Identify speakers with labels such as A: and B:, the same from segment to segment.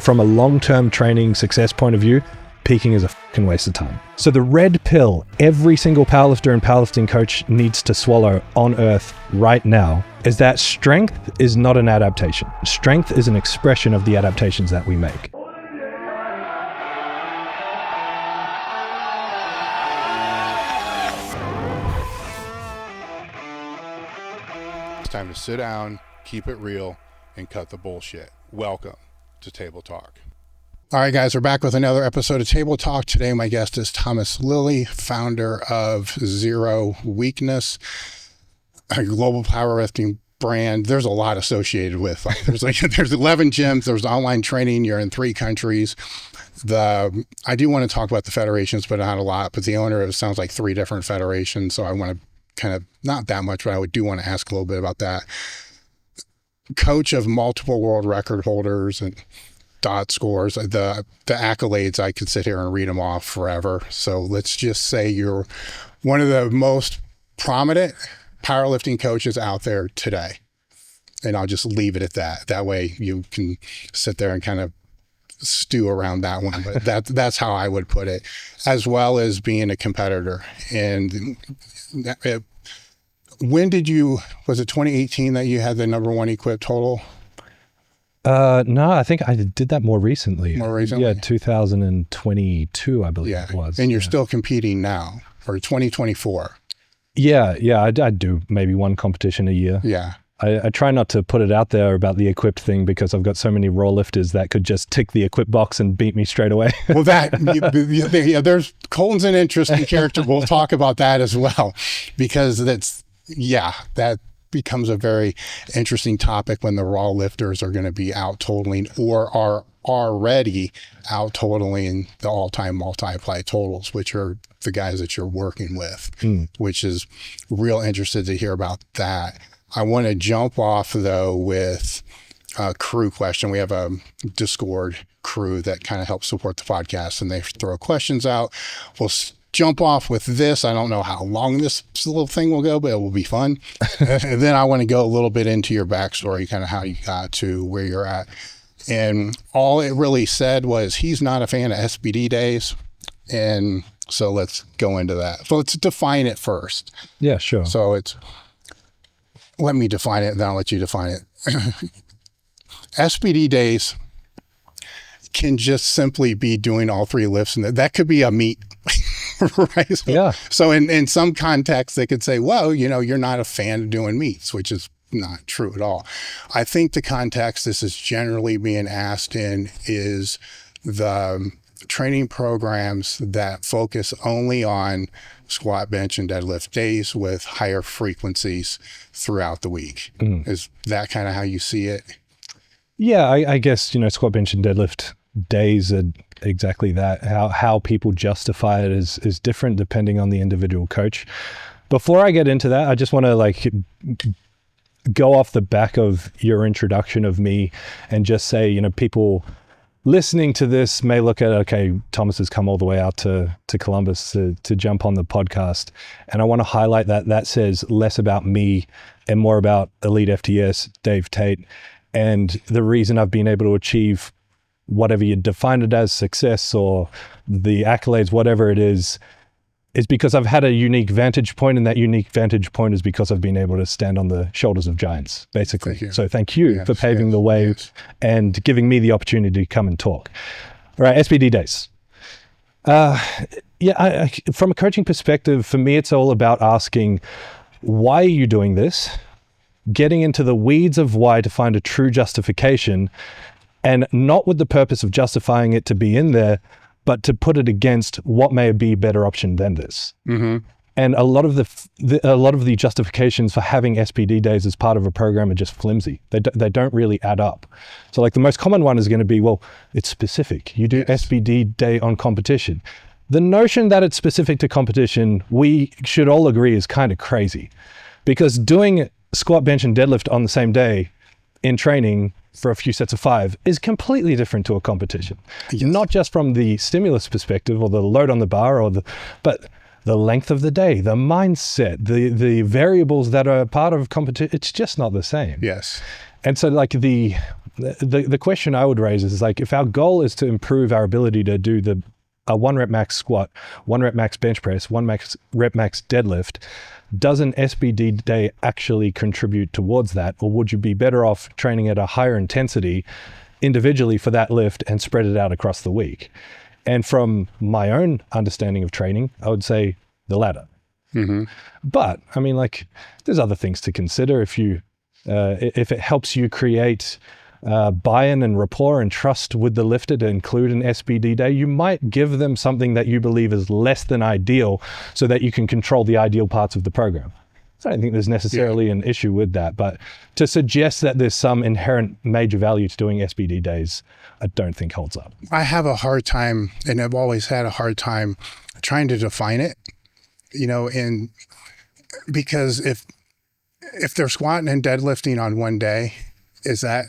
A: from a long-term training success point of view, peaking is a fucking waste of time. So the red pill every single powerlifter and powerlifting coach needs to swallow on earth right now is that strength is not an adaptation. Strength is an expression of the adaptations that we make.
B: It's time to sit down, keep it real, and cut the bullshit. Welcome to Table Talk. All right, guys, we're back with another episode of Table Talk. Today, my guest is Thomas Lilley, founder of Zero Weakness, a global powerlifting brand. There's a lot associated with. There's 11 gyms. There's online training. You're in 3 countries. I do want to talk about the federations, but not a lot. But the owner, it sounds like 3 different federations. So I want to kind of, not that much, but I do want to ask a little bit about that. Coach of multiple world record holders and dot scores, the accolades, I could sit here and read them off forever. So let's just say you're one of the most prominent powerlifting coaches out there today. And I'll just leave it at that. That way you can sit there and kind of stew around that one. But that's how I would put it, as well as being a competitor. And when was it 2018 that you had the number 1 equipped total?
A: No, I think I did that more recently.
B: More recently?
A: Yeah, 2022, I believe it was.
B: And you're still competing now for 2024.
A: Yeah, I do maybe 1 competition a year.
B: Yeah.
A: I try not to put it out there about the equipped thing because I've got so many raw lifters that could just tick the equipped box and beat me straight away. Well,
B: there's Colton's an interesting character. We'll talk about that as well, because that becomes a very interesting topic when the raw lifters are going to be out totaling or are already out totaling the all-time multiply totals, which are the guys that you're working with, which is real interested to hear about that. I want to jump off though with a crew question. We have a Discord crew that kind of helps support the podcast, and they throw questions out. We'll jump off with this. I don't know how long this little thing will go, but it will be fun. And then I want to go a little bit into your backstory, kind of how you got to where you're at. And all it really said was he's not a fan of SBD days. And so let's go into that. So let's define it first.
A: Yeah, sure.
B: So let me define it, and then I'll let you define it. SBD days can just simply be doing all 3 lifts, and that could be a meet. Right.
A: Yeah.
B: So in some contexts, they could say, well, you're not a fan of doing meets, which is not true at all. I think the context this is generally being asked in is the training programs that focus only on squat, bench, and deadlift days with higher frequencies throughout the week. Is that kind of how you see it?
A: Yeah, I guess, squat, bench, and deadlift days are exactly that. How people justify it is different depending on the individual coach. Before I get into that, I just want to go off the back of your introduction of me and just say, people listening to this may look at, okay, Thomas has come all the way out to Columbus to jump on the podcast. And I want to highlight that says less about me and more about Elite FTS, Dave Tate. And the reason I've been able to achieve whatever you define it as, success or the accolades, whatever it is because I've had a unique vantage point, and that unique vantage point is because I've been able to stand on the shoulders of giants, basically. So thank you for paving the way and giving me the opportunity to come and talk. All right, SBD days. From a coaching perspective, for me, it's all about asking, why are you doing this? Getting into the weeds of why to find a true justification, and not with the purpose of justifying it to be in there, but to put it against what may be a better option than this. Mm-hmm. And a lot of the justifications for having SBD days as part of a program are just flimsy. They don't really add up. So like the most common one is going to be, well, it's specific. You do SBD day on competition. The notion that it's specific to competition, we should all agree is kind of crazy, because doing squat, bench, and deadlift on the same day in training for a few sets of 5 is completely different to a competition. Yes. Not just from the stimulus perspective or the load on the bar but the length of the day, the mindset, the variables that are part of competition. It's just not the same.
B: Yes.
A: And so like the question I would raise is like, if our goal is to improve our ability to do a 1 rep max squat, 1 rep max bench press, 1 rep max deadlift, does an SBD day actually contribute towards that? Or would you be better off training at a higher intensity individually for that lift and spread it out across the week? And from my own understanding of training, I would say the latter.
B: Mm-hmm.
A: But I mean, like, there's other things to consider. If it helps you create buy-in and rapport and trust with the lifter to include an SBD day, you might give them something that you believe is less than ideal so that you can control the ideal parts of the program. So I don't think there's necessarily an issue with that, but to suggest that there's some inherent major value to doing SBD days, I don't think holds up.
B: I have a hard time, and I've always had a hard time trying to define it, and because if they're squatting and deadlifting on one day, is that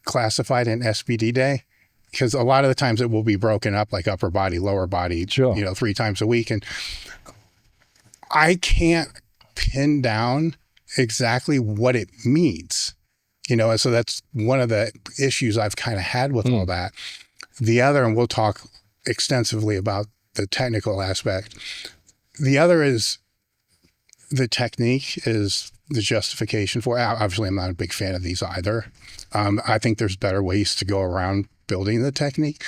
B: classified an SBD day? Because a lot of the times it will be broken up like upper body, lower body,
A: sure,
B: 3 times a week. And I can't pin down exactly what it means, and so that's one of the issues I've kind of had with all that. The other, and we'll talk extensively about the technical aspect. The other is the technique is the justification for it. Obviously, I'm not a big fan of these either. I think there's better ways to go around building the technique.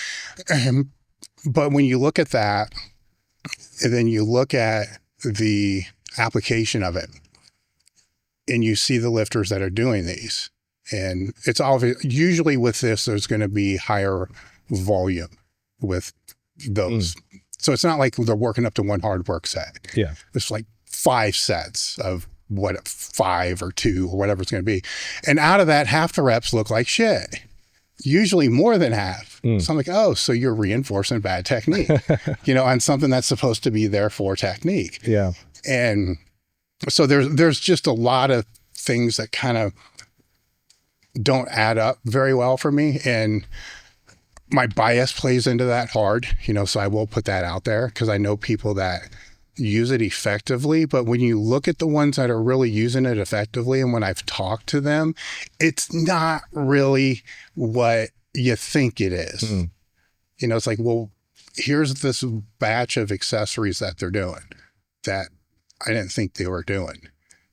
B: But when you look at that, and then you look at the application of it, and you see the lifters that are doing these, and it's obvious, usually with this, there's going to be higher volume with those. So it's not like they're working up to one hard work set.
A: Yeah.
B: It's like 5 sets of 5 or 2 or whatever it's going to be. And out of that, half the reps look like shit. Usually more than half. So I'm like, oh, so you're reinforcing bad technique, on something that's supposed to be there for technique.
A: Yeah.
B: And so there's just a lot of things that kind of don't add up very well for me. And my bias plays into that hard, so I will put that out there because I know people that use it effectively. But when you look at the ones that are really using it effectively, and when I've talked to them, it's not really what you think it is. It's like, well, here's this batch of accessories that they're doing that I didn't think they were doing.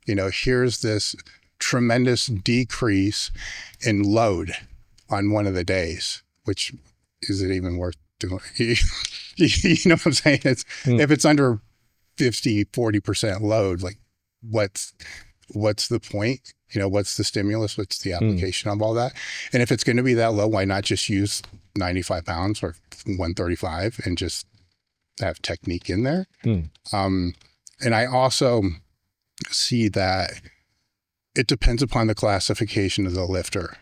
B: Here's this tremendous decrease in load on one of the days, which is it even worth doing? You know what I'm saying? If it's under 50-40% load, like what's the point? What's the stimulus? What's the application of all that? And if it's going to be that low, why not just use 95 pounds or 135 and just have technique in there? And I also see that it depends upon the classification of the lifter.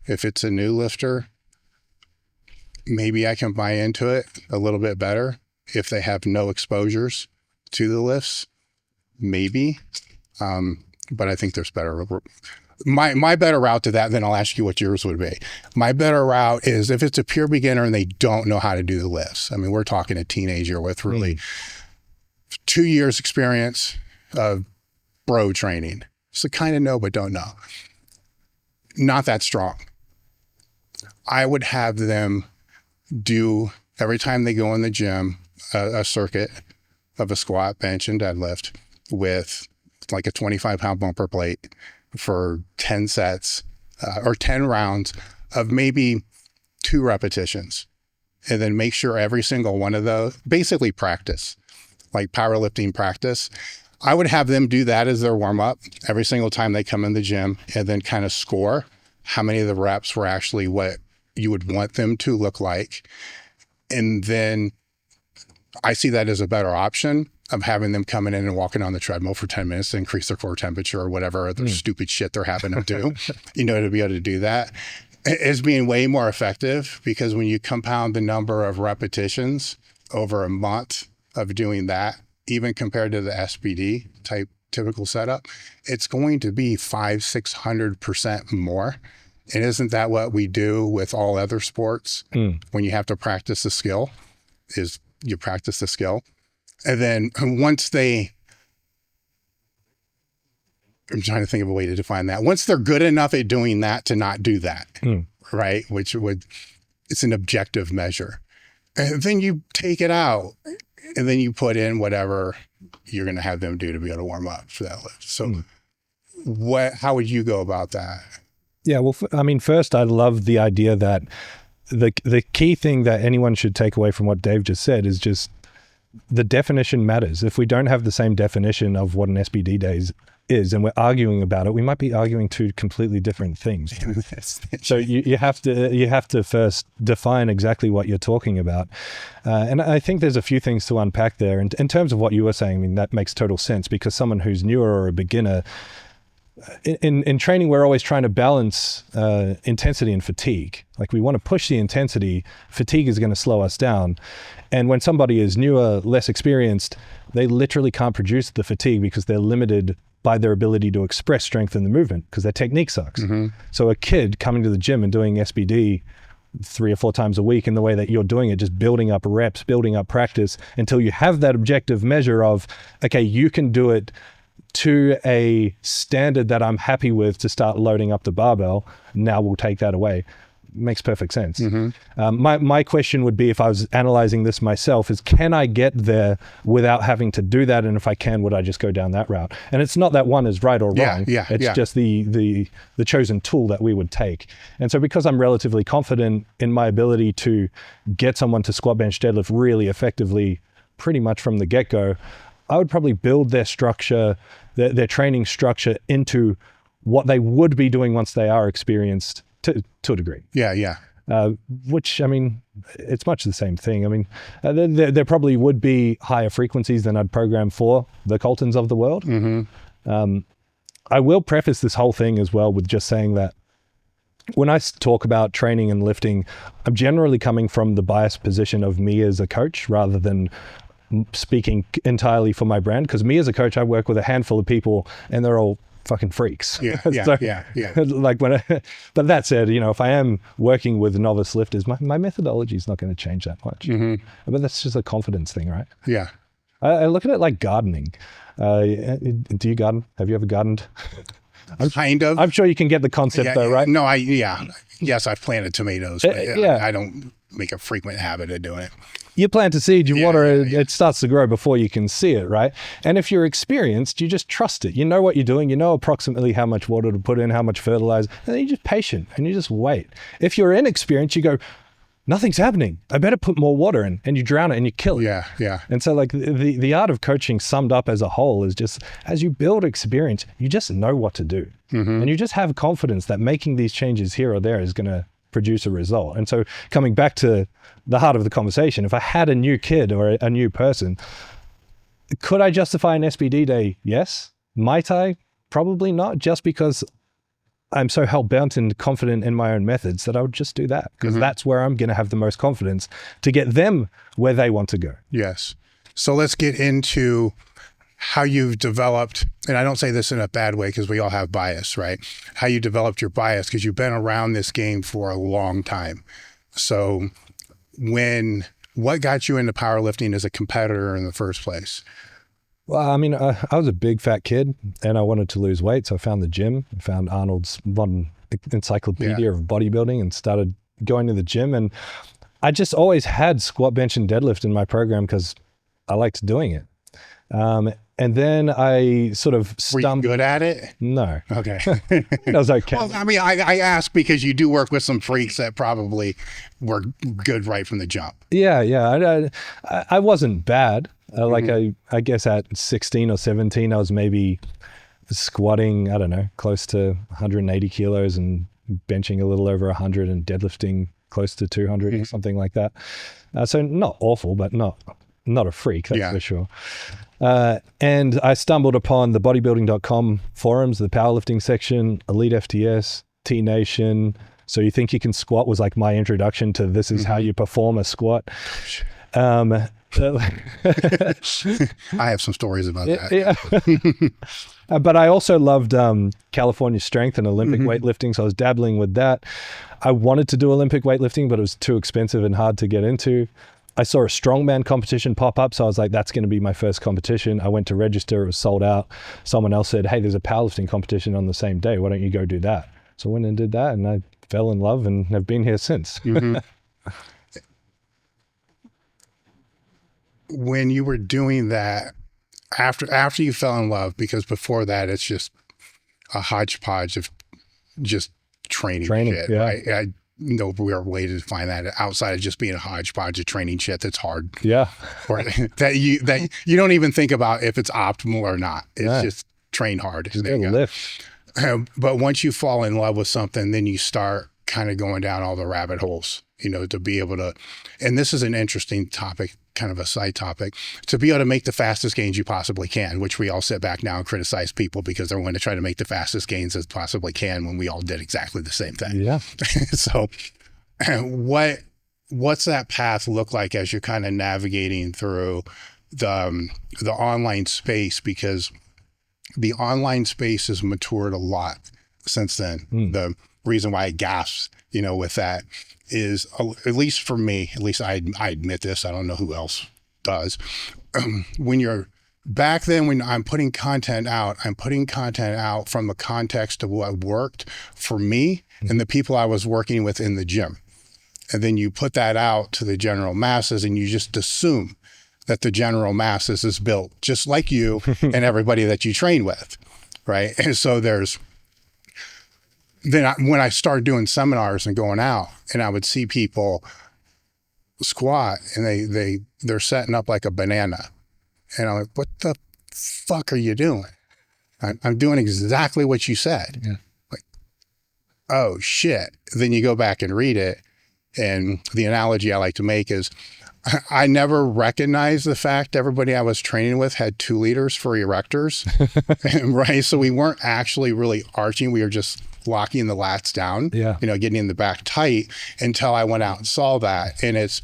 B: If it's a new lifter, maybe I can buy into it a little bit better. If they have no exposures to the lifts, maybe. But I think there's better. My better route to that, then I'll ask you what yours would be. My better route is if it's a pure beginner and they don't know how to do the lifts. I mean, we're talking a teenager with really 2 years experience of bro training. So kind of know, but don't know. Not that strong. I would have them do, every time they go in the gym, a circuit of a squat, bench, and deadlift with like a 25-pound bumper plate for 10 sets or 10 rounds of maybe 2 repetitions. And then make sure every single one of those, basically practice, like powerlifting practice. I would have them do that as their warm-up every single time they come in the gym, and then kind of score how many of the reps were actually what you would want them to look like. And then I see that as a better option of having them coming in and walking on the treadmill for 10 minutes to increase their core temperature or whatever other stupid shit they're having them do, to be able to do that. It's being way more effective because when you compound the number of repetitions over a month of doing that, even compared to the SBD type typical setup, it's going to be 500-600% more. And isn't that what we do with all other sports? When you have to practice the skill, is you practice the skill. And then once they I'm trying to think of a way to define that. Once they're good enough at doing that to not do that, right? It's an objective measure. And then you take it out and then you put in whatever you're going to have them do to be able to warm up for that lift. So how would you go about that?
A: Yeah, well, first, I love the idea that the key thing that anyone should take away from what Dave just said is just the definition matters. If we don't have the same definition of what an SBD day is and we're arguing about it, we might be arguing two completely different things. So you have to first define exactly what you're talking about. And I think there's a few things to unpack there. And in terms of what you were saying, that makes total sense, because someone who's newer or a beginner, in training, we're always trying to balance intensity and fatigue. Like, we want to push the intensity. Fatigue is going to slow us down. And when somebody is newer, less experienced, they literally can't produce the fatigue because they're limited by their ability to express strength in the movement because their technique sucks. So a kid coming to the gym and doing SBD 3 or 4 times a week in the way that you're doing it, just building up reps, building up practice until you have that objective measure of, okay, you can do it to a standard that I'm happy with to start loading up the barbell. Now we'll take that away. Makes perfect sense. My question would be, if I was analyzing this myself, is can I get there without having to do that? And if I can, would I just go down that route? And it's not that one is right or wrong. It's just the chosen tool that we would take. And so because I'm relatively confident in my ability to get someone to squat, bench, deadlift really effectively pretty much from the get-go, I would probably build their structure, their training structure into what they would be doing once they are experienced to a degree. Which, it's much the same thing. There probably would be higher frequencies than I'd program for the Coltons of the world. I will preface this whole thing as well with just saying that when I talk about training and lifting, I'm generally coming from the biased position of me as a coach rather than speaking entirely for my brand, because me as a coach, I work with a handful of people and they're all fucking freaks. Like but that said, if I am working with novice lifters, my methodology is not going to change that much. But that's just a confidence thing, right? I look at it like gardening. Do you garden? Have you ever gardened?
B: Kind of.
A: I'm sure you can get the concept though, right?
B: No, yes, I've planted tomatoes, but I don't make a frequent habit of doing it.
A: You plant a seed, you water it, it starts to grow before you can see it, right? And if you're experienced, you just trust it. You know what you're doing. You know approximately how much water to put in, how much fertilizer, and then you're just patient and you just wait. If you're inexperienced, you go, nothing's happening. I better put more water in, and you drown it and you kill it. And so like the art of coaching summed up as a whole is just, as you build experience, you just know what to do. And you just have confidence that making these changes here or there is going to produce a result. And so coming back to the heart of the conversation, if I had a new kid or a new person, could I justify an SBD day? Yes. Might I? Probably not, just because I'm so hell-bent and confident in my own methods that I would just do that, because that's where I'm going to have the most confidence to get them where they want to go.
B: Yes. So let's get into how you've developed, and I don't say this in a bad way because we all have bias, right? How you developed your bias, because you've been around this game for a long time. So what got you into powerlifting as a competitor in the first place?
A: Well, I was a big fat kid and I wanted to lose weight. So I found the gym, I found Arnold's modern encyclopedia of bodybuilding and started going to the gym. And I just always had squat, bench, and deadlift in my program because I liked doing it. And then I sort of
B: stumbled. Were you good at it?
A: No.
B: Okay.
A: That was okay.
B: Well, I ask because you do work with some freaks that probably were good right from the jump.
A: Yeah. I wasn't bad. I guess at 16 or 17, I was maybe squatting, I don't know, close to 180 kilos and benching a little over 100 and deadlifting close to 200 or something like that. So not awful, but not a freak, that's for sure. And I stumbled upon the bodybuilding.com forums, the powerlifting section, elitefts, T Nation. So You Think You Can Squat was like my introduction to this is how you perform a squat.
B: I have some stories about that.
A: But I also loved California strength and Olympic weightlifting. So I was dabbling with that. I wanted to do Olympic weightlifting, but it was too expensive and hard to get into. I saw a strongman competition pop up. So I was like, that's going to be my first competition. I went to register. It was sold out. Someone else said, hey, there's a powerlifting competition on the same day. Why don't you go do that? So I went and did that, and I fell in love and have been here since.
B: Mm-hmm. When you were doing that, after you fell in love, because before that, it's just a hodgepodge of just training shit,
A: yeah.
B: right? I no real way to define that outside of just being a hodgepodge of training shit that's hard.
A: Yeah.
B: Or that you don't even think about if it's optimal or not. It's just train hard.
A: Just go lift.
B: But once you fall in love with something, then you start kind of going down all the rabbit holes, to be able to, and this is an interesting topic, kind of a side topic, to be able to make the fastest gains you possibly can, which we all sit back now and criticize people because they're going to try to make the fastest gains as possibly can when we all did exactly the same thing.
A: Yeah.
B: So what's that path look like as you're kind of navigating through the online space? Because the online space has matured a lot since then. The reason why I gasp, with that is, at least for me, at least I admit this, I don't know who else does. When you're back then, when I'm putting content out from the context of what worked for me and the people I was working with in the gym. And then you put that out to the general masses and you just assume that the general masses is built just like you and everybody that you train with, right? And so when I started doing seminars and going out, and I would see people squat and they're setting up like a banana, and I'm like, what the fuck are you doing? I'm doing exactly what you said.
A: Yeah.
B: Like, oh shit. Then you go back and read it, and the analogy I like to make is, I never recognized the fact everybody I was training with had 2 liters for erectors, right? So we weren't actually really arching. We were just locking the lats down, getting in the back tight, until I went out and saw that. And it's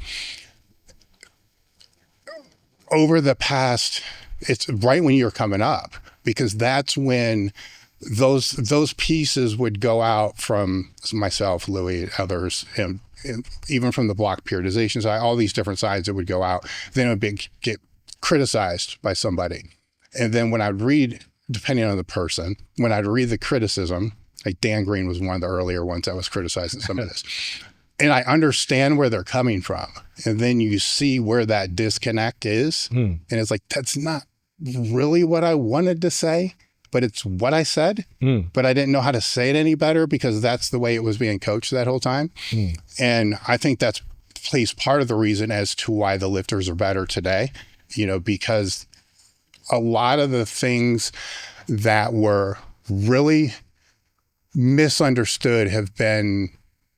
B: over the past, it's right when you're coming up, because that's when those pieces would go out from myself, Louis, others, and even from the block periodization side, all these different sides that would go out. Then it would get criticized by somebody. And then when I'd read, depending on the person, when I'd read the criticism, like Dan Green was one of the earlier ones that was criticizing some of this, and I understand where they're coming from. And then you see where that disconnect is. And it's like, that's not really what I wanted to say, but it's what I said, but I didn't know how to say it any better because that's the way it was being coached that whole time. And I think that's plays part of the reason as to why the lifters are better today, because a lot of the things that were really misunderstood have been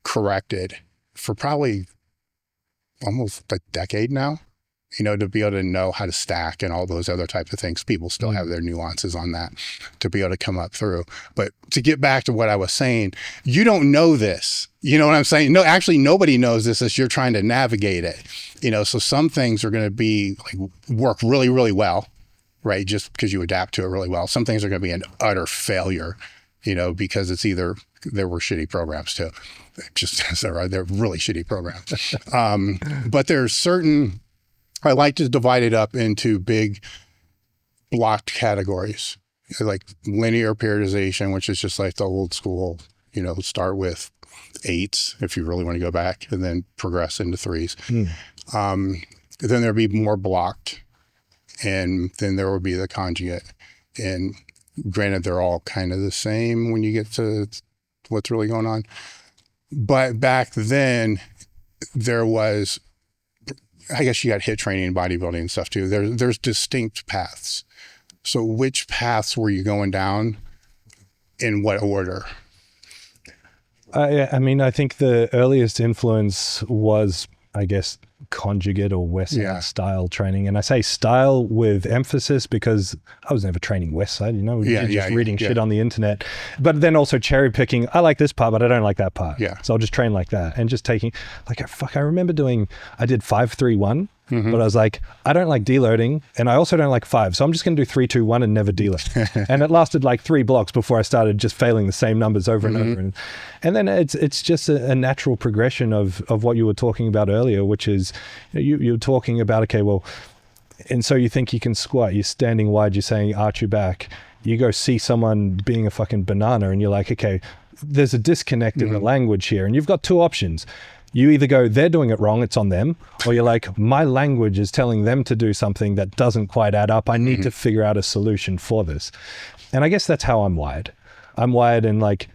B: corrected for probably almost a decade now. To be able to know how to stack and all those other types of things. People still have their nuances on that to be able to come up through. But to get back to what I was saying, you don't know this. You know what I'm saying? No, actually, nobody knows this as you're trying to navigate it. So some things are going to be like work really, really well, right? Just because you adapt to it really well. Some things are going to be an utter failure, because it's either there were shitty programs too. They're really shitty programs. But there's certain, I like to divide it up into big blocked categories, like linear periodization, which is just like the old school, start with 8s if you really want to go back and then progress into 3s. Then there'll be more blocked, and then there will be the conjugate. And granted, they're all kind of the same when you get to what's really going on. But back then there was, I guess you got HIIT training and bodybuilding and stuff too. There's distinct paths. So which paths were you going down, in what order?
A: I think the earliest influence was, I guess, conjugate or Western style training. And I say style with emphasis because I was never training West side, just reading shit on the internet. But then also cherry picking, I like this part, but I don't like that part.
B: Yeah.
A: So I'll just train like that and just taking, I remember I did 5-3-1 but I was like, I don't like deloading, and I also don't like 5. So I'm just going to do 3, 2, 1 and never deload. And it lasted like 3 blocks before I started just failing the same numbers over and over. And then it's just a natural progression of what you were talking about earlier, which is you're talking about, okay, well, and so you think you can squat, you're standing wide, you're saying arch your back. You go see someone being a fucking banana and you're like, okay, there's a disconnect in the language here. And you've got 2 options. You either go, they're doing it wrong, it's on them. Or you're like, my language is telling them to do something that doesn't quite add up. I need to figure out a solution for this. And I guess that's how I'm wired. I'm wired in like,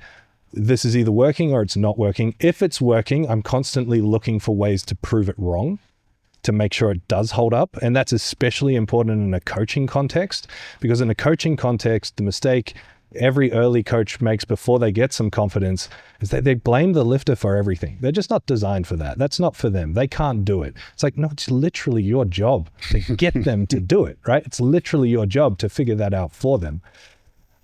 A: this is either working or it's not working. If it's working, I'm constantly looking for ways to prove it wrong, to make sure it does hold up. And that's especially important in a coaching context, because in a coaching context, the mistake every early coach makes before they get some confidence is that they blame the lifter for everything. They're just not designed for that. That's not for them. They can't do it. It's like, no, it's literally your job to get them to do it, right? It's literally your job to figure that out for them.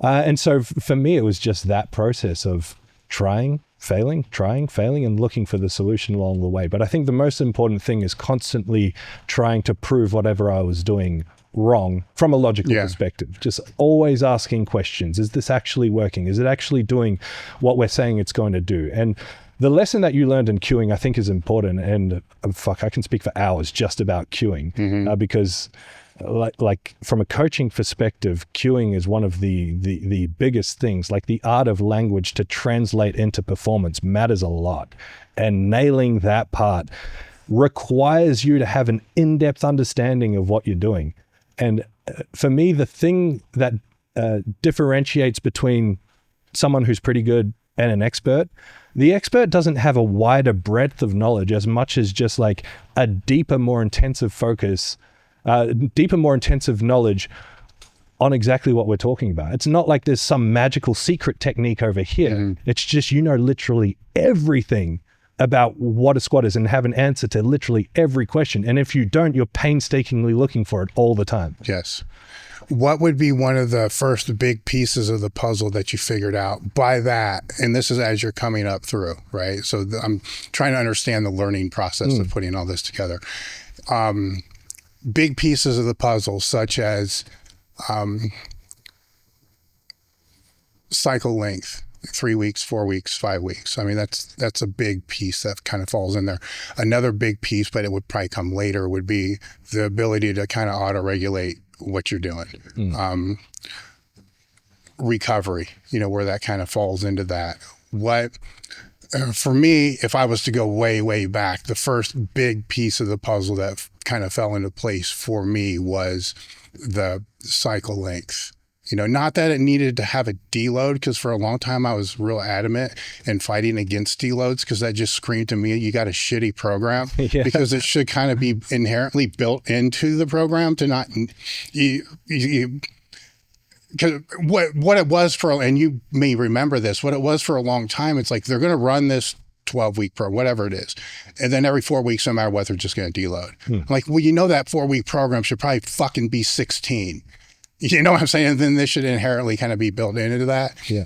A: And so for me, it was just that process of trying, failing, and looking for the solution along the way. But I think the most important thing is constantly trying to prove whatever I was doing wrong from a logical perspective. Just always asking questions. Is this actually working? Is it actually doing what we're saying it's going to do? And the lesson that you learned in queuing, I think, is important. And I can speak for hours just about queuing because like from a coaching perspective, queuing is one of the biggest things. Like the art of language to translate into performance matters a lot, and nailing that part requires you to have an in-depth understanding of what you're doing. And for me, the thing that differentiates between someone who's pretty good and an expert, the expert doesn't have a wider breadth of knowledge as much as just like a deeper, more intensive focus, more intensive knowledge on exactly what we're talking about. It's not like there's some magical secret technique over here. It's just, literally everything about what a squat is and have an answer to literally every question. And if you don't, you're painstakingly looking for it all the time.
B: Yes. What would be one of the first big pieces of the puzzle that you figured out by that? And this is as you're coming up through, right? So I'm trying to understand the learning process of putting all this together. Big pieces of the puzzle, such as cycle length, 3 weeks, 4 weeks, 5 weeks. I mean, that's a big piece that kind of falls in there. Another big piece, but it would probably come later, would be the ability to kind of auto-regulate what you're doing. Recovery, where that kind of falls into that. For me, if I was to go way, way back, the first big piece of the puzzle that kind of fell into place for me was the cycle length. Not that it needed to have a deload, because for a long time I was real adamant and fighting against deloads, because that just screamed to me, you got a shitty program. Because it should kind of be inherently built into the program to not, because what it was for, and you may remember this, what it was for a long time, it's like they're going to run this 12-week pro, whatever it is. And then every 4 weeks, no matter what, they're just going to deload. I'm like, well, that 4-week program should probably fucking be 16. You know what I'm saying? Then this should inherently kind of be built into that. Yeah.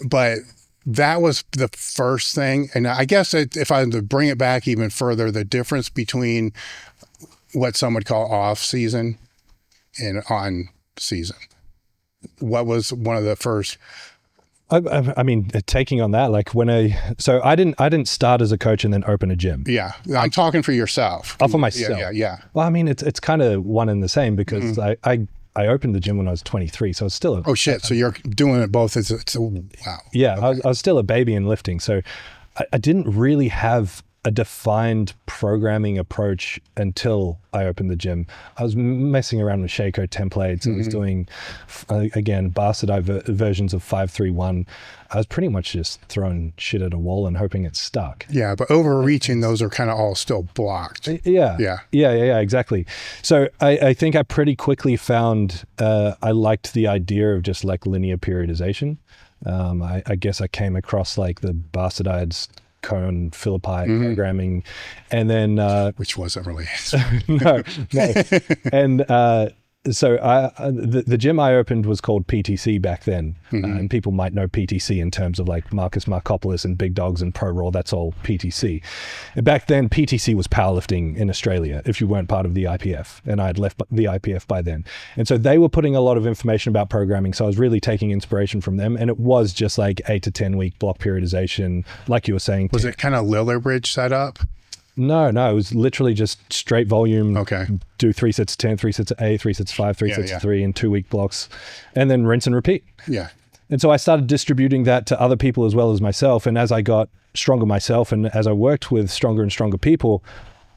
B: But that was the first thing. And I guess if I had to bring it back even further, the difference between what some would call off season and on season. What was one of the first?
A: I mean, taking on that, like I didn't start as a coach and then open a gym.
B: Yeah. I'm talking for yourself.
A: Oh, for myself.
B: Yeah.
A: Well, I mean, it's kind of one and the same, because I opened the gym when I was 23, so it's still
B: oh shit! So you're doing it both. It's wow.
A: Yeah, okay. I was still a baby in lifting, so I didn't really have a defined programming approach until I opened the gym. I was messing around with Shaco templates. I was doing, again, bastardized versions of 531. I was pretty much just throwing shit at a wall and hoping it stuck.
B: Yeah, but overreaching, those are kind of all still blocked.
A: Yeah, exactly. So I think I pretty quickly found I liked the idea of just like linear periodization. I guess I came across like the bastardized Cone Philippi programming, and then
B: which wasn't really
A: no. And So the gym I opened was called PTC back then. And people might know PTC in terms of like Marcus Markopoulos and Big Dogs and Pro Raw. That's all PTC. And back then, PTC was powerlifting in Australia if you weren't part of the IPF. And I had left the IPF by then. And so they were putting a lot of information about programming. So I was really taking inspiration from them. And it was just like 8 to 10 week block periodization, like you were saying.
B: Was it kind of Lilley setup?
A: No, it was literally just straight volume.
B: Okay.
A: Do 3 sets of 10, 3 sets of 8, 3 sets of 5, 3 sets of 3 in 2 week blocks, and then rinse and repeat.
B: Yeah.
A: And so I started distributing that to other people as well as myself. And as I got stronger myself and as I worked with stronger and stronger people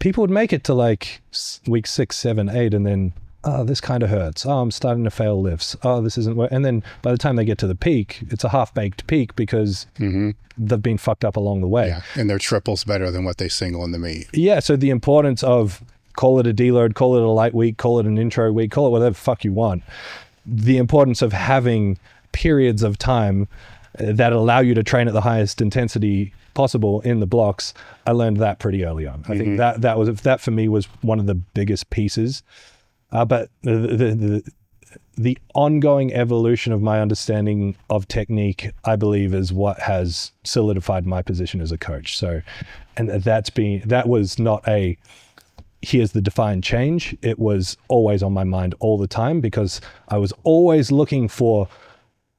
A: would make it to like week 6, 7, 8, and then, oh, this kind of hurts. Oh, I'm starting to fail lifts. Oh, this isn't working. And then by the time they get to the peak, it's a half-baked peak because they've been fucked up along the way.
B: Yeah, and they're triples better than what they single in the meet.
A: Yeah, so the importance of call it a deload, call it a light week, call it an intro week, call it whatever the fuck you want. The importance of having periods of time that allow you to train at the highest intensity possible in the blocks, I learned that pretty early on. I think that for me was one of the biggest pieces. But the ongoing evolution of my understanding of technique, I believe, is what has solidified my position as a coach. So, and that was not a, here's the defined change. It was always on my mind all the time because I was always looking for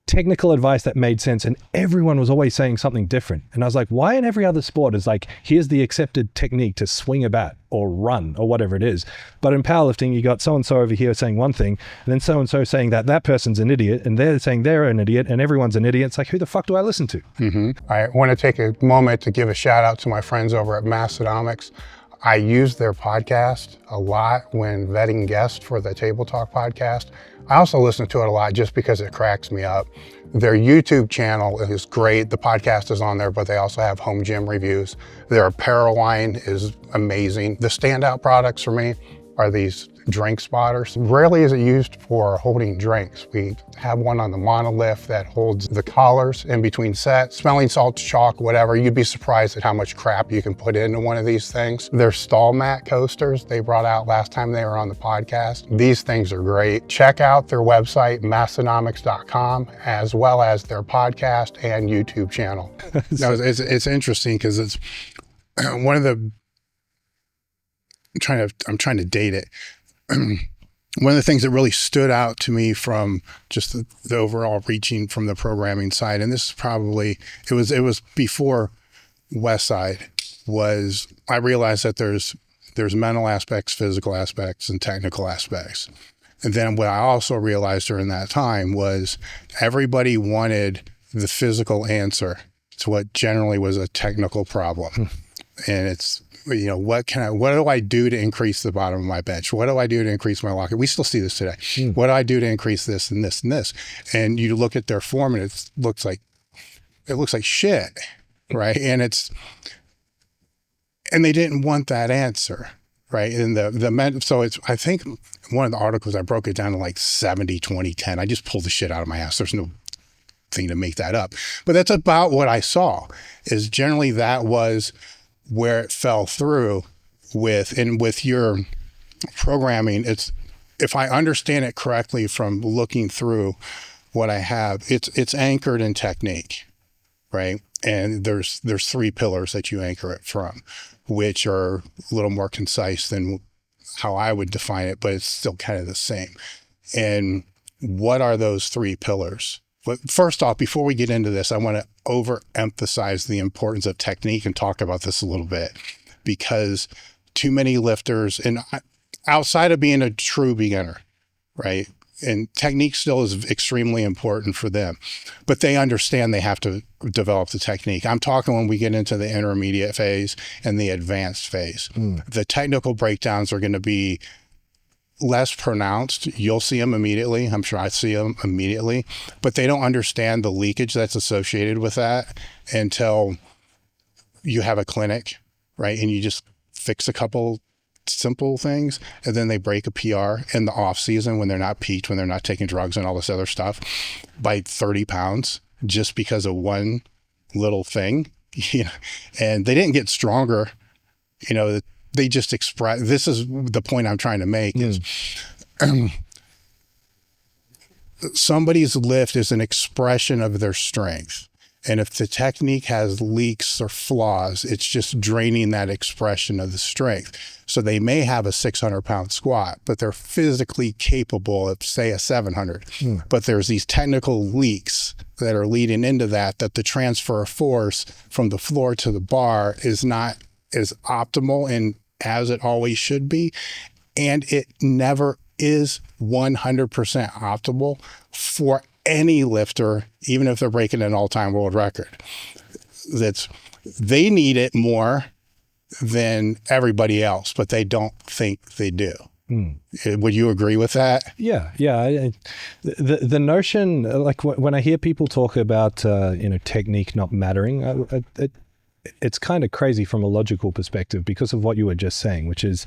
A: technical advice that made sense, and everyone was always saying something different. And I was like, why in every other sport is like, here's the accepted technique to swing a bat or run or whatever it is. But in powerlifting, you got so-and-so over here saying one thing, and then so-and-so saying that person's an idiot, and they're saying they're an idiot, and everyone's an idiot. It's like, who the fuck do I listen to?
B: I want to take a moment to give a shout out to my friends over at Massonomics. I use their podcast a lot when vetting guests for the Table Talk podcast. I also listen to it a lot just because it cracks me up. Their YouTube channel is great. The podcast is on there, but they also have home gym reviews. Their apparel line is amazing. The standout products for me are these drink spotters. Rarely is it used for holding drinks. We have one on the monolift that holds the collars in between sets, smelling salts, chalk, whatever. You'd be surprised at how much crap you can put into one of these things. Their stall mat coasters they brought out last time they were on the podcast. These things are great. Check out their website, massonomics.com, as well as their podcast and YouTube channel. No, it's interesting because it's one of the, I'm trying to date it. One of the things that really stood out to me from just the overall reaching from the programming side, and this is probably, it was before Westside, was I realized that there's mental aspects, physical aspects, and technical aspects. And then what I also realized during that time was everybody wanted the physical answer to what generally was a technical problem. And it's, you know, what do I do to increase the bottom of my bench? What do I do to increase my lock? We still see this today. What do I do to increase this and this and this? And you look at their form and it looks like shit, right? And they didn't want that answer, right? And so it's, I think one of the articles I broke it down to like 70, 20, 10. I just pulled the shit out of my ass. There's no thing to make that up, but that's about what I saw. Is generally that was where it fell through with your programming. It's, if I understand it correctly from looking through what I have, it's anchored in technique, right? And there's 3 pillars that you anchor it from, which are a little more concise than how I would define it, but it's still kind of the same. And what are those 3 pillars? But first off, before we get into this, I want to overemphasize the importance of technique and talk about this a little bit, because too many lifters, and outside of being a true beginner, right? And technique still is extremely important for them, but they understand they have to develop the technique. I'm talking when we get into the intermediate phase and the advanced phase. The technical breakdowns are going to be less pronounced. You'll see them immediately. I'm sure I see them immediately, but they don't understand the leakage that's associated with that until you have a clinic, right? And you just fix a couple simple things, and then they break a PR in the off season when they're not peaked, when they're not taking drugs and all this other stuff, by 30 pounds just because of one little thing. You know, and they didn't get stronger, you know, they just express, this is the point I'm trying to make, is somebody's lift is an expression of their strength. And if the technique has leaks or flaws, it's just draining that expression of the strength. So they may have a 600-pound squat, but they're physically capable of, say, a 700. But there's these technical leaks that are leading into that the transfer of force from the floor to the bar is not as optimal and as it always should be. And it never is 100% optimal for any lifter, even if they're breaking an all-time world record. They need it more than everybody else, but they don't think they do. Would you agree with that?
A: Yeah. The notion, like when I hear people talk about technique not mattering, it's kind of crazy from a logical perspective because of what you were just saying, which is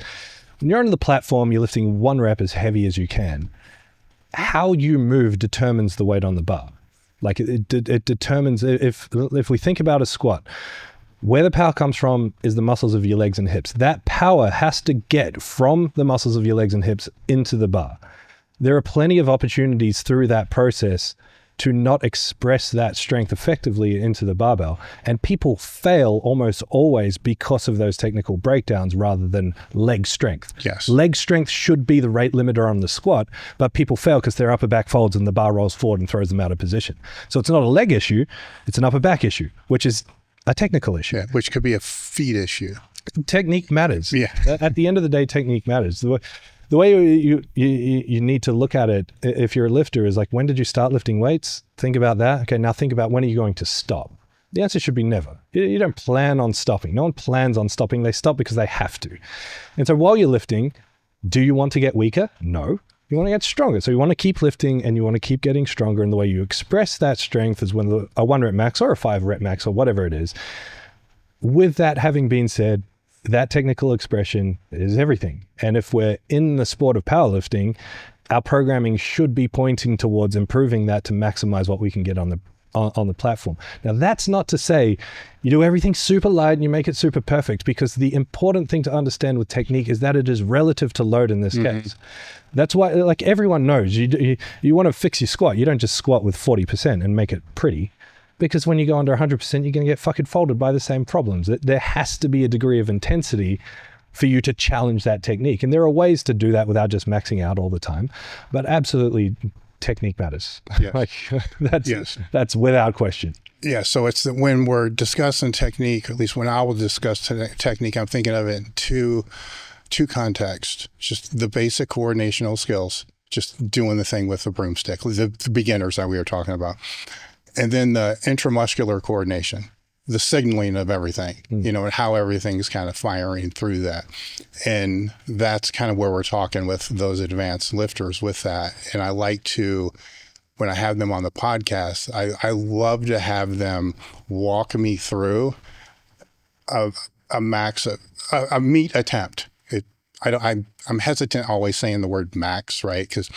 A: when you're on the platform, you're lifting one rep as heavy as you can. How you move determines the weight on the bar. Like it determines, if we think about a squat, where the power comes from is the muscles of your legs and hips. That power has to get from the muscles of your legs and hips into the bar. There are plenty of opportunities through that process to not express that strength effectively into the barbell. And people fail almost always because of those technical breakdowns rather than leg strength.
B: Yes.
A: Leg strength should be the rate limiter on the squat, but people fail because their upper back folds and the bar rolls forward and throws them out of position. So it's not a leg issue, it's an upper back issue, which is a technical issue.
B: Yeah, which could be a feet issue.
A: Technique matters.
B: Yeah.
A: At the end of the day, technique matters. The way you need to look at it, if you're a lifter, is like, when did you start lifting weights? Think about that. Okay, now think about, when are you going to stop? The answer should be never. You don't plan on stopping. No one plans on stopping. They stop because they have to. And so while you're lifting, do you want to get weaker? No. You want to get stronger. So you want to keep lifting and you want to keep getting stronger. And the way you express that strength is when a 1 rep max or a 5 rep max or whatever it is. With that having been said, that technical expression is everything. And if we're in the sport of powerlifting, our programming should be pointing towards improving that to maximize what we can get on the platform. Now, that's not to say you do everything super light and you make it super perfect, because the important thing to understand with technique is that it is relative to load in this case. That's why, like, everyone knows you want to fix your squat. You don't just squat with 40% and make it pretty. Because when you go under 100%, you're going to get fucking folded by the same problems. There has to be a degree of intensity for you to challenge that technique. And there are ways to do that without just maxing out all the time. But absolutely, technique matters.
B: Yes.
A: That's without question.
B: Yeah, so it's when we're discussing technique, or at least when I will discuss technique, I'm thinking of it in two contexts. Just the basic coordinational skills, just doing the thing with the broomstick, the beginners that we were talking about. And then the intramuscular coordination, the signaling of everything, and how everything's kind of firing through that. And that's kind of where we're talking with those advanced lifters with that. And I like to, when I have them on the podcast, I love to have them walk me through a meet attempt. I'm hesitant always saying the word max, right? Because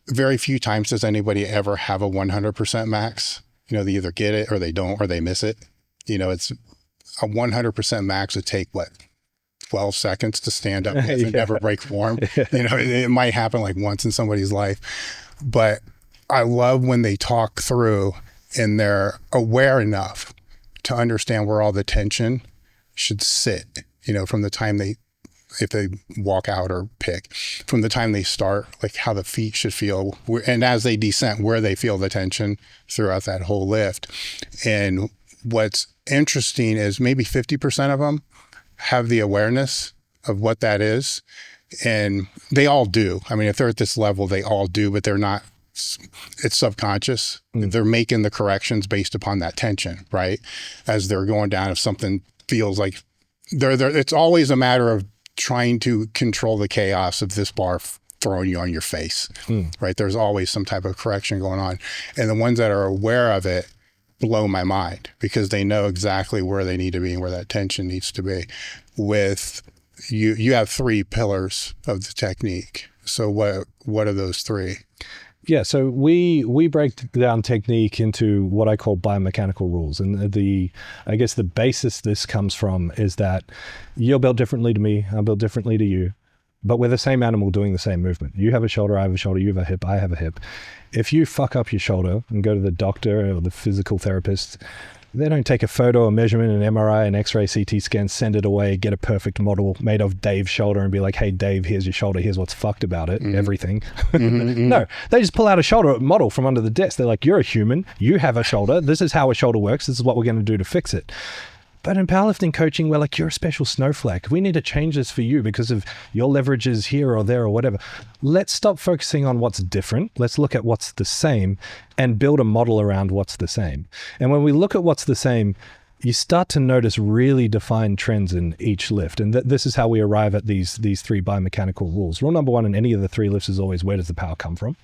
B: very few times does anybody ever have a 100% max. They either get it or they don't, or they miss it. It's a 100% max would take 12 seconds to stand up and never break form. It might happen like once in somebody's life, but I love when they talk through and they're aware enough to understand where all the tension should sit, from the time if they walk out or pick, from the time they start, like how the feet should feel, and as they descend, where they feel the tension throughout that whole lift. And what's interesting is maybe 50% of them have the awareness of what that is. And they all do. I mean, if they're at this level, they all do, but they're not, it's subconscious. They're making the corrections based upon that tension, right? As they're going down, if something feels like it's always a matter of trying to control the chaos of this bar throwing you on your face, right? There's always some type of correction going on. And the ones that are aware of it blow my mind, because they know exactly where they need to be and where that tension needs to be. With you have 3 pillars of the technique. So what are those 3?
A: Yeah, so we break down technique into what I call biomechanical rules. And I guess the basis this comes from is that you're built differently to me, I'm built differently to you. but we're the same animal doing the same movement. You have a shoulder, I have a shoulder, you have a hip, I have a hip. If you fuck up your shoulder and go to the doctor or the physical therapist, they don't take a photo, a measurement, an MRI, an X-ray, CT scan, send it away, get a perfect model made of Dave's shoulder and be like, hey, Dave, here's your shoulder. Here's what's fucked about it. Everything. No, they just pull out a shoulder model from under the desk. They're like, you're a human. You have a shoulder. This is how a shoulder works. This is what we're going to do to fix it. But in powerlifting coaching, we're like, you're a special snowflake. We need to change this for you because of your leverages here or there or whatever. Let's stop focusing on what's different. Let's look at what's the same and build a model around what's the same. And when we look at what's the same, you start to notice really defined trends in each lift. And this is how we arrive at these three biomechanical rules. Rule number one in any of the three lifts is always, where does the power come from?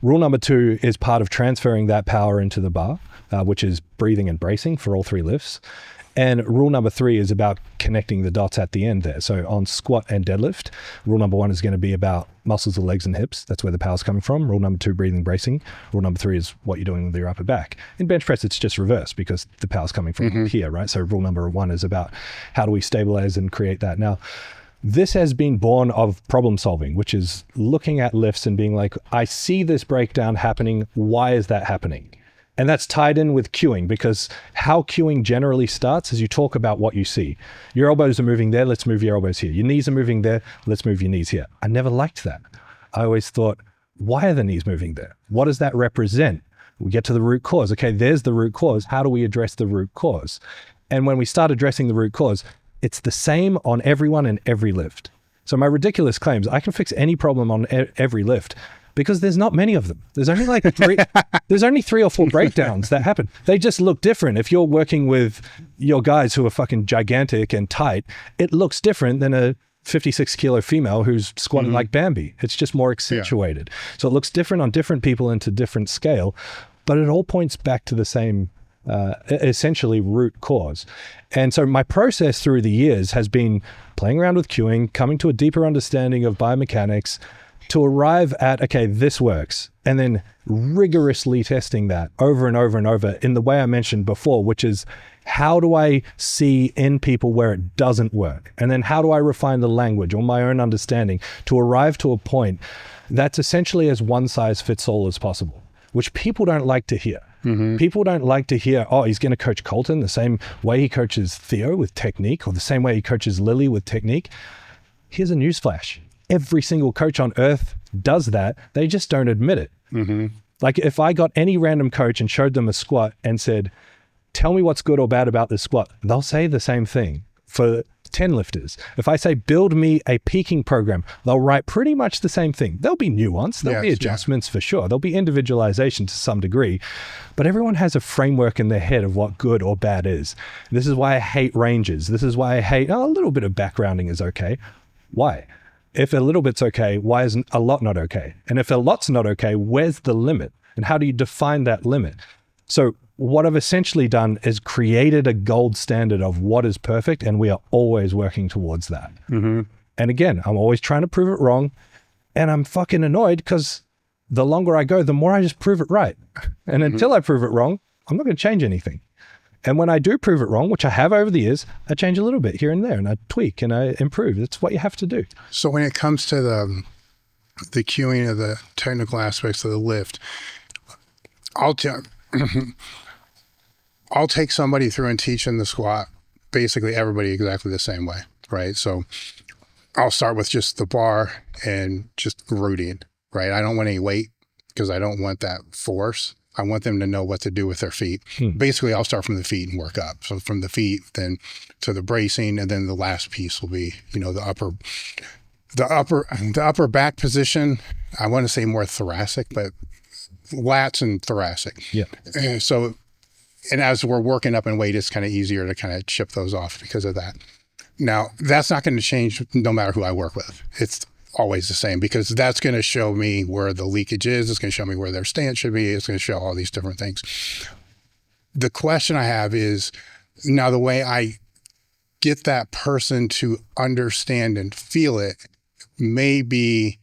A: Rule number two is part of transferring that power into the bar, which is breathing and bracing for all three lifts. And rule number three is about connecting the dots at the end there. So on squat and deadlift, rule number one is going to be about muscles of legs and hips. That's where the power's coming from. Rule number two, breathing, bracing. Rule number three is what you're doing with your upper back. In bench press, it's just reverse because the power's coming from here, right? So rule number one is about how do we stabilize and create that. Now, this has been born of problem solving, which is looking at lifts and being like, I see this breakdown happening. Why is that happening? And that's tied in with cueing, because how cueing generally starts is you talk about what you see. Your elbows are moving there, let's move your elbows here. Your knees are moving there, let's move your knees here. I never liked that. I always thought, why are the knees moving there? What does that represent? We get to the root cause. Okay, there's the root cause. How do we address the root cause? And when we start addressing the root cause, it's the same on everyone and every lift. So my ridiculous claims, I can fix any problem on every lift, because there's not many of them. There's only like there's only 3 or 4 breakdowns that happen. They just look different. If you're working with your guys who are fucking gigantic and tight, it looks different than a 56 kilo female who's squatting like Bambi. It's just more accentuated. So it looks different on different people and to different scale, but it all points back to the same essentially root cause. And so my process through the years has been playing around with cueing, coming to a deeper understanding of biomechanics, to arrive at, okay, this works, and then rigorously testing that over and over and over in the way I mentioned before, which is how do I see in people where it doesn't work? And then how do I refine the language or my own understanding to arrive to a point that's essentially as one size fits all as possible, which people don't like to hear. People don't like to hear, oh, he's going to coach Colton the same way he coaches Theo with technique, or the same way he coaches Lily with technique. Here's a newsflash. Every single coach on earth does that. They just don't admit it. Like if I got any random coach and showed them a squat and said, tell me what's good or bad about this squat, they'll say the same thing. For 10 lifters, if I say, build me a peaking program, they'll write pretty much the same thing. There'll be nuance, there'll be adjustments for sure. There'll be individualization to some degree, but everyone has a framework in their head of what good or bad is. This is why I hate ranges. This is why I hate, a little bit of backgrounding is okay. Why? If a little bit's okay, why isn't a lot not okay? And if a lot's not okay, where's the limit? And how do you define that limit? So what I've essentially done is created a gold standard of what is perfect, and we are always working towards that. And again, I'm always trying to prove it wrong, and I'm fucking annoyed because the longer I go, the more I just prove it right. And until I prove it wrong, I'm not going to change anything. And when I do prove it wrong, which I have over the years, I change a little bit here and there, and I tweak and I improve. That's what you have to do.
B: So when it comes to the cueing of the technical aspects of the lift, I'll take somebody through and teach them the squat, basically everybody exactly the same way, right? So I'll start with just the bar and just rooting, right? I don't want any weight because I don't want that force. I want them to know what to do with their feet. Basically, I'll start from the feet and work up. So from the feet, then to the bracing, and then the last piece will be, the upper back position. I want to say more thoracic, but lats and thoracic. And as we're working up in weight, it's kind of easier to kind of chip those off because of that. Now, that's not going to change no matter who I work with. It's always the same, because that's going to show me where the leakage is. It's going to show me where their stance should be. It's going to show all these different things. The question I have is, now the way I get that person to understand and feel it may be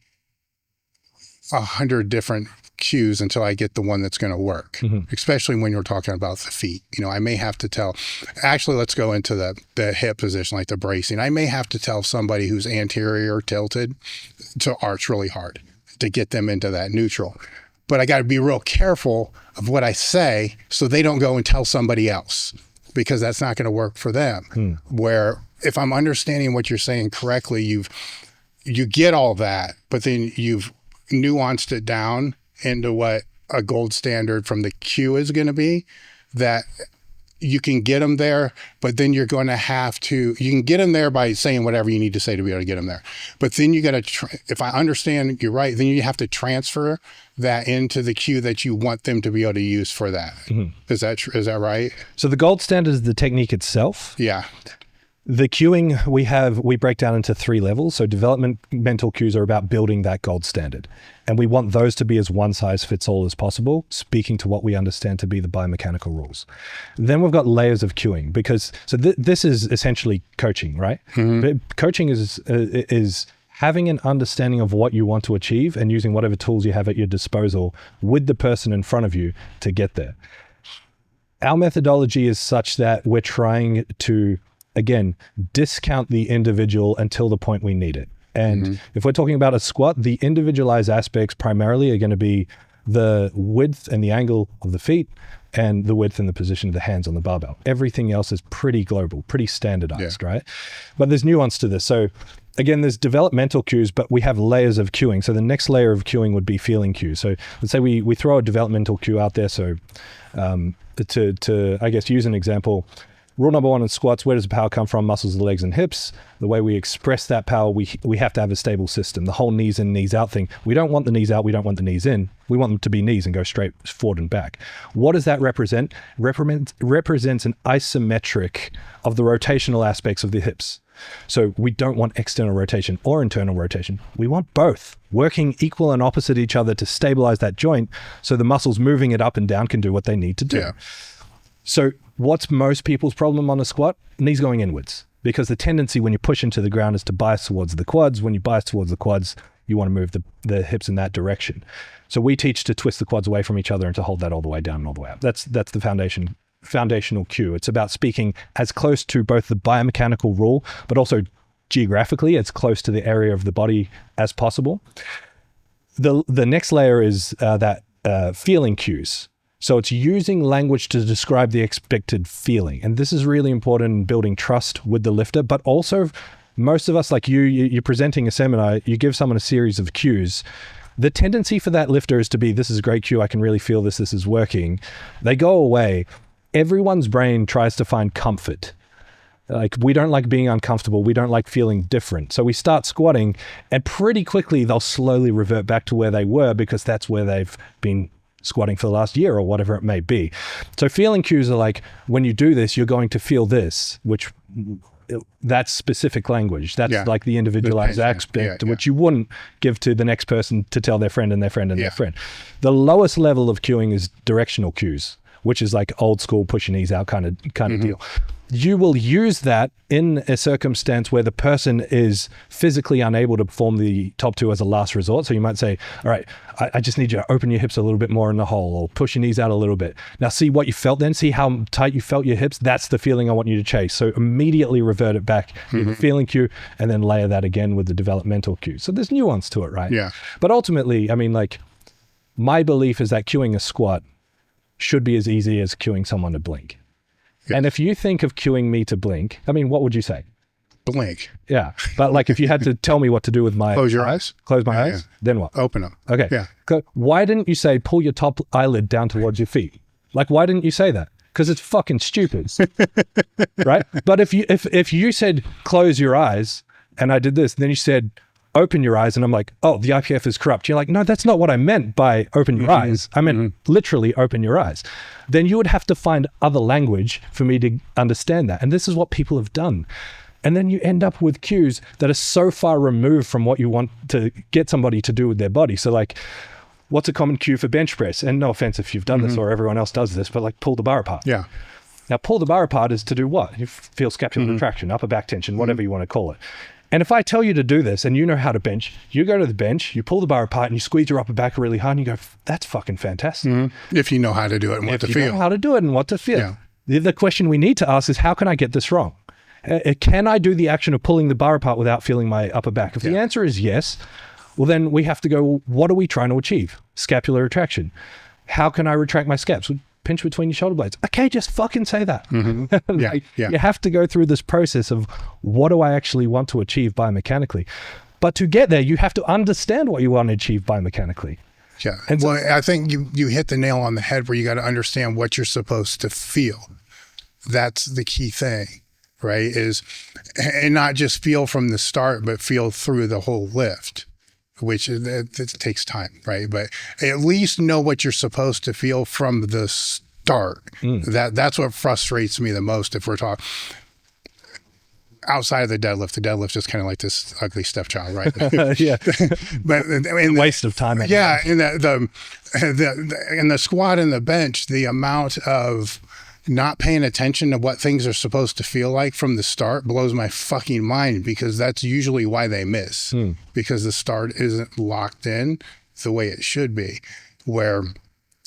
B: 100 different cues until I get the one that's going to work, especially when you're talking about the feet. You know, I may have to tell, actually, let's go into the hip position, like the bracing. I may have to tell somebody who's anterior tilted to arch really hard to get them into that neutral. But I got to be real careful of what I say so they don't go and tell somebody else, because that's not going to work for them. Where if I'm understanding what you're saying correctly, you get all that, but then you've nuanced it down into what a gold standard from the cue is going to be, that you can get them there, but then you're going to have to, you can get them there by saying whatever you need to say to be able to get them there. But then you got to, if I understand you're right, then you have to transfer that into the cue that you want them to be able to use for that. Is that right?
A: So the gold standard is the technique itself.
B: Yeah.
A: The cueing we break down into 3 levels. So developmental cues are about building that gold standard. And we want those to be as one size fits all as possible, speaking to what we understand to be the biomechanical rules. Then we've got layers of cueing, because this is essentially coaching, right? Coaching is having an understanding of what you want to achieve and using whatever tools you have at your disposal with the person in front of you to get there. Our methodology is such that we're trying to, again, discount the individual until the point we need it. And if we're talking about a squat, the individualized aspects primarily are going to be the width and the angle of the feet and the width and the position of the hands on the barbell. Everything else is pretty global, pretty standardized, right? But there's nuance to this. So again, there's developmental cues, but we have layers of cueing. So the next layer of cueing would be feeling cues. So let's say we throw a developmental cue out there. So to I guess, use an example, rule number 1 in squats, where does the power come from? Muscles of the legs and hips. The way we express that power, we have to have a stable system. The whole knees in, knees out thing. We don't want the knees out. We don't want the knees in. We want them to be knees and go straight forward and back. What does that represent? Represents an isometric of the rotational aspects of the hips. So we don't want external rotation or internal rotation. We want both working equal and opposite each other to stabilize that joint, so the muscles moving it up and down can do what they need to do. So what's most people's problem on a squat? Knees going inwards, because the tendency when you push into the ground is to bias towards the quads. When you bias towards the quads, you want to move the hips in that direction. So we teach to twist the quads away from each other and to hold that all the way down and all the way up. That's the foundational cue. It's about speaking as close to both the biomechanical rule, but also geographically as close to the area of the body as possible. The next layer is that feeling cues. So it's using language to describe the expected feeling. And this is really important in building trust with the lifter, but also most of us, like you're presenting a seminar, you give someone a series of cues. The tendency for that lifter is to be, this is a great cue, I can really feel this is working. They go away. Everyone's brain tries to find comfort. Like, we don't like being uncomfortable. We don't like feeling different. So we start squatting, and pretty quickly they'll slowly revert back to where they were, because that's where they've been squatting for the last year or whatever it may be. So feeling cues are like, when you do this, you're going to feel this, which that's specific language. That's like the individualized aspect, which you wouldn't give to the next person to tell their friend and their friend and their friend. The lowest level of cueing is directional cues, which is like old school push your knees out kind of deal. You will use that in a circumstance where the person is physically unable to perform the top 2 as a last resort. So you might say, all right, I just need you to open your hips a little bit more in the hole, or push your knees out a little bit. Now see what you felt then, see how tight you felt your hips. That's the feeling I want you to chase. So immediately revert it back to the feeling cue, and then layer that again with the developmental cue. So there's nuance to it, right? Yeah. But ultimately, I mean, like, my belief is that cueing a squat should be as easy as cueing someone to blink. And if you think of cueing me to blink, I mean, what would you say?
B: Blink.
A: Yeah. But like, if you had to tell me what to do with my...
B: Close your eyes.
A: Close my eyes. Then what?
B: Open them.
A: Okay. Yeah. Why didn't you say, pull your top eyelid down towards your feet? Like, why didn't you say that? Because it's fucking stupid. Right? But if you said, close your eyes, and I did this, and then you said, open your eyes, and I'm like, oh, the IPF is corrupt. You're like, no, that's not what I meant by open your eyes. I meant literally open your eyes. Then you would have to find other language for me to understand that. And this is what people have done. And then you end up with cues that are so far removed from what you want to get somebody to do with their body. So like, what's a common cue for bench press? And no offense if you've done this or everyone else does this, but like, pull the bar apart. Yeah. Now, pull the bar apart is to do what? You feel scapular retraction, upper back tension, whatever you want to call it. And if I tell you to do this and you know how to bench, you go to the bench, you pull the bar apart and you squeeze your upper back really hard and you go, that's fucking fantastic.
B: If you know how to do it and what to feel.
A: Know how to do it and what to feel. Yeah. The question we need to ask is, how can I get this wrong? Can I do the action of pulling the bar apart without feeling my upper back? If the answer is yes, well, then we have to go, well, what are we trying to achieve? Scapular retraction. How can I retract my scaps? Pinch between your shoulder blades. Okay, just fucking say that. You have to go through this process of what do I actually want to achieve biomechanically? But to get there, you have to understand what you want to achieve biomechanically.
B: Yeah. And well, I think you hit the nail on the head where you got to understand what you're supposed to feel. That's the key thing, right? And not just feel from the start, but feel through the whole lift, which it takes time, right? But at least know what you're supposed to feel from the start. That's what frustrates me the most. If we're talking outside of the deadlift is kind of like this ugly stepchild, right?
A: Yeah.
B: But
A: waste of time.
B: Yeah. In the squat and the bench, the amount of not paying attention to what things are supposed to feel like from the start blows my fucking mind, because that's usually why they miss, because the start isn't locked in the way it should be. Where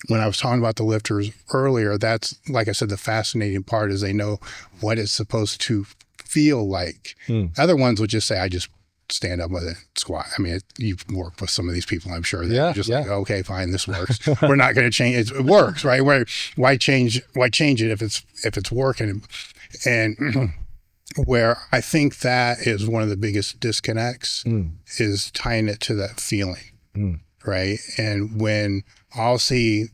B: when I was talking about the lifters earlier, that's, like I said, the fascinating part is they know what it's supposed to feel like. Other ones would just say, I just stand up with it, squat. I mean, you've worked with some of these people, I'm sure. That just like, okay, fine, this works. We're not going to change it. It works, right? Why change it if it's working? And where I think that is one of the biggest disconnects is tying it to that feeling, right? And when I'll see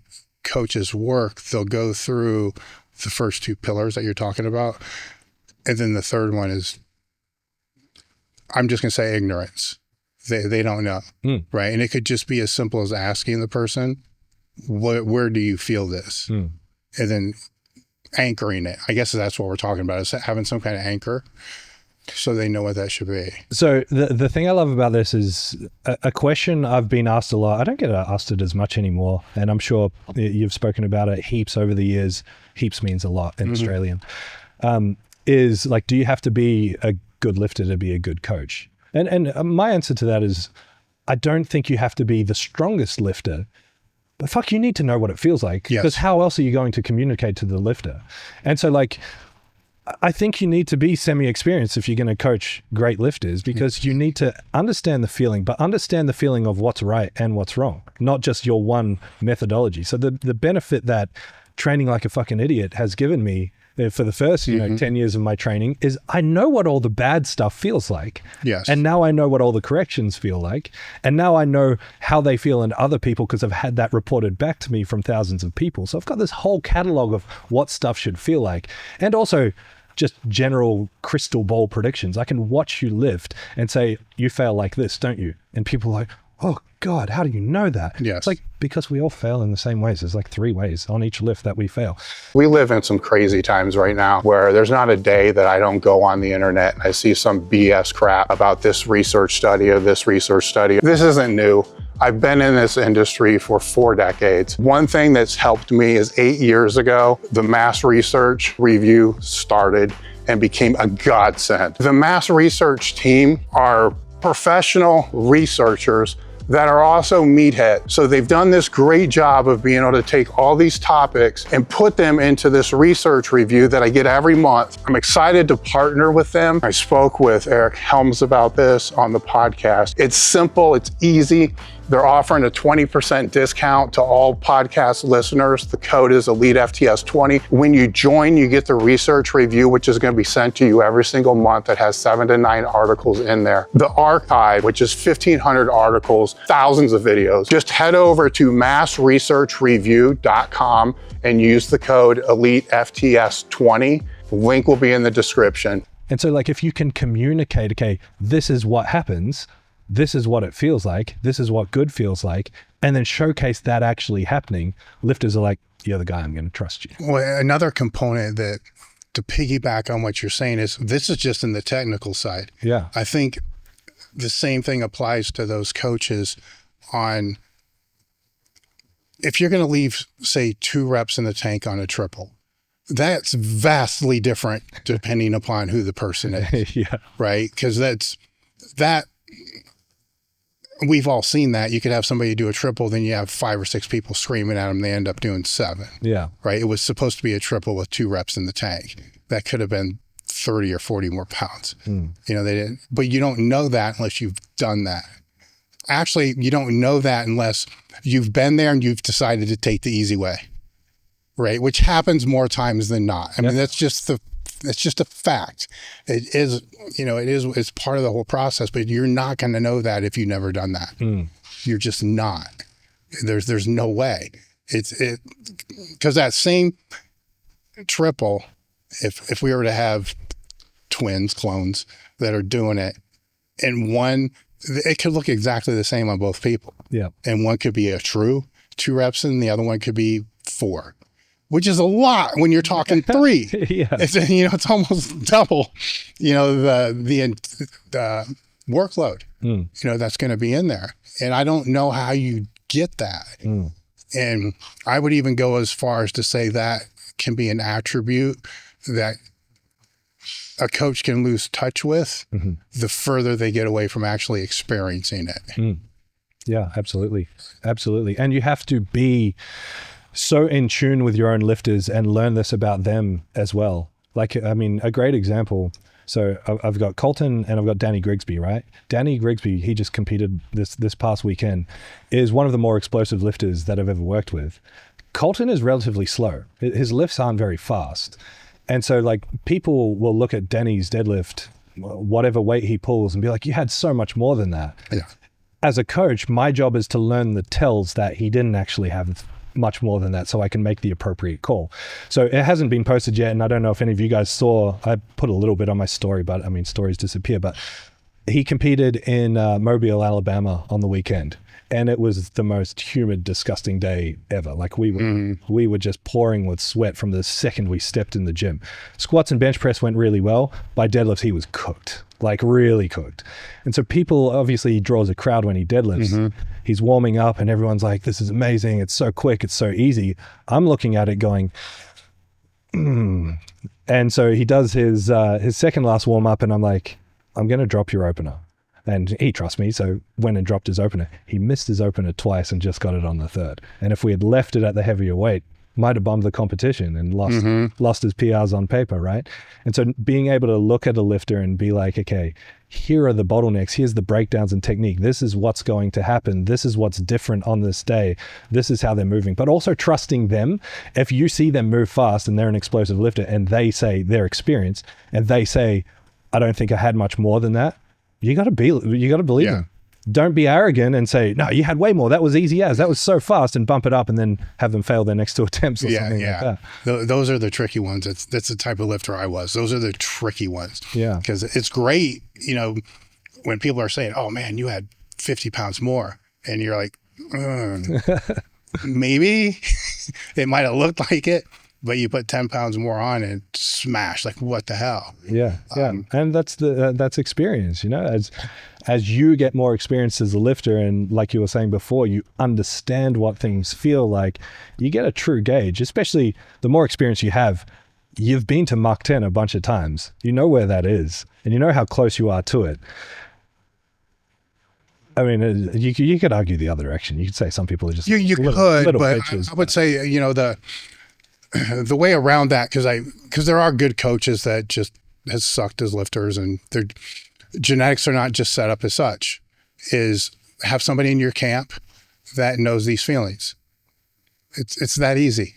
B: coaches work, they'll go through the first two pillars that you're talking about. And then the third one is, I'm just going to say, ignorance. They don't know, right? And it could just be as simple as asking the person, where do you feel this? And then anchoring it. I guess that's what we're talking about, is having some kind of anchor so they know what that should be.
A: So the thing I love about this is a question I've been asked a lot. I don't get asked it as much anymore, and I'm sure you've spoken about it heaps over the years. Heaps means a lot in Australian. Is like, do you have to be a good lifter to be a good coach? And my answer to that is, I don't think you have to be the strongest lifter, but fuck, you need to know what it feels like, because how else are you going to communicate to the lifter? And so like, I think you need to be semi-experienced if you're going to coach great lifters, because you need to understand the feeling, but understand the feeling of what's right and what's wrong, not just your one methodology. So the benefit that training like a fucking idiot has given me for the first 10 years of my training is I know what all the bad stuff feels like.
B: Yes.
A: And now I know what all the corrections feel like. And now I know how they feel in other people, because I've had that reported back to me from thousands of people. So I've got this whole catalog of what stuff should feel like. And also just general crystal ball predictions. I can watch you lift and say, you fail like this, don't you? And people are like, oh God, how do you know that?
B: Yes.
A: It's like, because we all fail in the same ways. There's like 3 ways on each lift that we fail.
C: We live in some crazy times right now where there's not a day that I don't go on the internet and I see some BS crap about this research study or this research study. This isn't new. I've been in this industry for 4 decades. One thing that's helped me is 8 years ago, the mass research review started and became a godsend. The mass research team are professional researchers that are also meatheads. So they've done this great job of being able to take all these topics and put them into this research review that I get every month. I'm excited to partner with them. I spoke with Eric Helms about this on the podcast. It's simple, it's easy. They're offering a 20% discount to all podcast listeners. The code is elitefts20. When you join, you get the research review, which is going to be sent to you every single month. It has 7 to 9 articles in there. The archive, which is 1,500 articles, thousands of videos. Just head over to massresearchreview.com and use the code elitefts20. The link will be in the description.
A: And so like, if you can communicate, okay, this is what happens, this is what it feels like, this is what good feels like, and then showcase that actually happening, lifters are like, you're the guy, I'm going to trust you.
B: Well, another component that, to piggyback on what you're saying, is this is just in the technical side.
A: Yeah.
B: I think the same thing applies to those coaches on, if you're going to leave, say, 2 reps in the tank on a triple, that's vastly different depending upon who the person is.
A: Yeah.
B: Right? Because that's, that we've all seen that. You could have somebody do a triple, then you have 5 or 6 people screaming at them. They end up doing 7.
A: Yeah.
B: Right. It was supposed to be a triple with 2 reps in the tank. That could have been 30 or 40 more pounds. You know, they didn't, but you don't know that unless you've done that. Actually, you don't know that unless you've been there and you've decided to take the easy way. Right. Which happens more times than not. I mean, that's just a fact. It is, you know, it's part of the whole process, but you're not going to know that if you've never done that. You're just not. There's no way. Because that same triple, if we were to have twins, clones that are doing it, and one, it could look exactly the same on both people.
A: Yeah.
B: And one could be a true 2 reps and the other one could be 4. Which is a lot when you're talking 3.
A: Yeah.
B: It's almost double, the workload, that's going to be in there. And I don't know how you get that. And I would even go as far as to say that can be an attribute that a coach can lose touch with the further they get away from actually experiencing it.
A: Yeah, absolutely. Absolutely. And you have to be so in tune with your own lifters and learn this about them as well. Like, I mean, a great example. So I've got Colton and I've got Danny Grigsby, right? Danny Grigsby, he just competed this past weekend, is one of the more explosive lifters that I've ever worked with. Colton is relatively slow. His lifts aren't very fast. And so like people will look at Danny's deadlift, whatever weight he pulls, and be like, you had so much more than that.
B: Yeah.
A: As a coach, my job is to learn the tells that he didn't actually have much more than that, so I can make the appropriate call. So it hasn't been posted yet, and I don't know if any of you guys saw, I put a little bit on my story, but I mean, stories disappear, but he competed in Mobile, Alabama on the weekend, and it was the most humid, disgusting day ever. Like we were just pouring with sweat from the second we stepped in the gym. Squats and bench press went really well. By deadlifts, he was cooked, like really cooked. And so people, obviously he draws a crowd when he deadlifts. He's warming up and everyone's like, this is amazing. It's so quick. It's so easy. I'm looking at it going, And so he does his second last warm up and I'm like, I'm going to drop your opener. And he trusts me, so went and dropped his opener. He missed his opener twice and just got it on the third. And if we had left it at the heavier weight, might have bummed the competition and lost his PRs on paper, right? And so being able to look at a lifter and be like, okay, here are the bottlenecks, here's the breakdowns in technique, this is what's going to happen, this is what's different on this day, this is how they're moving. But also trusting them. If you see them move fast and they're an explosive lifter and they say they're experienced and they say, I don't think I had much more than that, you got to believe them. Don't be arrogant and say, no, you had way more. That was easy as. That was so fast, and bump it up and then have them fail their next 2 attempts or something like that.
B: Those are the tricky ones. That's the type of lifter I was. Those are the tricky ones.
A: Yeah.
B: Because it's great, when people are saying, oh man, you had 50 pounds more. And you're like, maybe it might have looked like it, but you put 10 pounds more on and smash, like what the hell?
A: Yeah. And that's experience, as you get more experience as a lifter, and like you were saying before, you understand what things feel like, you get a true gauge, especially the more experience you have. You've been to Mach 10 a bunch of times. You know where that is, and you know how close you are to it. I mean, you could argue the other direction. You could say some people are just
B: little but bitches, I would say, the way around that, because there are good coaches that just has sucked as lifters, and their genetics are not just set up as such, is have somebody in your camp that knows these feelings. It's that easy,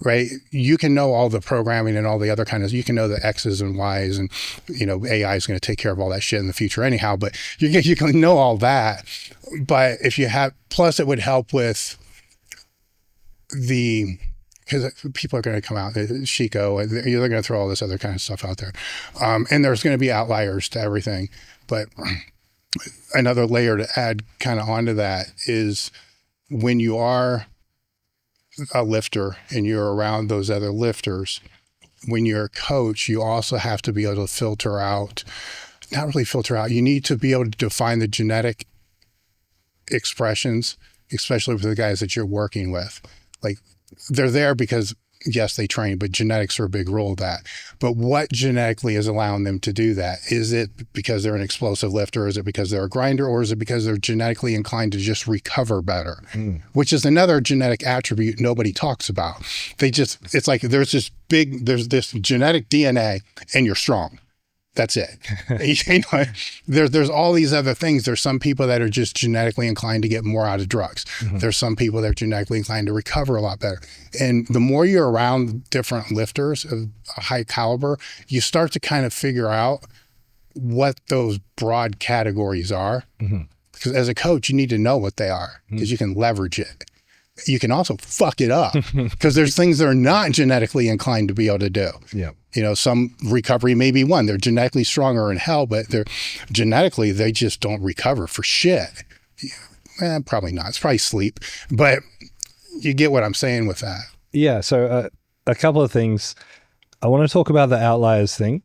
B: right? You can know all the programming and all the other you can know the X's and Y's, and AI is going to take care of all that shit in the future anyhow, but you can know all that. But if you have, plus it would help with because people are going to come out, Chico, and they're going to throw all this other kind of stuff out there. And there's going to be outliers to everything. But another layer to add kind of onto that is when you are a lifter and you're around those other lifters, when you're a coach, you also have to be able to you need to be able to define the genetic expressions, especially for the guys that you're working with. Like, they're there because yes, they train, but genetics are a big role of that. But what genetically is allowing them to do that? Is it because they're an explosive lifter? Is it because they're a grinder? Or is it because they're genetically inclined to just recover better? Which is another genetic attribute nobody talks about. It's like there's this genetic DNA and you're strong. That's it. You know, there's all these other things. There's some people that are just genetically inclined to get more out of drugs. There's some people that are genetically inclined to recover a lot better. And the more you're around different lifters of a high caliber, you start to kind of figure out what those broad categories are. Because as a coach, you need to know what they are because you can leverage it. You can also fuck it up because there's things that are not genetically inclined to be able to do.
A: Yeah.
B: You know, some recovery may be one. They're genetically stronger in hell, but they're genetically, they just don't recover for shit. Probably not. It's probably sleep, but you get what I'm saying with that.
A: Yeah. So a couple of things. I want to talk about the outliers thing.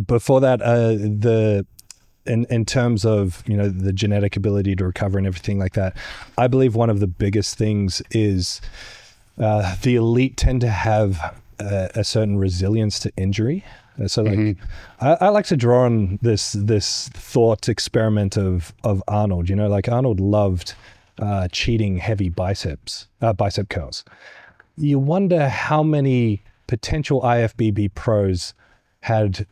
A: Before that, in terms of, you know, the genetic ability to recover and everything like that, I believe one of the biggest things is the elite tend to have a certain resilience to injury. So like, I like to draw on this thought experiment of Arnold. You know, like Arnold loved cheating heavy bicep curls. You wonder how many potential IFBB pros had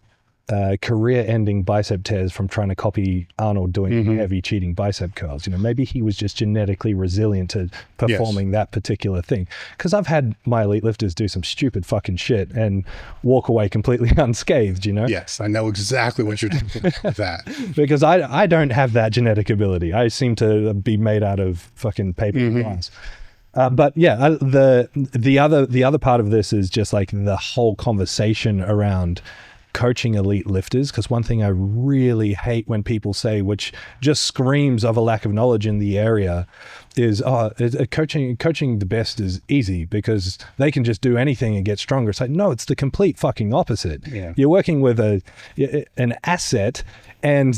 A: career-ending bicep tears from trying to copy Arnold doing heavy cheating bicep curls. You know, maybe he was just genetically resilient to performing that particular thing. Because I've had my elite lifters do some stupid fucking shit and walk away completely unscathed, you know?
B: Yes, I know exactly what you're doing with that.
A: Because I don't have that genetic ability. I seem to be made out of fucking paper and glass. But yeah, the other part of this is just like the whole conversation around coaching elite lifters, because one thing I really hate when people say, which just screams of a lack of knowledge in the area, is coaching the best is easy because they can just do anything and get stronger. It's like, no, it's the complete fucking opposite.
B: Yeah.
A: You're working with an asset, and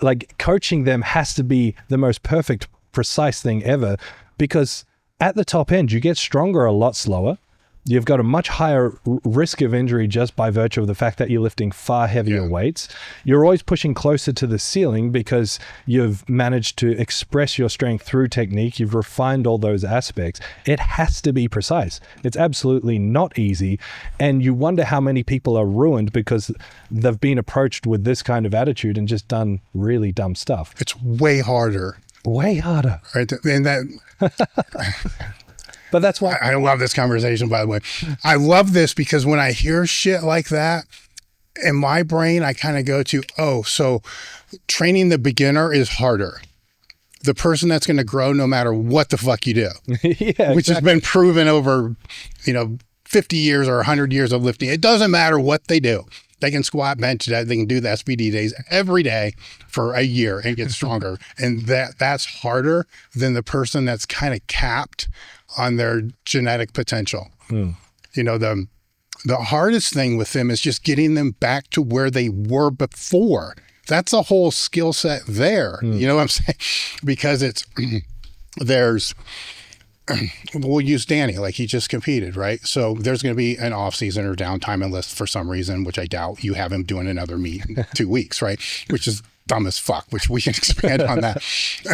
A: like coaching them has to be the most perfect, precise thing ever, because at the top end you get stronger a lot slower. You've got a much higher risk of injury just by virtue of the fact that you're lifting far heavier weights. You're always pushing closer to the ceiling because you've managed to express your strength through technique. You've refined all those aspects. It has to be precise. It's absolutely not easy. And you wonder how many people are ruined because they've been approached with this kind of attitude and just done really dumb stuff.
B: It's way harder.
A: Way harder.
B: Right. And that...
A: But that's why
B: I love this conversation, by the way. I love this because when I hear shit like that, in my brain, I kind of go to, oh, so training the beginner is harder. The person that's going to grow no matter what the fuck you do, which has been proven over, 50 years or 100 years of lifting. It doesn't matter what they do. They can squat, bench, they can do the SBD days every day for a year and get stronger. And that's harder than the person that's kind of capped on their genetic potential. The hardest thing with them is just getting them back to where they were before. That's a whole skill set there. You know what I'm saying? Because we'll use Danny, like he just competed, right? So there's going to be an off season or downtime enlist for some reason, which I doubt you have him doing another meet in 2 weeks, right? Which is dumb as fuck, which we can expand on that.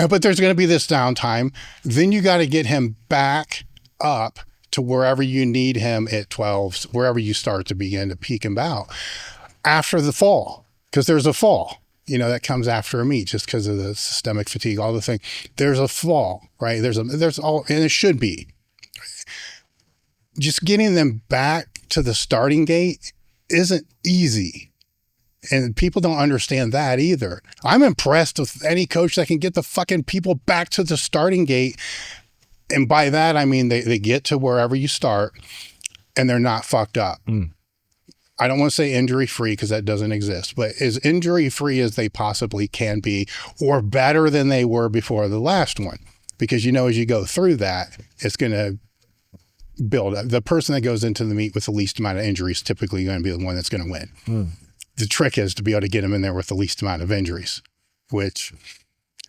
B: But there's going to be this downtime. Then you got to get him back up to wherever you need him at 12s, wherever you start to begin to peak him out after the fall, because there's a fall, that comes after a meet just because of the systemic fatigue, all the thing. There's a fall, right? There's all, and it should be. Just getting them back to the starting gate isn't easy. And people don't understand that either. I'm impressed with any coach that can get the fucking people back to the starting gate. And by that, I mean, they get to wherever you start and they're not fucked up. I don't want to say injury-free because that doesn't exist, but as injury-free as they possibly can be, or better than they were before the last one. Because as you go through that, it's going to build up. The person that goes into the meet with the least amount of injuries is typically going to be the one that's going to win. The trick is to be able to get them in there with the least amount of injuries, which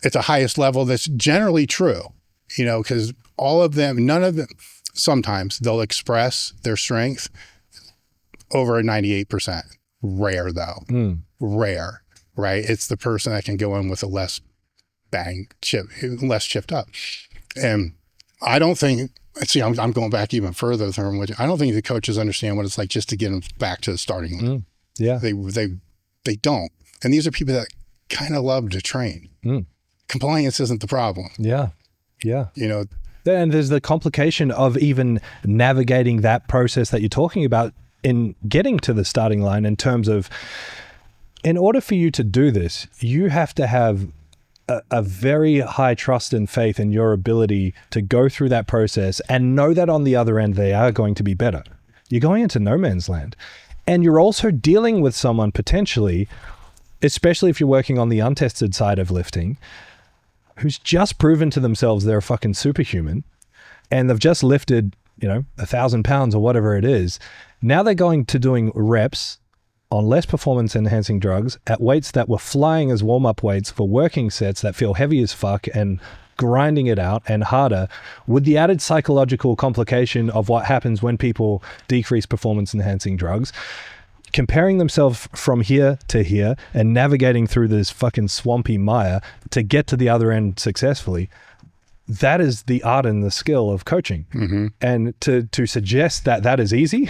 B: at the highest level, that's generally true, because none of them, sometimes they'll express their strength over a 98%. Rare though. Rare, right? It's the person that can go in with a less chipped up. And I don't think, see, I'm going back even further from which I don't think the coaches understand what it's like just to get them back to the starting line.
A: Yeah.
B: They don't. And these are people that kind of love to train. Compliance isn't the problem.
A: Yeah.
B: You know,
A: and there's the complication of even navigating that process that you're talking about in getting to the starting line, in terms of, in order for you to do this, you have to have a very high trust and faith in your ability to go through that process and know that on the other end, they are going to be better. You're going into no man's land. And you're also dealing with someone potentially, especially if you're working on the untested side of lifting, who's just proven to themselves they're a fucking superhuman, and they've just lifted, 1,000 pounds or whatever it is. Now they're going to doing reps on less performance enhancing drugs at weights that were flying as warm-up weights for working sets that feel heavy as fuck, and grinding it out and harder, with the added psychological complication of what happens when people decrease performance enhancing drugs, comparing themselves from here to here and navigating through this fucking swampy mire to get to the other end successfully. That is the art and the skill of coaching. And to suggest that that is easy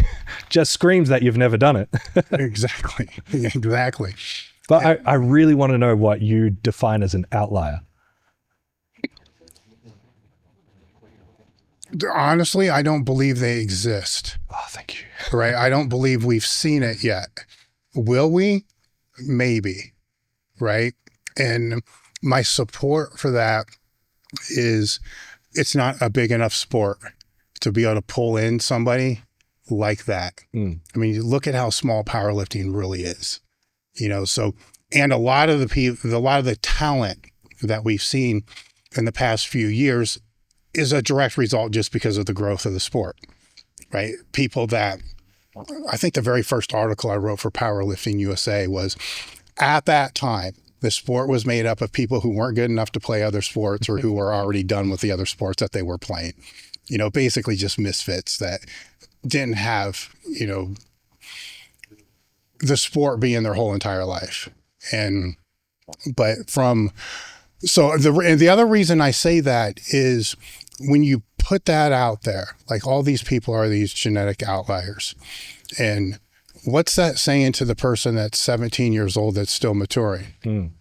A: just screams that you've never done it.
B: Exactly.
A: But I really want to know what you define as an outlier.
B: Honestly, I don't believe they exist.
A: Oh, thank you.
B: Right? I don't believe we've seen it yet. Will we? Maybe. Right? And my support for that is, it's not a big enough sport to be able to pull in somebody like that. I mean, you look at how small powerlifting really is, so, and a lot of the talent that we've seen in the past few years is a direct result just because of the growth of the sport, right? People that, I think the very first article I wrote for Powerlifting USA was, at that time, the sport was made up of people who weren't good enough to play other sports, or who were already done with the other sports that they were playing. Basically just misfits that didn't have, the sport being their whole entire life. And the other reason I say that is, when you put that out there, like, all these people are these genetic outliers. And what's that saying to the person that's 17 years old that's still maturing?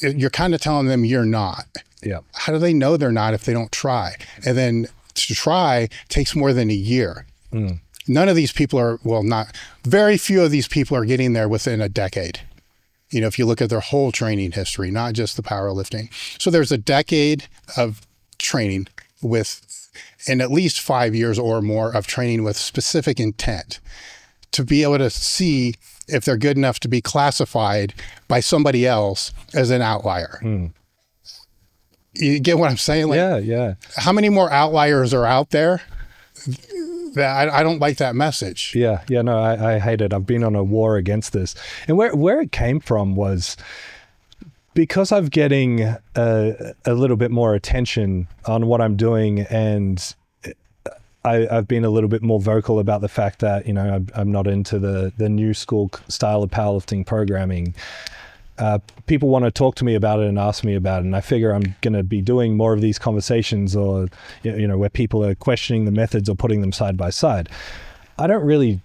B: You're kind of telling them you're not.
A: Yeah.
B: How do they know they're not if they don't try? And then to try takes more than a year. None of these people are, very few of these people are getting there within a decade. If you look at their whole training history, not just the powerlifting. So there's a decade of training and at least 5 years or more of training with specific intent to be able to see if they're good enough to be classified by somebody else as an outlier. You get what I'm saying?
A: Yeah.
B: How many more outliers are out there? That I don't like that message.
A: Yeah, no, I hate it. I've been on a war against this. And where it came from was because I'm getting a little bit more attention on what I'm doing, and I've been a little bit more vocal about the fact that, I'm not into the new school style of powerlifting programming. People want to talk to me about it and ask me about it. And I figure I'm going to be doing more of these conversations, or, where people are questioning the methods or putting them side by side. I don't really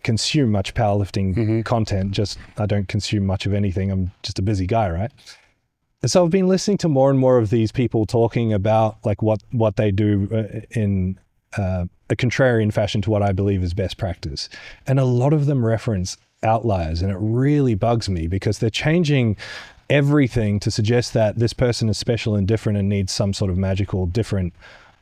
A: consume much powerlifting content. I don't consume much of anything. I'm just a busy guy, right? And so I've been listening to more and more of these people talking about like what they do in a contrarian fashion to what I believe is best practice. And a lot of them reference outliers, and it really bugs me because they're changing everything to suggest that this person is special and different and needs some sort of magical different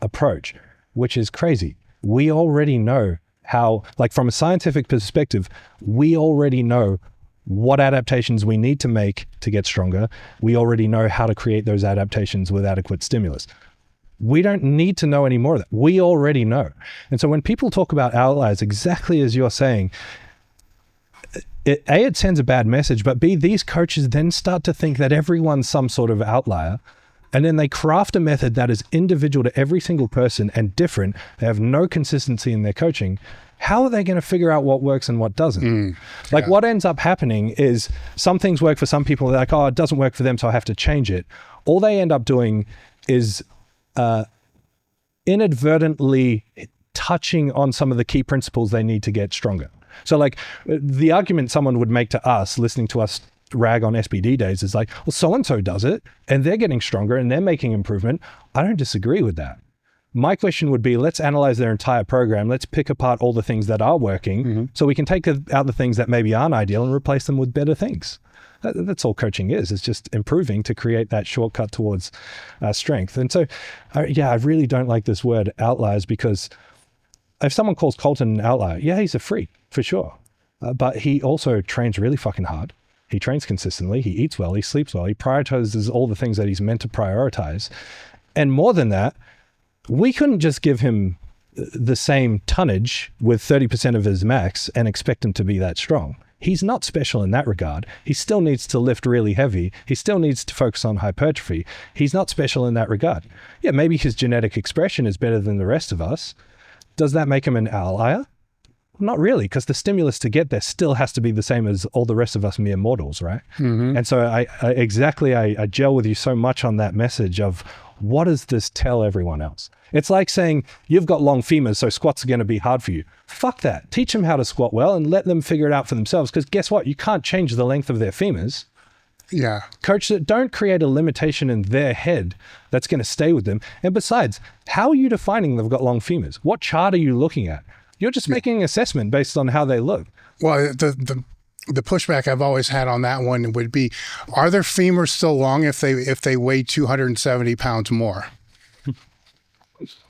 A: approach, which is crazy. We already know how, like, from a scientific perspective, we already know what adaptations we need to make to get stronger. We already know how to create those adaptations with adequate stimulus. We don't need to know any more of that. We already know. And so when people talk about outliers, exactly as you're saying, it sends a bad message, but B, these coaches then start to think that everyone's some sort of outlier, and then they craft a method that is individual to every single person and different. They have no consistency in their coaching. How are they going to figure out what works and what doesn't? What ends up happening is some things work for some people. They're like, oh, it doesn't work for them, so I have to change it. All they end up doing is inadvertently touching on some of the key principles they need to get stronger. So like the argument someone would make to us, listening to us rag on SBD days, is like, well, so-and-so does it and they're getting stronger and they're making improvement. I don't disagree with that. My question would be, let's analyze their entire program. Let's pick apart all the things that are working so we can take out the things that maybe aren't ideal and replace them with better things. That's all coaching is. It's just improving to create that shortcut towards strength. And so, I really don't like this word outliers, because if someone calls Colton an outlier, yeah, he's a freak for sure. But he also trains really fucking hard. He trains consistently. He eats well. He sleeps well. He prioritizes all the things that he's meant to prioritize. And more than that, we couldn't just give him the same tonnage with 30% of his max and expect him to be that strong. He's not special in that regard. He still needs to lift really heavy. He still needs to focus on hypertrophy. He's not special in that regard. Yeah, maybe his genetic expression is better than the rest of us. Does that make him an outlier? Not really, because the stimulus to get there still has to be the same as all the rest of us mere mortals, right? And so I gel with you so much on that message of, what does this tell everyone else? It's like saying, you've got long femurs, so squats are going to be hard for you. Fuck that. Teach them how to squat well and let them figure it out for themselves, because guess what? You can't change the length of their femurs.
B: Yeah.
A: Coach, don't create a limitation in their head that's going to stay with them. And besides, how are you defining they've got long femurs? What chart are you looking at? You're just making an assessment based on how they look.
B: Well, the pushback I've always had on that one would be, are their femurs still long if they weigh 270 pounds more?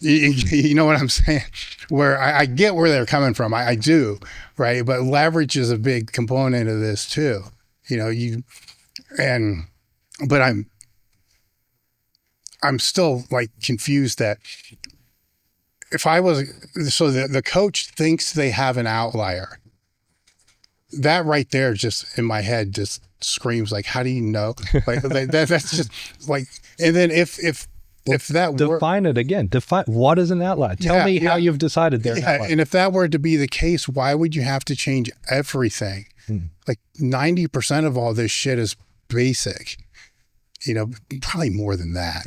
B: You know what I'm saying? Where I get where they're coming from. I do, right? But leverage is a big component of this too. But I'm still like confused that if I was, so the coach thinks they have an outlier. That right there, just in my head, just screams like, how do you know? Like that's just like, and then if that
A: define it again, define what is an outlier. Tell me how you've decided they're an outlier.
B: And if that were to be the case, why would you have to change everything? Like 90% of all this shit is basic. Probably more than that,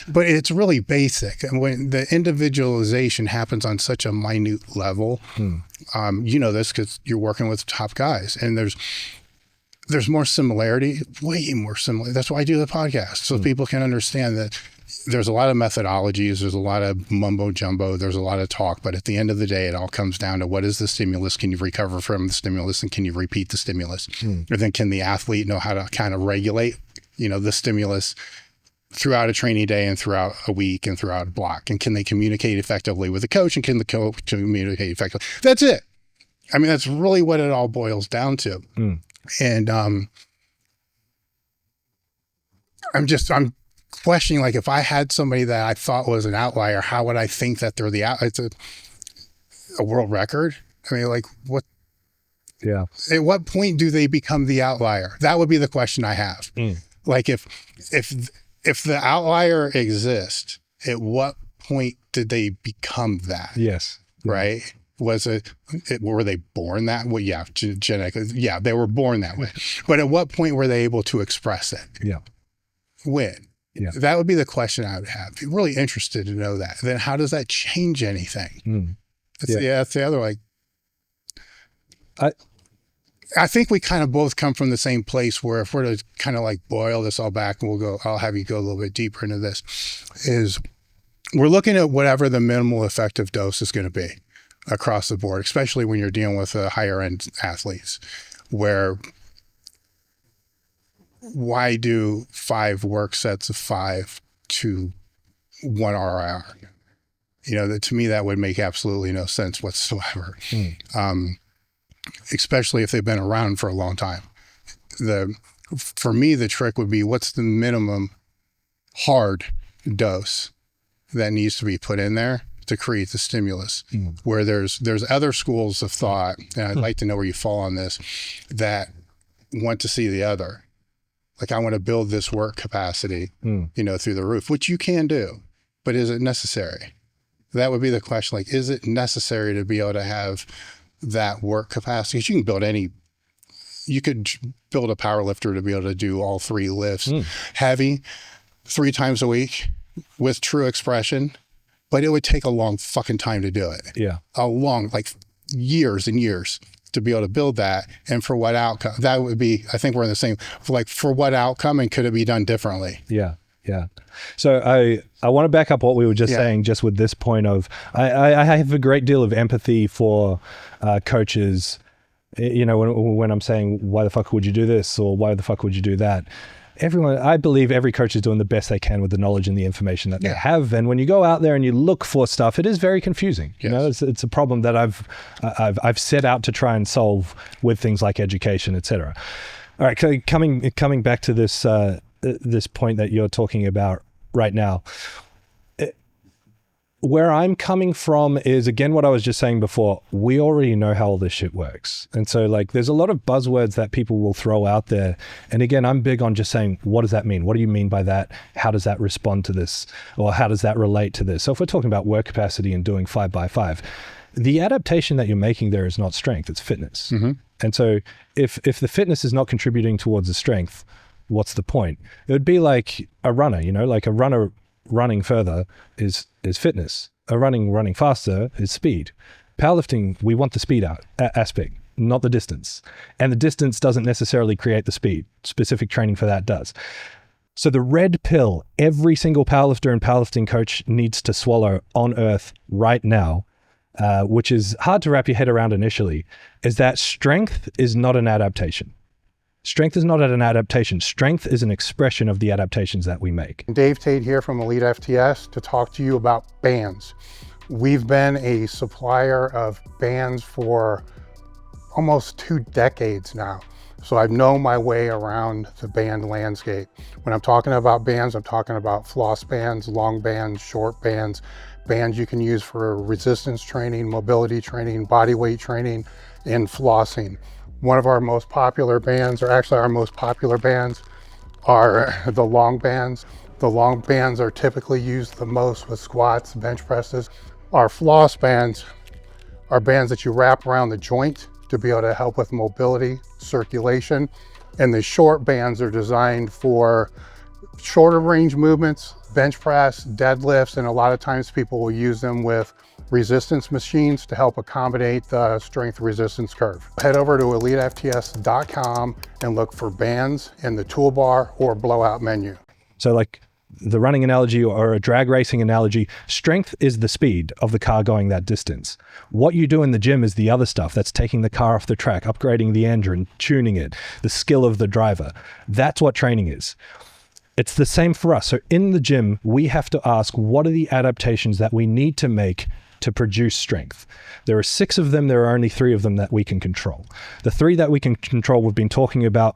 B: but it's really basic. And when the individualization happens on such a minute level, this because you're working with top guys, and there's more similarity, way more similar. That's why I do the podcast, so people can understand that there's a lot of methodologies, there's a lot of mumbo jumbo, there's a lot of talk, but at the end of the day, it all comes down to, what is the stimulus? Can you recover from the stimulus, and can you repeat the stimulus? And then can the athlete know how to kind of regulate the stimulus throughout a training day and throughout a week and throughout a block? And can they communicate effectively with the coach, and can the coach communicate effectively? That's it. I mean, that's really what it all boils down to. And I'm questioning, like, if I had somebody that I thought was an outlier, how would I think that they're it's a world record? I mean, like, what?
A: Yeah.
B: At what point do they become the outlier? That would be the question I have. Like, if the outlier exists, at what point did they become that?
A: Yes.
B: Right? Were they born that way? Yeah, genetically. Yeah, they were born that way. But at what point were they able to express it?
A: Yeah.
B: When? Yeah. That would be the question I would have. I'm really interested to know that. Then how does that change anything? That's the other, like, I think we kind of both come from the same place, where if we're to kind of like boil this all back, and I'll have you go a little bit deeper into this, is we're looking at whatever the minimal effective dose is going to be across the board, especially when you're dealing with higher end athletes, where why do 5 work sets of 5 to 1 RIR? To me, that would make absolutely no sense whatsoever. Especially if they've been around for a long time. For me, the trick would be, what's the minimum hard dose that needs to be put in there to create the stimulus? Where there's other schools of thought, and I'd like to know where you fall on this, that want to see the other. Like, I want to build this work capacity, you know, through the roof, which you can do, but is it necessary? That would be the question. Like, is it necessary to be able to have that work capacity? Because you could build a powerlifter to be able to do all 3 lifts, heavy, 3 times a week with true expression, but it would take a long fucking time to do it.
A: Yeah.
B: A long, like years and years to be able to build that. And for what outcome? That would be, I think we're in the same, like, for what outcome, and could it be done differently?
A: Yeah. Yeah. So I want to back up what we were just saying, just with this point of, I have a great deal of empathy for coaches, you know, when I'm saying, why the fuck would you do this? Or why the fuck would you do that? I believe every coach is doing the best they can with the knowledge and the information that they have. And when you go out there and you look for stuff, it is very confusing. You know, it's a problem that I've set out to try and solve with things like education, etc. All right, coming back to this this point that you're talking about right now. Where I'm coming from is, again, what I was just saying before. We already know how all this shit works. And so, like, there's a lot of buzzwords that people will throw out there. And again, I'm big on just saying, what does that mean? What do you mean by that? How does that respond to this? Or how does that relate to this? So if we're talking about work capacity and doing 5x5, the adaptation that you're making there is not strength, it's fitness. And so if the fitness is not contributing towards the strength, what's the point? It would be like a runner, you know, like a runner running further is fitness. A running faster is speed. Powerlifting, we want the speed aspect, not the distance. And the distance doesn't necessarily create the speed. Specific training for that does. So the red pill every single powerlifter and powerlifting coach needs to swallow on earth right now, which is hard to wrap your head around initially, is that strength is not an adaptation. Strength is not an adaptation. Strength is an expression of the adaptations that we make.
C: Dave Tate here from elitefts to talk to you about bands. We've been a supplier of bands for almost 2 decades now. So I've known my way around the band landscape. When I'm talking about bands, I'm talking about floss bands, long bands, short bands, bands you can use for resistance training, mobility training, body weight training, and flossing. One of our most popular bands, or actually our most popular bands, are the long bands. The long bands are typically used the most with squats, bench presses. Our floss bands are bands that you wrap around the joint to be able to help with mobility, circulation. And the short bands are designed for shorter range movements, bench press, deadlifts, and a lot of times people will use them with resistance machines to help accommodate the strength resistance curve. Head over to elitefts.com and look for bands in the toolbar or blowout menu.
A: So like the running analogy or a drag racing analogy, strength is the speed of the car going that distance. What you do in the gym is the other stuff. That's taking the car off the track, upgrading the engine, tuning it, the skill of the driver. That's what training is. It's the same for us. So in the gym, we have to ask, what are the adaptations that we need to make to produce strength? There are 6 of them. There are only 3 of them that we can control. The 3 that we can control, we've been talking about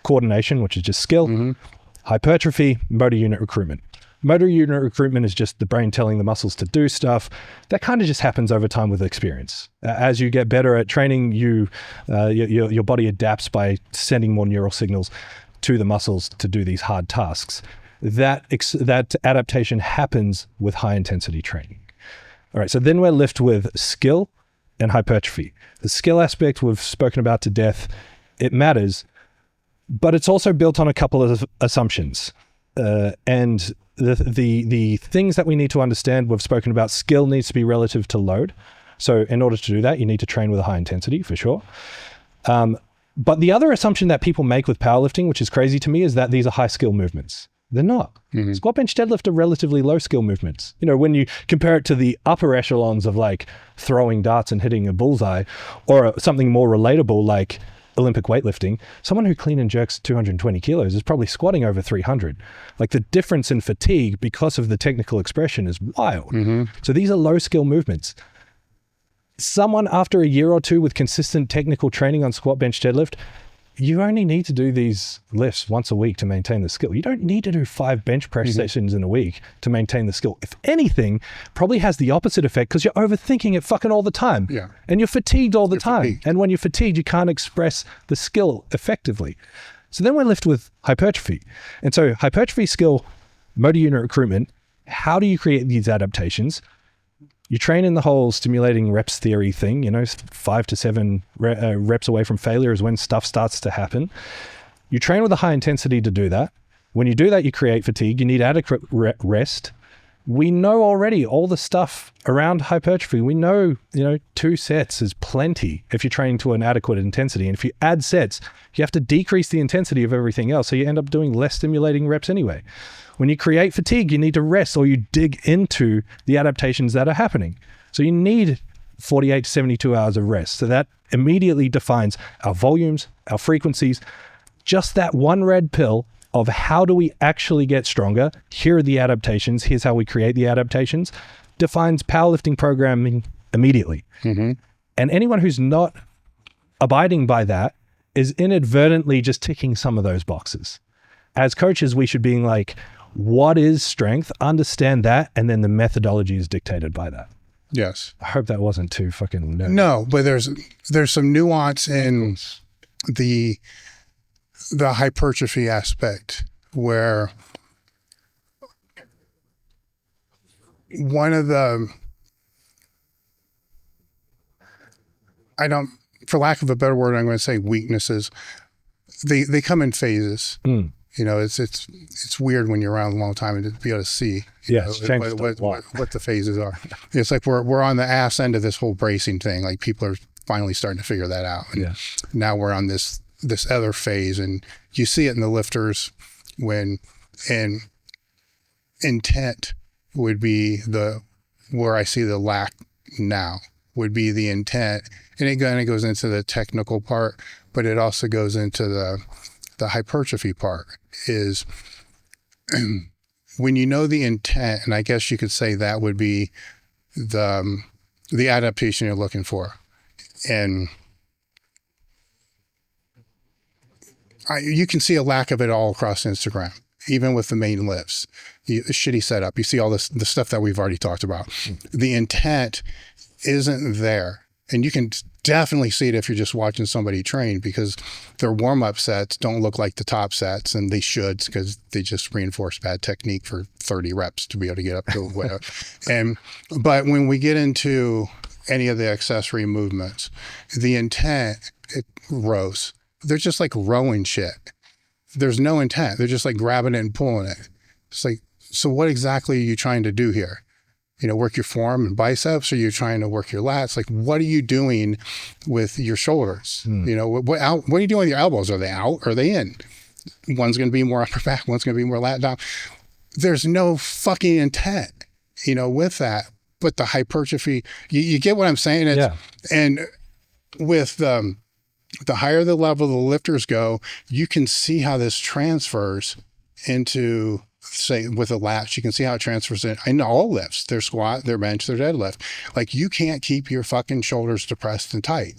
A: coordination, which is just skill, hypertrophy, motor unit recruitment. Motor unit recruitment is just the brain telling the muscles to do stuff. That kind of just happens over time with experience. As you get better at training, your body adapts by sending more neural signals to the muscles to do these hard tasks. That adaptation happens with high intensity training. All right, so then we're left with skill and hypertrophy. The skill aspect we've spoken about to death. It matters, but it's also built on a couple of assumptions. And the things that we need to understand, we've spoken about. Skill needs to be relative to load. So in order to do that, you need to train with a high intensity for sure. But the other assumption that people make with powerlifting, which is crazy to me, is that these are high skill movements. They're not. Squat, bench, deadlift are relatively low skill movements. You know, when you compare it to the upper echelons of like throwing darts and hitting a bullseye, or something more relatable like Olympic weightlifting, someone who clean and jerks 220 kilos is probably squatting over 300. Like the difference in fatigue because of the technical expression is wild. So these are low skill movements. Someone after a year or 2 with consistent technical training on squat, bench, deadlift, you only need to do these lifts once a week to maintain the skill. You don't need to do 5 bench press sessions in a week to maintain the skill. If anything, probably has the opposite effect because you're overthinking it fucking all the time. And you're fatigued all the time. And when you're fatigued, you can't express the skill effectively. So then we're left with hypertrophy. And so hypertrophy skill, motor unit recruitment, how do you create these adaptations? You train in the whole stimulating reps theory thing, 5 to 7 reps away from failure is when stuff starts to happen. You train with a high intensity to do that. When you do that, you create fatigue. You need adequate rest. We know already all the stuff around hypertrophy. We know, 2 sets is plenty if you're training to an adequate intensity. And if you add sets, you have to decrease the intensity of everything else. So you end up doing less stimulating reps anyway. When you create fatigue, you need to rest or you dig into the adaptations that are happening. So you need 48 to 72 hours of rest. So that immediately defines our volumes, our frequencies, just that one red pill of how do we actually get stronger? Here are the adaptations. Here's how we create the adaptations. Defines powerlifting programming immediately. Mm-hmm. And anyone who's not abiding by that is inadvertently just ticking some of those boxes. As coaches, we should be like, what is strength? Understand that. And then the methodology is dictated by that.
B: Yes.
A: I hope that wasn't too fucking nerdy.
B: No, but there's some nuance in the hypertrophy aspect where one of the, for lack of a better word, I'm going to say weaknesses. They come in phases. Mm. It's weird when you're around a long time and to be able to see what the phases are. It's like we're on the ass end of this whole bracing thing. Like people are finally starting to figure that out. And now we're on this other phase, and you see it in the lifters when intent would be where I see the lack now would be the intent. And it kind of goes into the technical part, but it also goes into the hypertrophy part is when you know the intent, and I guess you could say that would be the adaptation you're looking for. And you can see a lack of it all across Instagram, even with the main lifts. The shitty setup. You see all the stuff that we've already talked about. The intent isn't there. And you can definitely see it if you're just watching somebody train, because their warm-up sets don't look like the top sets, and they should, because they just reinforce bad technique for 30 reps to be able to get up to whatever. But when we get into any of the accessory movements, the intent, it rows. They're just like rowing shit. There's no intent. They're just like grabbing it and pulling it. It's like, so what exactly are you trying to do here? Work your forearm and biceps, or you're trying to work your lats? Like, what are you doing with your shoulders? What are you doing with your elbows? Are they out? Or are they in? One's going to be more upper back. One's going to be more lat down. There's no fucking intent, with that. But the hypertrophy, you get what I'm saying? And with the higher the level the lifters go, you can see how this transfers into, say, with the lats, you can see how it transfers in all lifts, their squat, their bench, their deadlift. Like, you can't keep your fucking shoulders depressed and tight.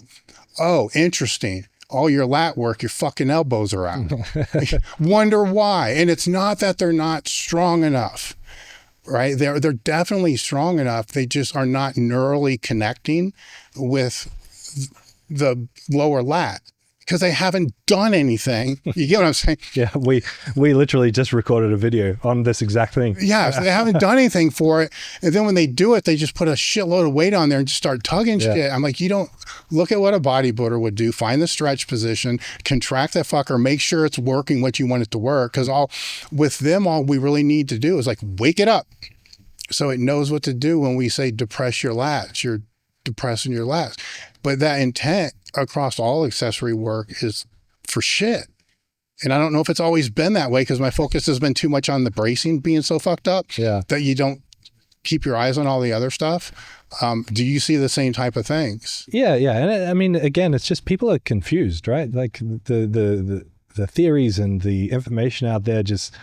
B: Oh, interesting. All your lat work, your fucking elbows are out. Wonder why. And it's not that they're not strong enough, right? They're definitely strong enough. They just are not neurally connecting with the lower lat, because they haven't done anything. You get what I'm saying?
A: Yeah, we literally just recorded a video on this exact thing.
B: Yeah, so they haven't done anything for it. And then when they do it, they just put a shitload of weight on there and just start tugging shit. I'm like, you don't look at what a bodybuilder would do. Find the stretch position, contract that fucker, make sure it's working what you want it to work. Because all we really need to do is like wake it up so it knows what to do. When we say depress your lats, you're depressing your lats. But that intent across all accessory work is for shit. And I don't know if it's always been that way, because my focus has been too much on the bracing being so fucked up that you don't keep your eyes on all the other stuff. Do you see the same type of things?
A: Yeah. And I mean, again, it's just people are confused, right? Like the theories and the information out there just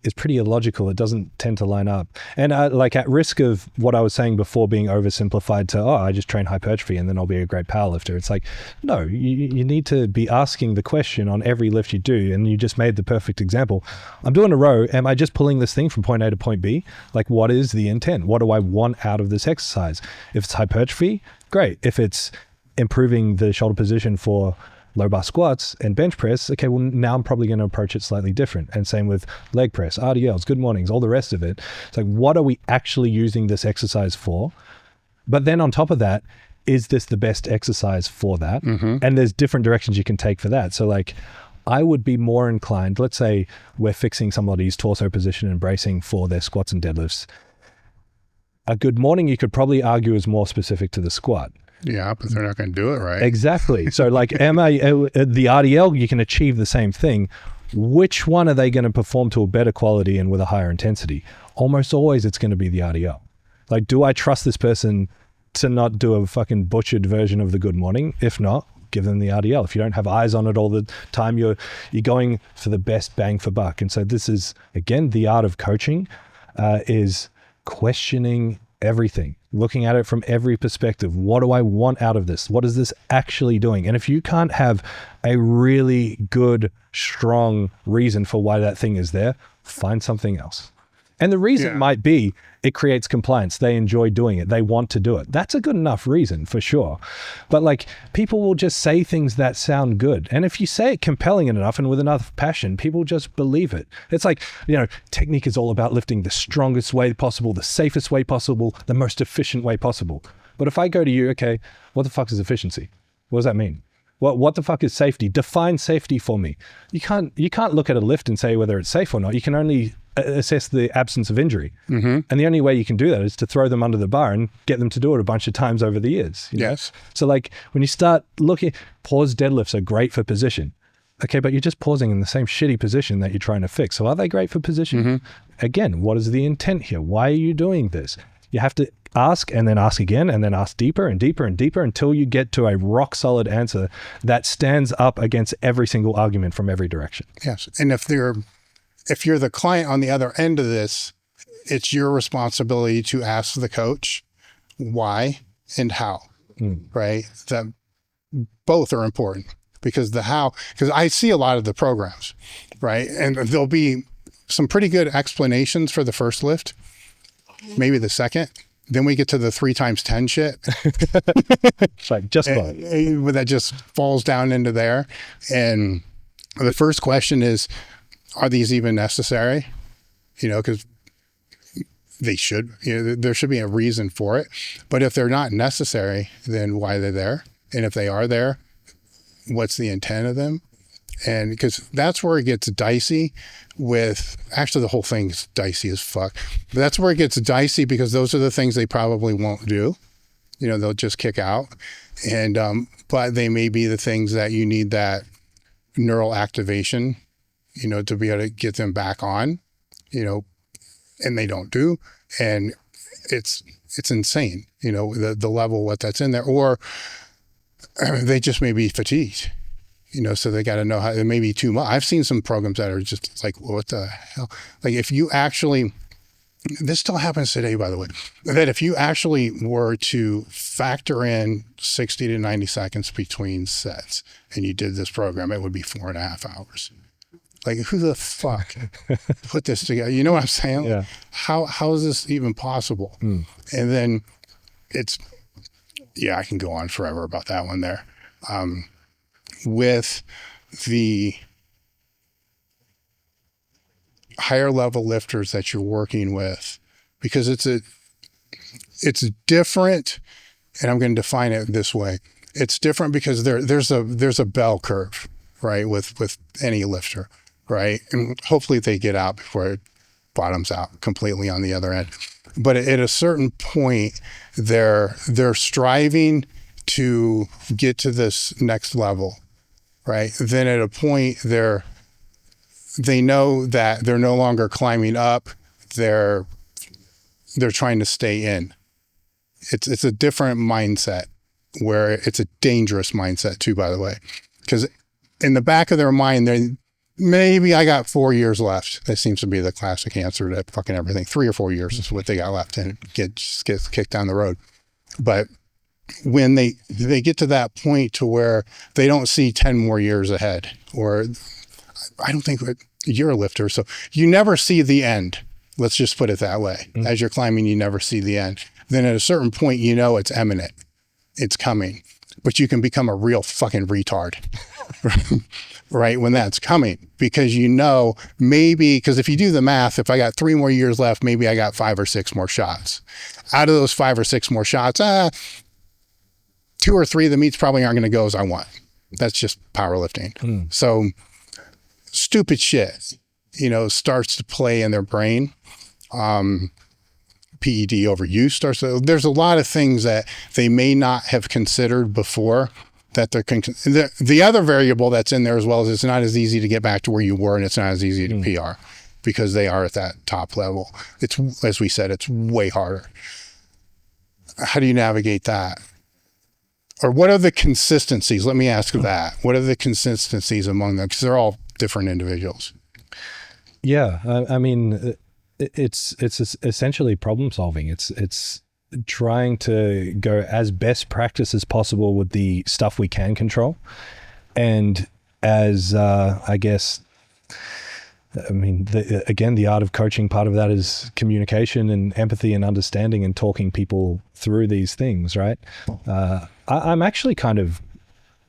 A: is pretty illogical. It doesn't tend to line up. And like, at risk of what I was saying before being oversimplified to, I just train hypertrophy and then I'll be a great powerlifter. It's like, no, you need to be asking the question on every lift you do. And you just made the perfect example. I'm doing a row. Am I just pulling this thing from point A to point B? Like, what is the intent? What do I want out of this exercise? If it's hypertrophy, great. If it's improving the shoulder position for low bar squats and bench press, okay, well, now I'm probably going to approach it slightly different. And same with leg press, RDLs, good mornings, all the rest of it. It's like, what are we actually using this exercise for? But then on top of that, is this the best exercise for that? And there's different directions you can take for that. So like, I would be more inclined, let's say we're fixing somebody's torso position and bracing for their squats and deadlifts. A good morning, you could probably argue, is more specific to the squat.
C: Yeah, but they're not going to do it right.
A: Exactly. So like the RDL, you can achieve the same thing. Which one are they going to perform to a better quality and with a higher intensity? Almost always it's going to be the RDL. Like, do I trust this person to not do a fucking butchered version of the good morning? If not, give them the RDL. If you don't have eyes on it all the time, you're going for the best bang for buck. And so this is, again, the art of coaching is questioning everything, looking at it from every perspective. What do I want out of this? What is this actually doing? And if you can't have a really good, strong reason for why that thing is there, find something else. And the reason might be it creates compliance. They enjoy doing it. They want to do it. That's a good enough reason for sure. But like, people will just say things that sound good. And if you say it compelling enough and with enough passion, people just believe it. It's like, technique is all about lifting the strongest way possible, the safest way possible, the most efficient way possible. But if I go to you, okay, what the fuck is efficiency? What does that mean? What the fuck is safety? Define safety for me. You can't look at a lift and say whether it's safe or not. You can only assess the absence of injury. And the only way you can do that is to throw them under the bar and get them to do it a bunch of times over the years.
C: Yes.
A: So like, when you start looking, pause deadlifts are great for position. Okay, but you're just pausing in the same shitty position that you're trying to fix. So are they great for position? Again, what is the intent here? Why are you doing this? You have to ask and then ask again and then ask deeper and deeper and deeper until you get to a rock solid answer that stands up against every single argument from every direction.
C: Yes. And if you're the client on the other end of this, it's your responsibility to ask the coach why and how, right? That both are important, because because I see a lot of the programs, right? And there'll be some pretty good explanations for the first lift, maybe the second. Then we get to the 3x10 shit.
A: It's like, just fun.
C: That just falls down into there. And the first question is, are these even necessary? Because they should, there should be a reason for it. But if they're not necessary, then why are they there? And if they are there, what's the intent of them? And because that's where it gets dicey with, actually the whole thing's dicey as fuck. But that's where it gets dicey, because those are the things they probably won't do. They'll just kick out. And, but they may be the things that you need that neural activation, to be able to get them back on, and they don't do. And it's insane, the level of what that's in there. Or they just may be fatigued. So they got to know how. It may be too much. I've seen some programs that are just like, what the hell? Like, if you actually, this still happens today, by the way, that if you actually were to factor in 60 to 90 seconds between sets and you did this program, it would be 4.5 hours. Like, who the fuck put this together? You know what I'm saying?
A: Yeah.
C: How is this even possible? And then I can go on forever about that one there. With the higher level lifters that you're working with, because it's different, and I'm going to define it this way. It's different because there's a bell curve, right? With any lifter, right? And hopefully they get out before it bottoms out completely on the other end. But at a certain point, they're striving to get to this next level. Right. Then at a point they know that they're no longer climbing up. They're trying to stay in. It's a different mindset, where it's a dangerous mindset too, by the way, because in the back of their mind, maybe I got 4 years left. That seems to be the classic answer to fucking everything. 3 or 4 years is what they got left, and gets kicked down the road. But when they get to that point to where they don't see 10 more years ahead, or I don't think you're a lifter, so you never see the end. Let's just put it that way. As you're climbing, you never see the end. Then at a certain point, it's imminent. It's coming. But you can become a real fucking retard
B: right, when that's coming, because maybe, because if you do the math, if I got 3 more years left, maybe I got 5 or 6 more shots. Out of those 5 or 6 more shots, 2 or 3 of the meets probably aren't going to go as I want. That's just powerlifting. So stupid shit, starts to play in their brain. PED overuse there's a lot of things that they may not have considered before that the other variable that's in there as well is it's not as easy to get back to where you were, and it's not as easy to PR because they are at that top level. It's, as we said, it's way harder. How do you navigate that? Or what are the consistencies? Let me ask that. What are the consistencies among them? Because they're all different individuals.
A: Yeah. I mean, it's essentially problem solving. It's trying to go as best practice as possible with the stuff we can control. And as, I guess, the art of coaching, part of that is communication and empathy and understanding and talking people through these things, right? I'm actually kind of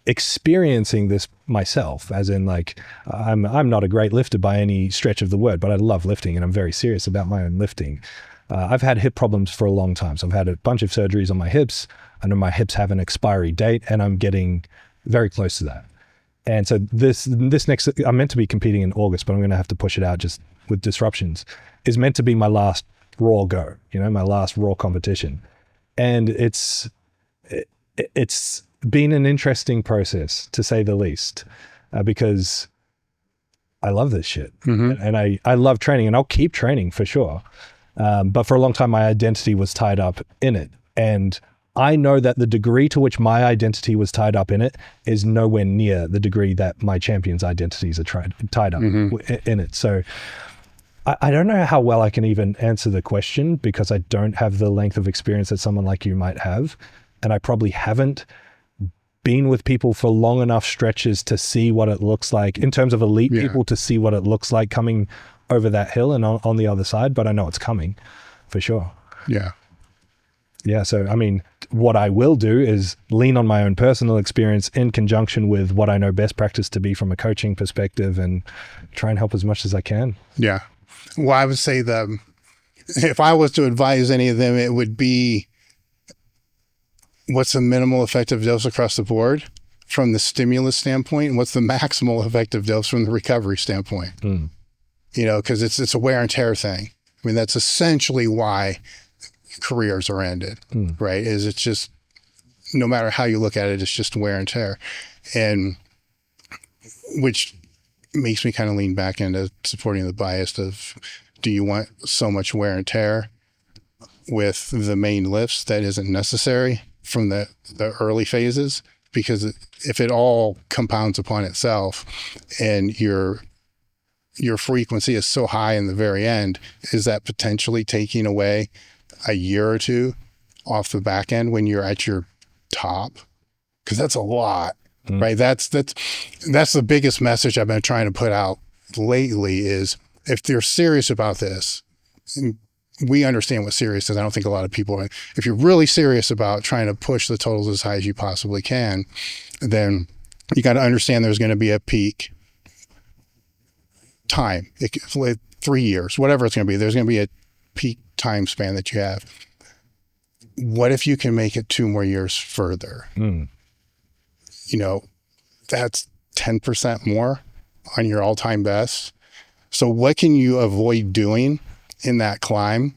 A: experiencing this myself, as in, like, I'm not a great lifter by any stretch of the word, but I love lifting and I'm very serious about my own lifting. I've had hip problems for a long time. So I've had a bunch of surgeries on my hips. I know my hips have an expiry date and I'm getting very close to that. And so this next, I'm meant to be competing in August, but I'm going to have to push it out just with disruptions, is meant to be my last raw go, my last raw competition. And it's been an interesting process, to say the least, because I love this shit. And I love training, and I'll keep training for sure. But for a long time, my identity was tied up in it. And I know that the degree to which my identity was tied up in it is nowhere near the degree that my champions' identities are tied up in it. So I don't know how well I can even answer the question, because I don't have the length of experience that someone like you might have. And I probably haven't been with people for long enough stretches to see what it looks like in terms of elite people, to see what it looks like coming over that hill and on the other side, but I know it's coming for sure. Yeah. So, I mean, what I will do is lean on my own personal experience in conjunction with what I know best practice to be from a coaching perspective, and try and help as much as I can. Yeah.
B: Well, I would say if I was to advise any of them, it would be, what's the minimal effective dose across the board from the stimulus standpoint, and what's the maximal effective dose from the recovery standpoint? Because it's a wear and tear thing. I mean, that's essentially why careers are ended, right? It's just, no matter how you look at it, it's just wear and tear. And which makes me kind of lean back into supporting the bias of, do you want so much wear and tear with the main lifts that isn't necessary from the early phases? Because if it all compounds upon itself and your frequency is so high in the very end, is that potentially taking away a year or two off the back end when you're at your top? Because that's a lot, right? That's the biggest message I've been trying to put out lately is, if they're serious about this, and we understand what serious is. I don't think a lot of people are. If you're really serious about trying to push the totals as high as you possibly can, then you got to understand there's going to be a peak time, 3 years, whatever it's going to be. There's going to be a peak time span that you have. What if you can make it 2 more years further? That's 10% more on your all-time best. So what can you avoid doing in that climb,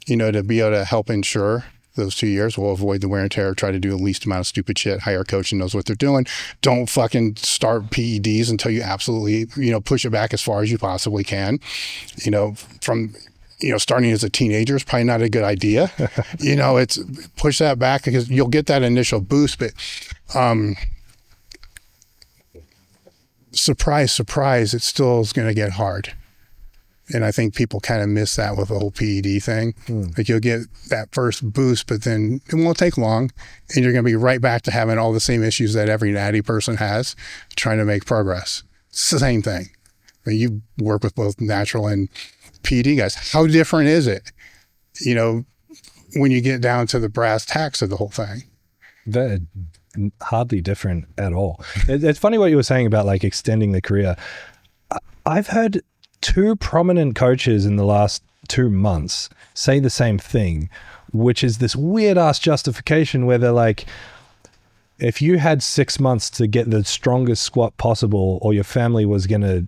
B: to be able to help ensure those 2 years? We'll avoid the wear and tear, try to do the least amount of stupid shit, hire a coach who knows what they're doing. Don't fucking start PEDs until you absolutely, push it back as far as you possibly can. From, starting as a teenager is probably not a good idea. It's push that back, because you'll get that initial boost, but surprise, surprise, it still is going to get hard. And I think people kind of miss that with the whole PED thing. Like, you'll get that first boost, but then it won't take long, and you're going to be right back to having all the same issues that every natty person has, trying to make progress. It's the same thing. I mean, you work with both natural and PED guys. How different is it, when you get down to the brass tacks of the whole thing?
A: hardly different at all. It's funny what you were saying about like extending the career. I've heard 2 prominent coaches in the last 2 months say the same thing, which is this weird ass justification where they're like, if you had 6 months to get the strongest squat possible, or your family was going to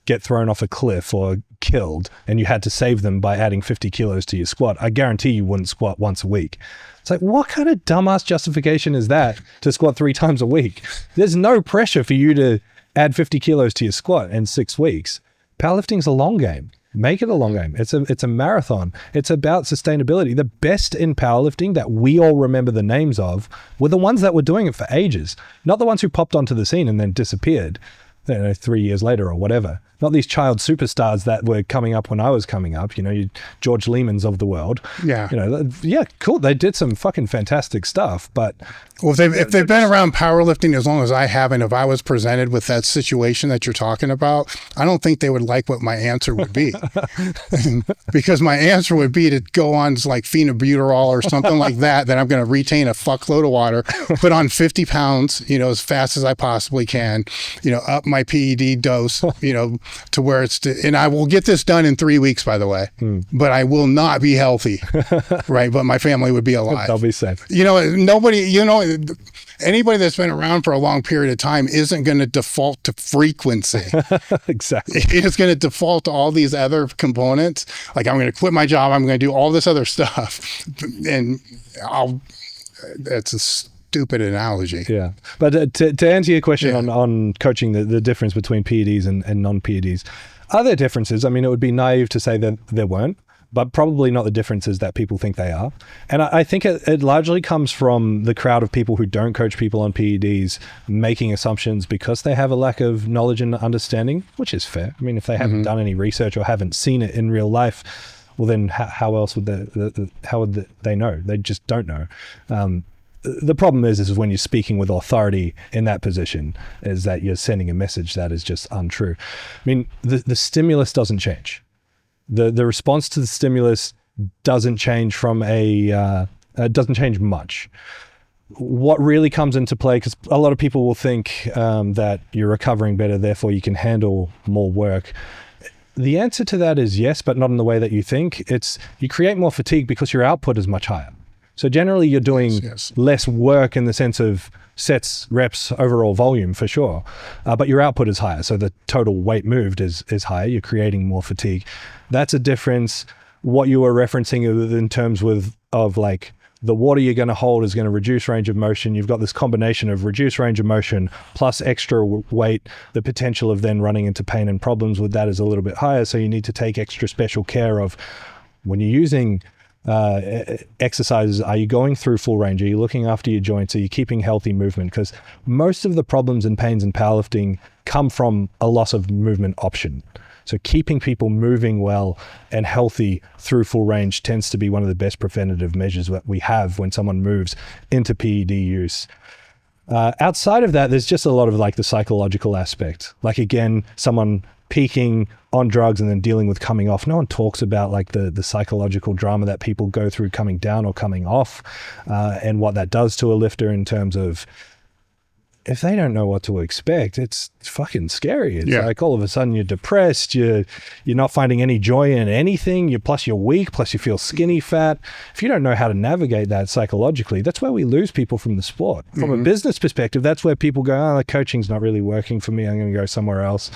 A: get thrown off a cliff or killed, and you had to save them by adding 50 kilos to your squat, I guarantee you wouldn't squat once a week. It's like, what kind of dumbass justification is that to squat 3 times a week? There's no pressure for you to add 50 kilos to your squat in 6 weeks. Powerlifting's a long game. Make it a long game. It's a marathon. It's about sustainability. The best in powerlifting that we all remember the names of were the ones that were doing it for ages, not the ones who popped onto the scene and then disappeared, 3 years later or whatever. Not these child superstars that were coming up when I was coming up, George Lehmans of the world.
B: Yeah.
A: Yeah, cool. They did some fucking fantastic stuff, but...
B: Well, if they've been around powerlifting as long as I have, and if I was presented with that situation that you're talking about, I don't think they would like what my answer would be. Because my answer would be to go on like phenobuterol or something like that, then I'm going to retain a fuckload of water, put on 50 pounds, as fast as I possibly can, up my PED dose, to where and I will get this done in 3 weeks, by the way, but I will not be healthy, right? But my family would be alive.
A: They'll be safe.
B: Anybody that's been around for a long period of time isn't going to default to frequency.
A: Exactly.
B: It's going to default to all these other components. Like, I'm going to quit my job. I'm going to do all this other stuff. And that's a stupid analogy.
A: Yeah. But to answer your question on coaching, the difference between PEDs and non-PEDs, are there differences? I mean, it would be naive to say that there weren't, but probably not the differences that people think they are. And I think it largely comes from the crowd of people who don't coach people on PEDs making assumptions because they have a lack of knowledge and understanding, which is fair. I mean, if they haven't done any research or haven't seen it in real life, well, then how else would they know? They just don't know. The problem is when you're speaking with authority in that position, is that you're sending a message that is just untrue. I mean, the stimulus doesn't change. The response to the stimulus doesn't change doesn't change much. What really comes into play, because a lot of people will think that you're recovering better, therefore you can handle more work. The answer to that is yes, but not in the way that you think. You create more fatigue because your output is much higher. So generally you're doing less work in the sense of sets, reps, overall volume for sure, but your output is higher. So the total weight moved is higher. You're creating more fatigue. That's a difference. What you were referencing in terms of like the water you're going to hold is going to reduce range of motion. You've got this combination of reduced range of motion plus extra weight. The potential of then running into pain and problems with that is a little bit higher. So you need to take extra special care of when you're using exercises. Are you going through full range? Are you looking after your joints? Are you keeping healthy movement? Because most of the problems and pains in powerlifting come from a loss of movement option. So keeping people moving well and healthy through full range tends to be one of the best preventative measures that we have when someone moves into PED use. Outside of that, there's just a lot of like the psychological aspect. Like again, someone peaking on drugs and then dealing with coming off. No one talks about like the psychological drama that people go through coming down or coming off, and what that does to a lifter in terms of, if they don't know what to expect, it's fucking scary. It's like all of a sudden you're depressed, you're not finding any joy in anything, plus you're weak, plus you feel skinny fat. If you don't know how to navigate that psychologically, that's where we lose people from the sport. From a business perspective, that's where people go, the coaching's not really working for me, I'm going to go somewhere else.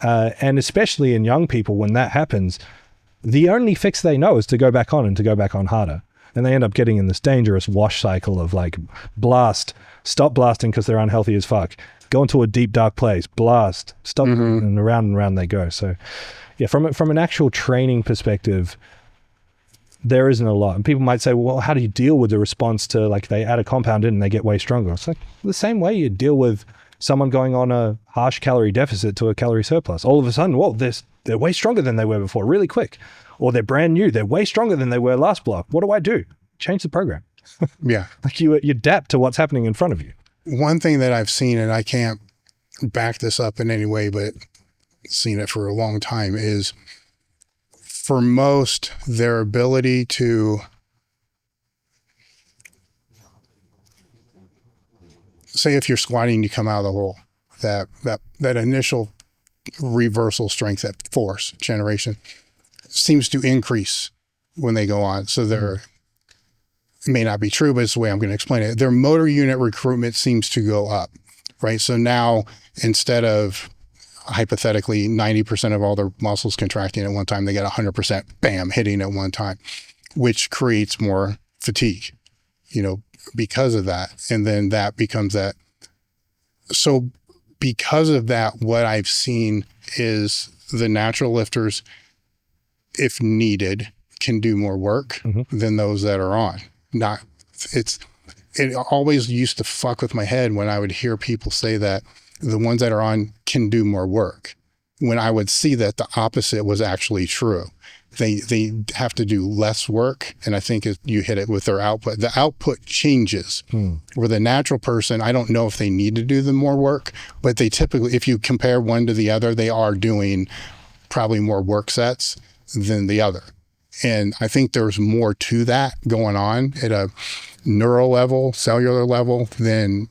A: And especially in young people, when that happens, the only fix they know is to go back on and to go back on harder. And they end up getting in this dangerous wash cycle of like blast, stop blasting because they're unhealthy as fuck, go into a deep dark place, blast, stop, and around they go. So yeah, from an actual training perspective, there isn't a lot. And people might say, well, how do you deal with the response to like they add a compound in and they get way stronger? It's like the same way you deal with someone going on a harsh calorie deficit to a calorie surplus. All of a sudden, well, they're way stronger than they were before, really quick. Or they're brand new, they're way stronger than they were last block. What do I do? Change the program.
B: Yeah.
A: Like you adapt to what's happening in front of you.
B: One thing that I've seen, and I can't back this up in any way, but seen it for a long time, is for most, their ability to say if you're squatting, you come out of the hole, that initial reversal strength, that force generation seems to increase when they go on. So it may not be true, but it's the way I'm going to explain it. Their motor unit recruitment seems to go up, right? So now instead of hypothetically 90% of all their muscles contracting at one time, they get 100%, bam, hitting at one time, which creates more fatigue, because of that. And then that becomes that. So because of that, what I've seen is the natural lifters, if needed, can do more work than those that are on. It always used to fuck with my head when I would hear people say that the ones that are on can do more work, when I would see that the opposite was actually true. They have to do less work, and I think you hit it with their output. The output changes. Where the natural person, I don't know if they need to do the more work, but they typically, if you compare one to the other, they are doing probably more work sets than the other. And I think there's more to that going on at a neural level, cellular level, than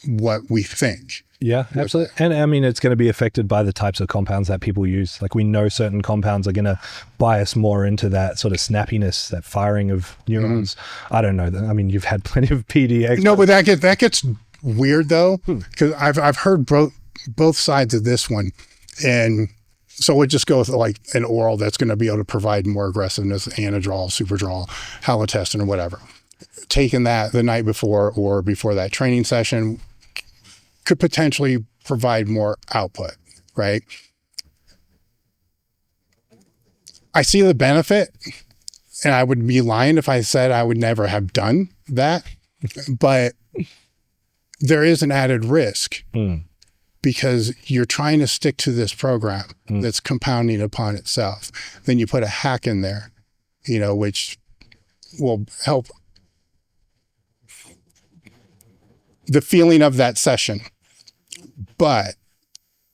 B: what we think.
A: Yeah, absolutely. And I mean, it's going to be affected by the types of compounds that people use. Like, we know certain compounds are going to bias more into that sort of snappiness, that firing of neurons. I don't know. I mean, you've had plenty of PDX.
B: No, but that gets weird though, because I've heard both sides of this one. And so we'll just go with like an oral that's going to be able to provide more aggressiveness, Anadrol, Superdrol, Halotestin, or whatever. Taking that the night before or before that training session could potentially provide more output, right? I see the benefit, and I would be lying if I said I would never have done that, but there is an added risk because you're trying to stick to this program that's compounding upon itself. Then you put a hack in there, which will help the feeling of that session. But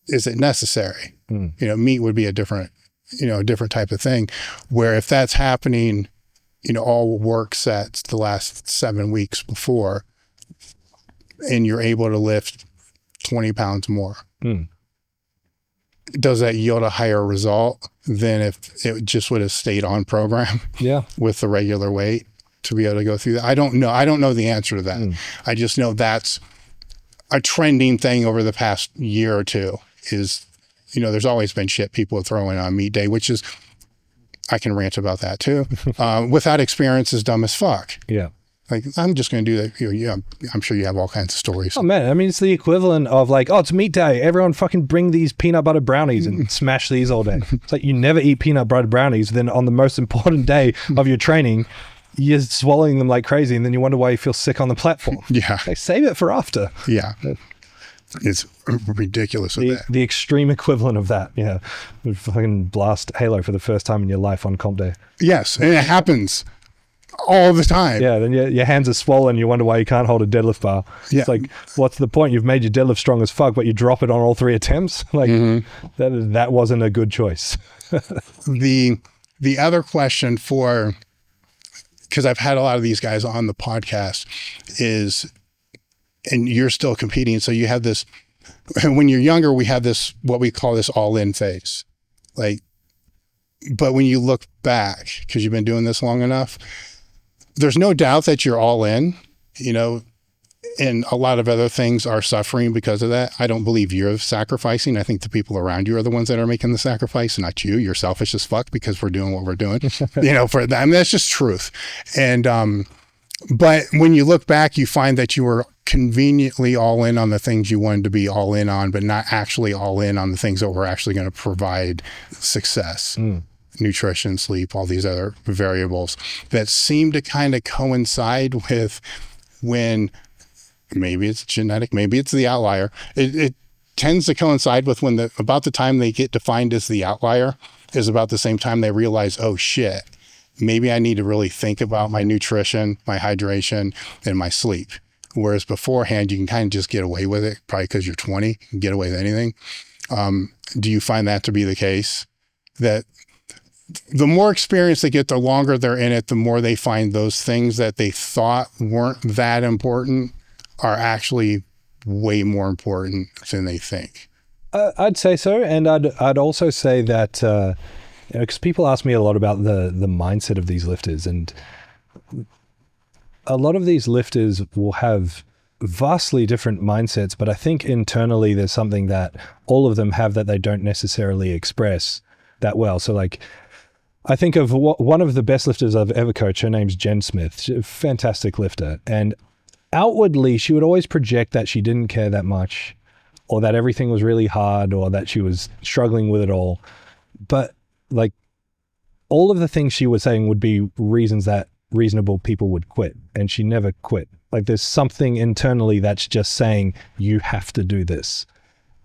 B: is it necessary? Meat would be a different type of thing, where if that's happening, all work sets the last 7 weeks before, and you're able to lift 20 pounds more, does that yield a higher result than if it just would have stayed on program with the regular weight to be able to go through that? I don't know. I don't know the answer to that. I just know that's a trending thing over the past year or two. Is, there's always been shit people are throwing on meat day, which is, I can rant about that too. Without experience is dumb as fuck. Yeah. Like, I'm just going to do that. I'm sure you have all kinds of stories.
A: Oh man, I mean, it's the equivalent of like, oh, it's meat day. Everyone fucking bring these peanut butter brownies and smash these all day. It's like, you never eat peanut butter brownies. Then on the most important day of your training, you're swallowing them like crazy, and then you wonder why you feel sick on the platform.
B: Yeah.
A: Like, save it for after.
B: Yeah. It's ridiculous.
A: The extreme equivalent of that. Yeah. Fucking blast Halo for the first time in your life on comp day.
B: Yes. And it happens all the time.
A: Yeah. Then your hands are swollen. You wonder why you can't hold a deadlift bar. Yeah. It's like, what's the point? You've made your deadlift strong as fuck, but you drop it on all 3 attempts. Like, that wasn't a good choice.
B: The other question because I've had a lot of these guys on the podcast is, and you're still competing. So you have this, when you're younger, we have this, what we call this all-in phase. Like, but when you look back, because you've been doing this long enough, there's no doubt that you're all in, and a lot of other things are suffering because of that. I don't believe you're sacrificing. I think the people around you are the ones that are making the sacrifice, not you. You're selfish as fuck because we're doing what we're doing, for that. I mean, that's just truth. And, but when you look back, you find that you were conveniently all in on the things you wanted to be all in on, but not actually all in on the things that were actually going to provide success. Nutrition, sleep, all these other variables that seem to kind of coincide with when, maybe it's genetic, maybe it's the outlier. It tends to coincide with when about the time they get defined as the outlier is about the same time they realize, oh shit, maybe I need to really think about my nutrition, my hydration, and my sleep. Whereas beforehand, you can kind of just get away with it, probably because you're 20, you can get away with anything. Do you find that to be the case? That the more experience they get, the longer they're in it, the more they find those things that they thought weren't that important are actually way more important than they think.
A: I'd say so, and I'd also say that because people ask me a lot about the mindset of these lifters, and a lot of these lifters will have vastly different mindsets, but I think internally there's something that all of them have that they don't necessarily express that well. So like, I think of one of the best lifters I've ever coached. Her name's Jen Smith. She's a fantastic lifter, and outwardly she would always project that she didn't care that much, or that everything was really hard, or that she was struggling with it all. But like, all of the things she was saying would be reasons that reasonable people would quit, and she never quit. Like, there's something internally that's just saying, you have to do this.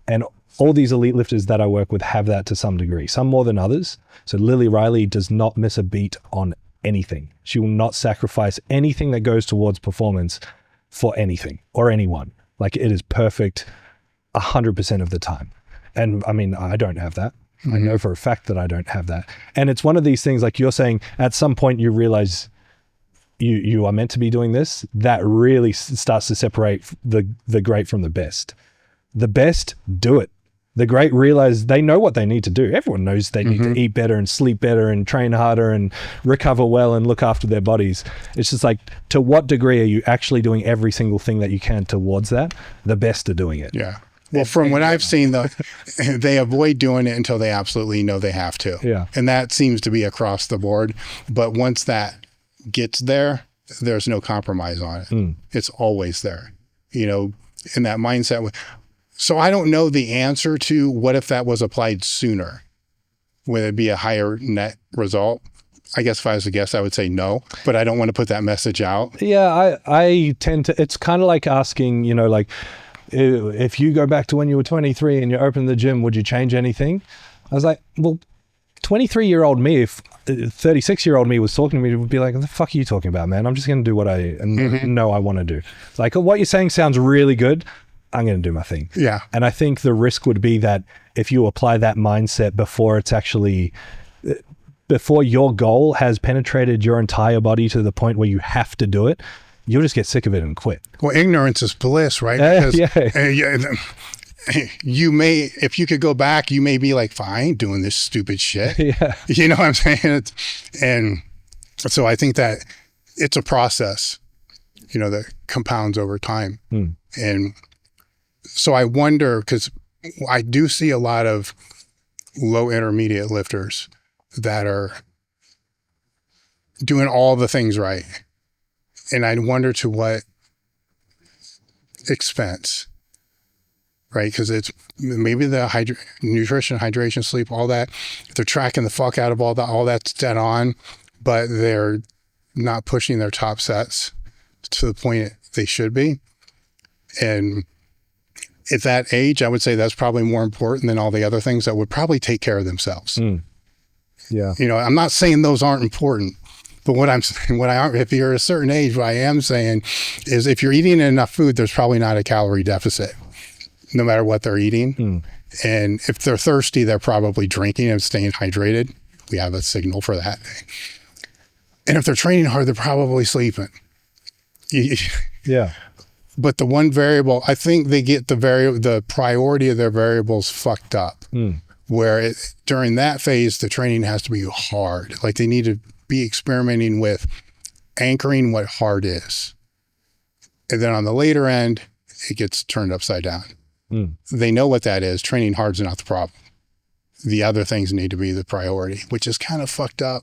A: And all these elite lifters that I work with have that to some degree, some more than others. So Lily Riley does not miss a beat on anything. She will not sacrifice anything that goes towards performance for anything or anyone. Like, it is perfect 100% of the time. And I mean, I don't have that. Mm-hmm. I know for a fact that I don't have that. And it's one of these things, like you're saying, at some point you realize you are meant to be doing this. That really starts to separate the great from the best. The best do it. The great realize they know what they need to do. Everyone knows they need to eat better and sleep better and train harder and recover well and look after their bodies. It's just like, to what degree are you actually doing every single thing that you can towards that? The best are doing it.
B: Yeah. Well, from what I've seen, though, they avoid doing it until they absolutely know they have to.
A: Yeah.
B: And that seems to be across the board. But once that gets there, there's no compromise on it. It's always there, you know, in that mindset. So I don't know the answer to what if that was applied sooner. Would it be a higher net result? I guess if I was to guess, I would say no, but I don't want to put that message out.
A: Yeah, I tend to, it's kind of like asking, you know, like, if you go back to when you were 23 and you opened the gym, would you change anything? I was like, well, 23-year-old me, if 36-year-old me was talking to me, would be like, what the fuck are you talking about, man? I'm just going to do what I know I want to do. Like, what you're saying sounds really good. I'm going to do my thing.
B: Yeah.
A: And I think the risk would be that if you apply that mindset before it's actually, before your goal has penetrated your entire body to the point where you have to do it, you'll just get sick of it and quit.
B: Well, ignorance is bliss, right? Because you may, if you could go back, you may be like, fine, I ain't doing this stupid shit.
A: Yeah.
B: You know what I'm saying? And so I think that it's a process, you know, that compounds over time. And so I wonder, because I do see a lot of low intermediate lifters that are doing all the things right. And I wonder to what expense, right? Because it's maybe the nutrition, hydration, sleep, all that. They're tracking the fuck out of all that. All that's dead on, but they're not pushing their top sets to the point they should be. And at that age, I would say that's probably more important than all the other things that would probably take care of themselves.
A: Yeah.
B: You know, I'm not saying those aren't important. But if you're a certain age, what I am saying is if you're eating enough food, there's probably not a calorie deficit, no matter what they're eating. And if they're thirsty, they're probably drinking and staying hydrated. We have a signal for that. And if they're training hard, they're probably sleeping.
A: Yeah.
B: But the one variable, I think they get the priority of their variables fucked up, where during that phase, the training has to be hard. Like, they need to be experimenting with anchoring what hard is. And then on the later end, it gets turned upside down. They know what that is. Training hard is not the problem. The other things need to be the priority, which is kind of fucked up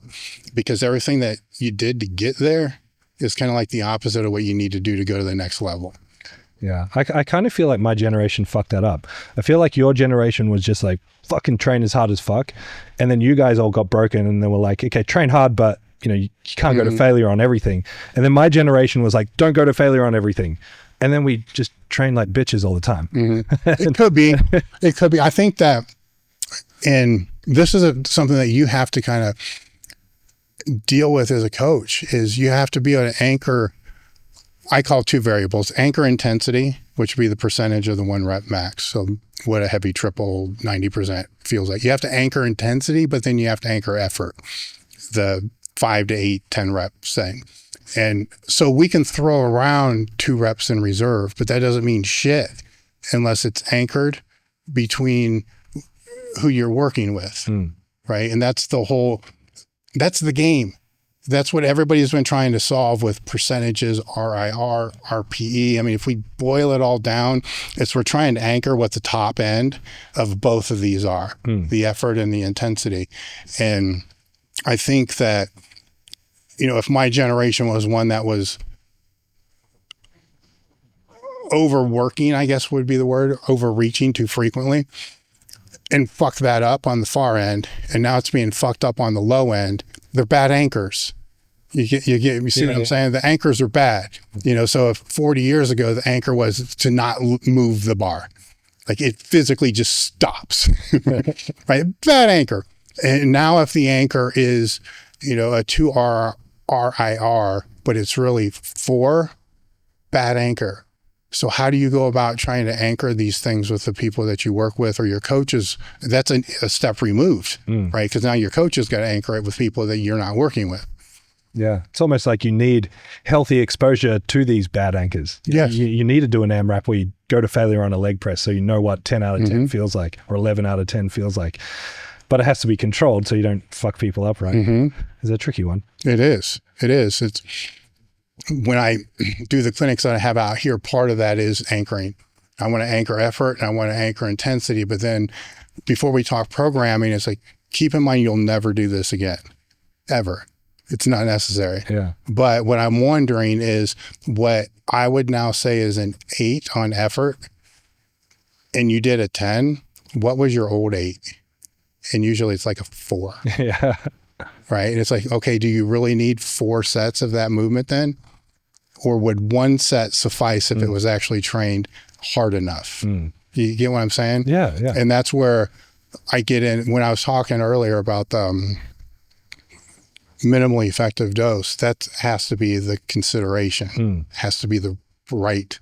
B: because everything that you did to get there is kind of like the opposite of what you need to do to go to the next level.
A: Yeah. I kind of feel like my generation fucked that up. I feel like your generation was just like, fucking train as hard as fuck. And then you guys all got broken and then were like, okay, train hard, but you know, you can't go to failure on everything. And then my generation was like, don't go to failure on everything. And then we just train like bitches all the time.
B: It could be. It could be. I think that, and this is something that you have to kind of deal with as a coach, is you have to be able to anchor, I call it two variables, anchor intensity, which would be the percentage of the 1 rep max. So what a heavy triple 90% feels like. You have to anchor intensity, but then you have to anchor effort, the 5 to 8, 10 reps thing. And so we can throw around 2 reps in reserve, but that doesn't mean shit unless it's anchored between who you're working with, right? And that's the game. That's what everybody's been trying to solve with percentages, RIR, RPE. I mean, if we boil it all down, we're trying to anchor what the top end of both of these are, the effort and the intensity. And I think that, if my generation was one that was overworking, I guess would be the word, overreaching too frequently, and fucked that up on the far end, and now it's being fucked up on the low end, they're bad anchors. You see what I'm saying? The anchors are bad. So if 40 years ago, the anchor was to not move the bar. Like it physically just stops, right? Bad anchor. And now if the anchor is, a 2 RIR, but it's really 4, bad anchor. So how do you go about trying to anchor these things with the people that you work with or your coaches? That's a step removed, right? Because now your coach has got to anchor it with people that you're not working with.
A: Yeah. It's almost like you need healthy exposure to these bad anchors.
B: Yes.
A: You need to do an AMRAP where you go to failure on a leg press so you know what 10 out of 10 feels like, or 11 out of 10 feels like. But it has to be controlled so you don't fuck people up, right? It's a tricky one.
B: It is. It's when I do the clinics that I have out here, part of that is anchoring. I want to anchor effort and I want to anchor intensity. But then before we talk programming, it's like, keep in mind, you'll never do this again, ever. It's not necessary.
A: Yeah.
B: But what I'm wondering is what I would now say is an 8 on effort and you did a 10, what was your old 8? And usually it's like a 4.
A: Yeah.
B: Right. And it's like, okay, do you really need 4 sets of that movement then? Or would 1 set suffice if it was actually trained hard enough? You get what I'm saying?
A: Yeah.
B: And that's where I get in. When I was talking earlier about the minimally effective dose, that has to be the consideration. Has to be the right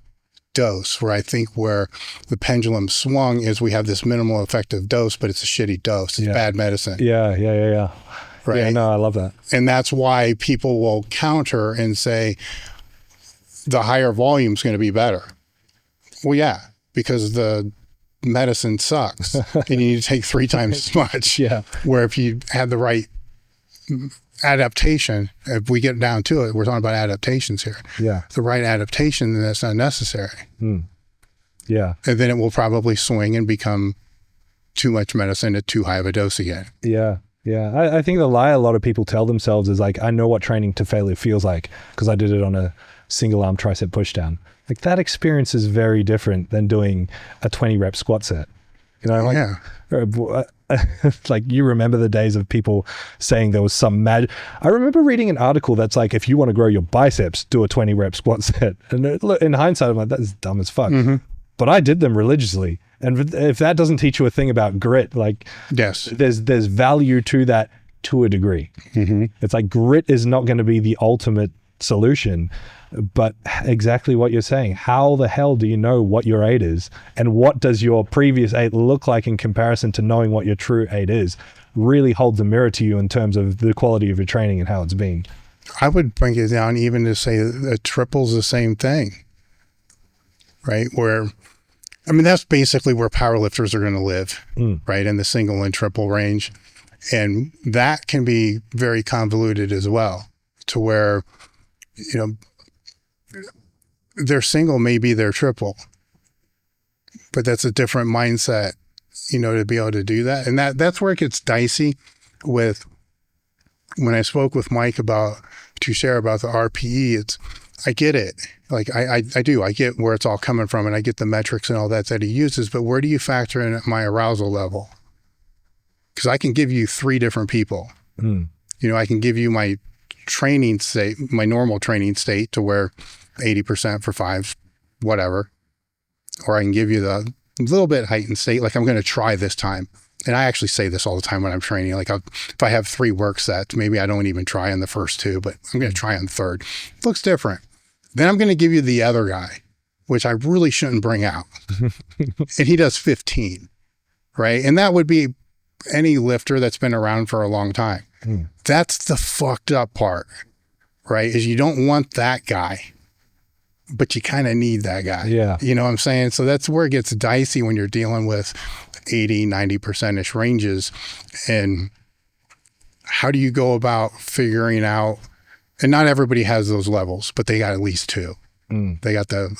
B: dose. Where I think where the pendulum swung is we have this minimal effective dose, but it's a shitty dose. It's bad medicine.
A: Yeah.
B: Right.
A: Yeah, no, I love that.
B: And that's why people will counter and say the higher volume is going to be better. Well, yeah, because the medicine sucks and you need to take 3 times as much.
A: Yeah.
B: Where if you had the right adaptation, if we get down to it, we're talking about adaptations here.
A: Yeah.
B: The right adaptation, then that's not necessary.
A: Yeah.
B: And then it will probably swing and become too much medicine at too high of a dose again.
A: Yeah. I think the lie a lot of people tell themselves is like, I know what training to failure feels like because I did it on a single arm tricep pushdown. Like that experience is very different than doing a 20 rep squat set. Like you remember the days of people saying there was some magic. I remember reading an article that's like, if you want to grow your biceps, do a 20 rep squat set. And in hindsight, I'm like, that's dumb as fuck. But I did them religiously. And if that doesn't teach you a thing about grit, like
B: yes,
A: there's value to that to a degree. It's like grit is not going to be the ultimate solution, but exactly what you're saying. How the hell do you know what your 8 is? And what does your previous 8 look like in comparison to knowing what your true 8 is? Really holds a mirror to you in terms of the quality of your training and how it's been.
B: I would bring it down even to say a triple's the same thing, right? Where, I mean, that's basically where powerlifters are going to live, right? In the single and triple range. And that can be very convoluted as well, to where, their single may be their triple, but that's a different mindset, to be able to do that. And that's where it gets dicey with, when I spoke with Mike to share about the RPE, I get it. Like I do, I get where it's all coming from and I get the metrics and all that he uses, but where do you factor in my arousal level? Because I can give you 3 different people. I can give you my training state, my normal training state to where 80% for 5, whatever. Or I can give you the little bit heightened state, like I'm going to try this time. And I actually say this all the time when I'm training. Like if I have 3 work sets, maybe I don't even try on the first 2, but I'm going to try on the third. It looks different. Then I'm going to give you the other guy, which I really shouldn't bring out. And he does 15, right? And that would be any lifter that's been around for a long time. That's the fucked up part, right? Is you don't want that guy but you kind of need that guy.
A: Yeah.
B: You know what I'm saying? So that's where it gets dicey when you're dealing with 80, 90%-ish ranges. And how do you go about figuring out, and not everybody has those levels, but they got at least two. They got I'm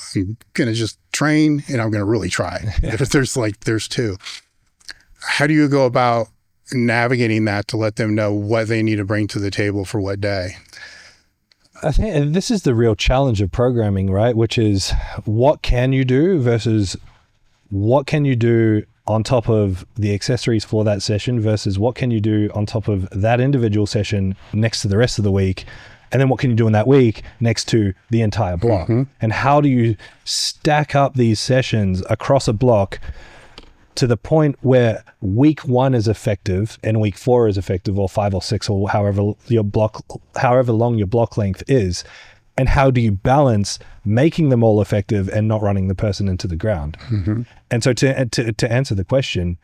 B: going to just train and I'm going to really try. There's two. How do you go about navigating that to let them know what they need to bring to the table for what day?
A: I think this is the real challenge of programming, right? Which is, what can you do versus what can you do on top of the accessories for that session versus what can you do on top of that individual session next to the rest of the week? And then what can you do in that week next to the entire block? And how do you stack up these sessions across a block to the point where week 1 is effective and week 4 is effective, or 5 or 6, or however long your block length is? And how do you balance making them all effective and not running the person into the ground? And so to answer the question,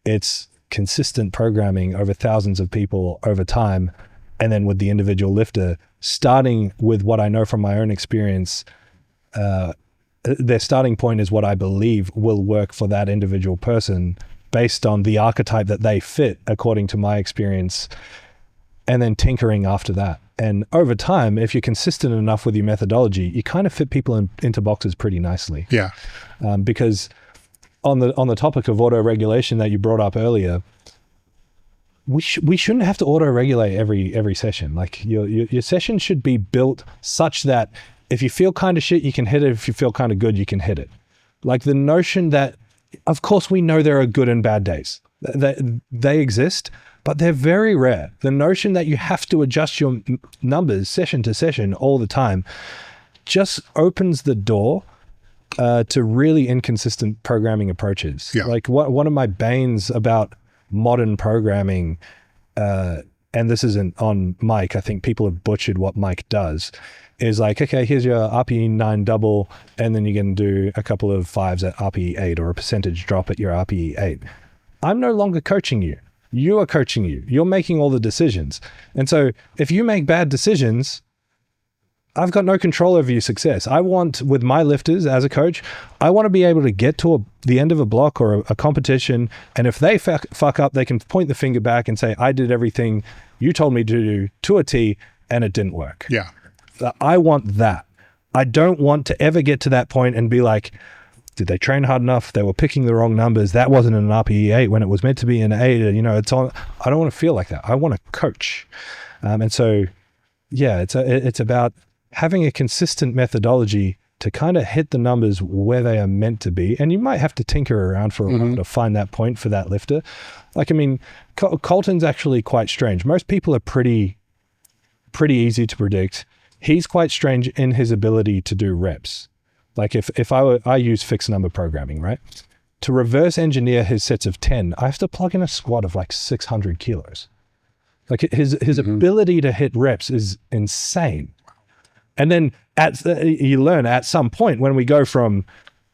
A: it's consistent programming over thousands of people over time. And then with the individual lifter, starting with what I know from my own experience, their starting point is what I believe will work for that individual person based on the archetype that they fit according to my experience, and then tinkering after that. And over time, if you're consistent enough with your methodology, you kind of fit people into boxes pretty nicely.
B: Yeah.
A: Because on the topic of auto-regulation that you brought up earlier, we shouldn't have to auto-regulate every session. Like your session should be built such that if you feel kind of shit, you can hit it. If you feel kind of good, you can hit it. Like the notion that, of course, we know there are good and bad days. They exist, but they're very rare. The notion that you have to adjust your numbers session to session all the time just opens the door to really inconsistent programming approaches.
B: Yeah.
A: Like one of my banes about modern programming, and this isn't on Mike, I think people have butchered what Mike does, is like, okay, here's your RPE 9 double, and then you're going to do a couple of 5s at RPE 8 or a percentage drop at your RPE 8. I'm no longer coaching you. You are coaching you. You're making all the decisions. And so if you make bad decisions, I've got no control over your success. I want, with my lifters as a coach, I want to be able to get to the end of a block or a competition, and if they fuck up, they can point the finger back and say, I did everything you told me to do to a T, and it didn't work.
B: Yeah.
A: I want that. I don't want to ever get to that point and be like, did they train hard enough? They were picking the wrong numbers. That wasn't an RPE 8 when it was meant to be an 8. You know, it's on. I don't want to feel like that. I want to coach. And so, yeah, it's about having a consistent methodology to kind of hit the numbers where they are meant to be. And you might have to tinker around for a while to find that point for that lifter. Like, I mean, Colton's actually quite strange. Most people are pretty easy to predict. He's quite strange in his ability to do reps. Like if I use fixed number programming, right? To reverse engineer his sets of 10, I have to plug in a squat of like 600 kilos. Like his ability to hit reps is insane. And then you learn at some point when we go from,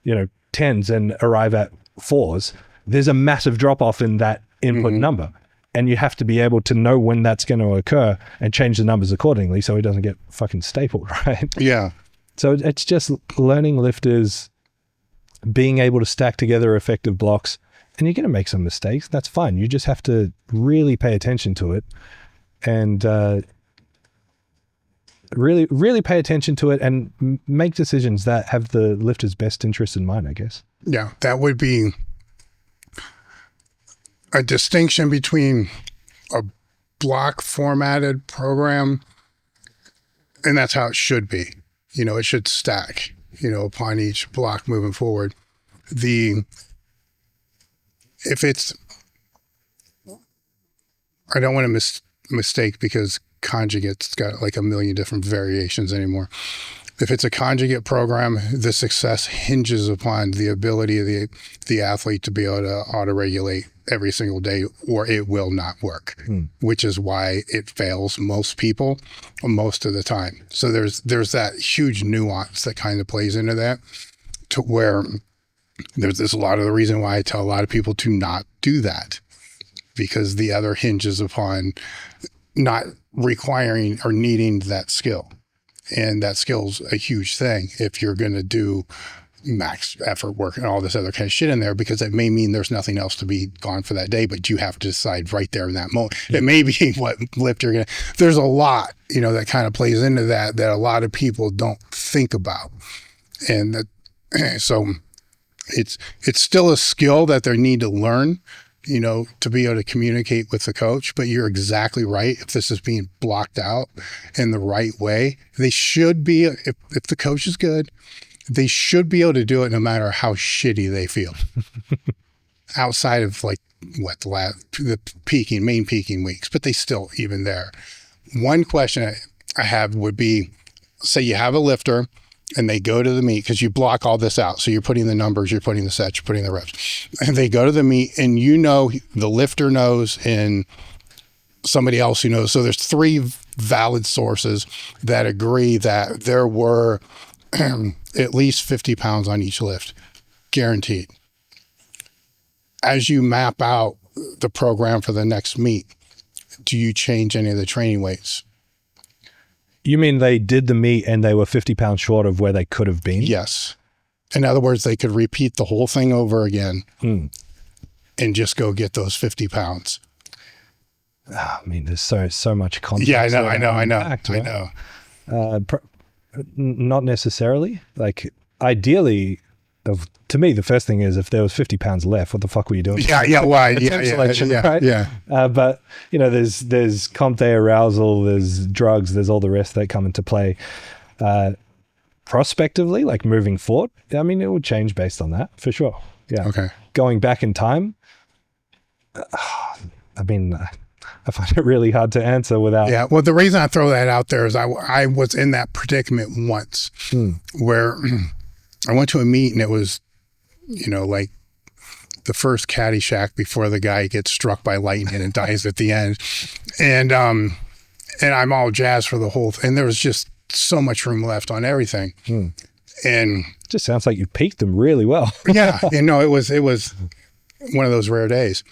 A: 10s and arrive at 4s, there's a massive drop off in that input number. And you have to be able to know when that's going to occur and change the numbers accordingly so he doesn't get fucking stapled, right?
B: Yeah.
A: So it's just learning lifters, being able to stack together effective blocks, and you're going to make some mistakes. That's fine. You just have to really pay attention to it and really, really pay attention to it and make decisions that have the lifter's best interest in mind, I guess.
B: Yeah, that would be a distinction between a block formatted program, and that's how it should be. It should stack, upon each block moving forward. I don't want to mistake because conjugate's got like a million different variations anymore. If it's a conjugate program, the success hinges upon the ability of the athlete to be able to auto-regulate every single day, or it will not work, which is why it fails most people most of the time. So there's that huge nuance that kind of plays into that, to where there's a lot of the reason why I tell a lot of people to not do that, because the other hinges upon not requiring or needing that skill. And that skill's a huge thing if you're going to do max effort work and all this other kind of shit in there, because it may mean there's nothing else to be gone for that day, but you have to decide right there in that moment. Yeah. It may be what lift you're going to, there's a lot, that kind of plays into that a lot of people don't think about. And that, so it's still a skill that they need to learn, to be able to communicate with the coach. But you're exactly right. If this is being blocked out in the right way, they should be, if the coach is good, they should be able to do it no matter how shitty they feel. Outside of the main peaking weeks, but they still even there. One question I have would be, say you have a lifter and they go to the meet, because you block all this out. So you're putting the numbers, you're putting the sets, you're putting the reps. And they go to the meet and the lifter knows and somebody else who knows. So there's 3 valid sources that agree that there were at least 50 pounds on each lift, guaranteed. As you map out the program for the next meet, do you change any of the training weights?
A: You mean they did the meet and they were 50 pounds short of where they could have been?
B: Yes. In other words, they could repeat the whole thing over again and just go get those 50 pounds.
A: There's so much context.
B: Yeah, I know.
A: Not necessarily. Ideally, to me, the first thing is, if there was 50 pounds left, what the fuck were you doing?
B: Why?
A: Selection, right?
B: Yeah.
A: But there's comp day arousal, there's drugs, there's all the rest that come into play. Prospectively, moving forward, it would change based on that for sure. Yeah.
B: Okay.
A: Going back in time, I find it really hard to answer without.
B: Yeah. Well, the reason I throw that out there is I was in that predicament once where I went to a meet and it was, the first Caddyshack before the guy gets struck by lightning and dies at the end. And I'm all jazzed for the whole thing. And there was just so much room left on everything. And
A: it just sounds like you peaked them really well.
B: Yeah. It was one of those rare days.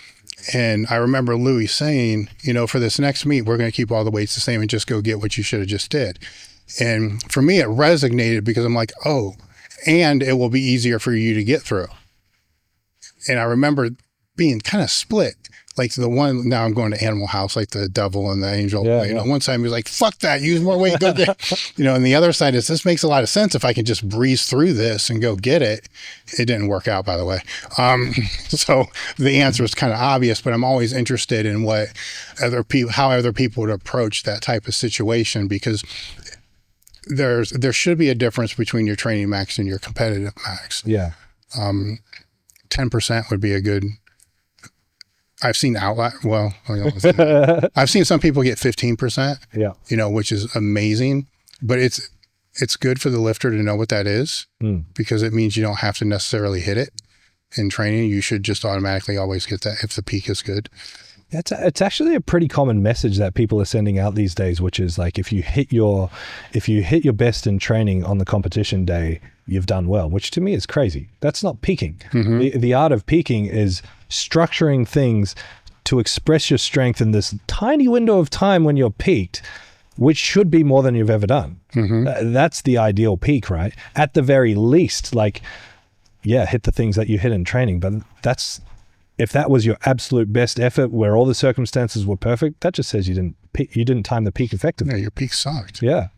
B: And I remember Louis saying, for this next meet, we're going to keep all the weights the same and just go get what you should have just did. And for me, it resonated because I'm like, oh, and it will be easier for you to get through. And I remember being kind of split. The one, now I'm going to Animal House, the devil and the angel.
A: Yeah.
B: One side he was like, fuck that, use more weight, go get and the other side is, this makes a lot of sense if I can just breeze through this and go get it. It didn't work out, by the way. So the answer is kind of obvious, but I'm always interested in how other people would approach that type of situation, because there should be a difference between your training max and your competitive max.
A: Yeah.
B: 10% would be a good. I've seen Outlier. Well, I've seen some people get 15%.
A: Yeah.
B: Which is amazing, but it's good for the lifter to know what that is, because it means you don't have to necessarily hit it in training. You should just automatically always get that if the peak is good.
A: It's actually a pretty common message that people are sending out these days, which is if you hit your best in training on the competition day, you've done well, which to me is crazy. That's not peaking. The art of peaking is structuring things to express your strength in this tiny window of time when you're peaked, which should be more than you've ever done. That's the ideal peak, right? At the very least, hit the things that you hit in training, but if that was your absolute best effort where all the circumstances were perfect, that just says you didn't time the peak effectively.
B: Yeah, your peak sucked.
A: Yeah.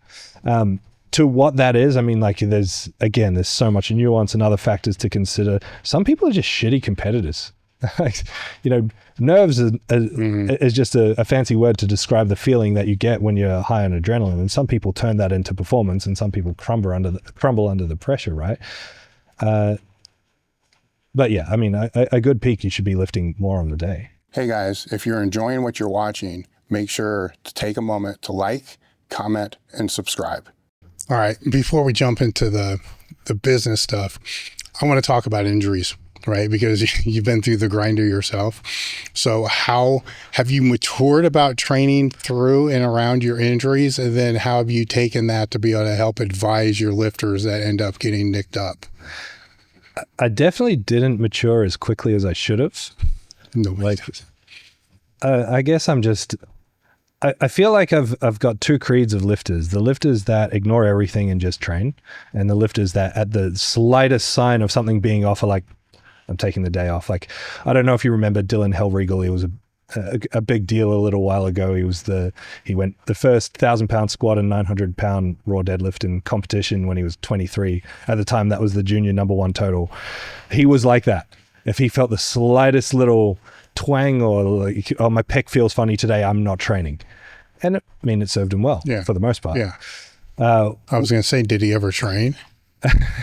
A: To what that is, there's so much nuance and other factors to consider. Some people are just shitty competitors. Nerves is just a fancy word to describe the feeling that you get when you're high on adrenaline. And some people turn that into performance, and some people crumble under the pressure, right? But yeah, a good peak, you should be lifting more on the day.
B: Hey guys, if you're enjoying what you're watching, make sure to take a moment to like, comment, and subscribe. All right, before we jump into the business stuff, I want to talk about injuries, right? Because you've been through the grinder yourself. So how have you matured about training through and around your injuries? And then how have you taken that to be able to help advise your lifters that end up getting nicked up?
A: I definitely didn't mature as quickly as I should have.
B: No,
A: I guess I'm I feel like I've got two creeds of lifters: the lifters that ignore everything and just train, and the lifters that at the slightest sign of something being off are like, I'm taking the day off. Like, I don't know if you remember Dylan Hellriegel. He was a big deal a little while ago. He went the first 1,000-pound squat and 900-pound raw deadlift in competition when he was 23. At the time, that was the junior #1 total. He was like that. If he felt the slightest little twang or like, oh, my pec feels funny today, I'm not training. And it served him well for the most part.
B: Yeah. I was going to say, did he ever train?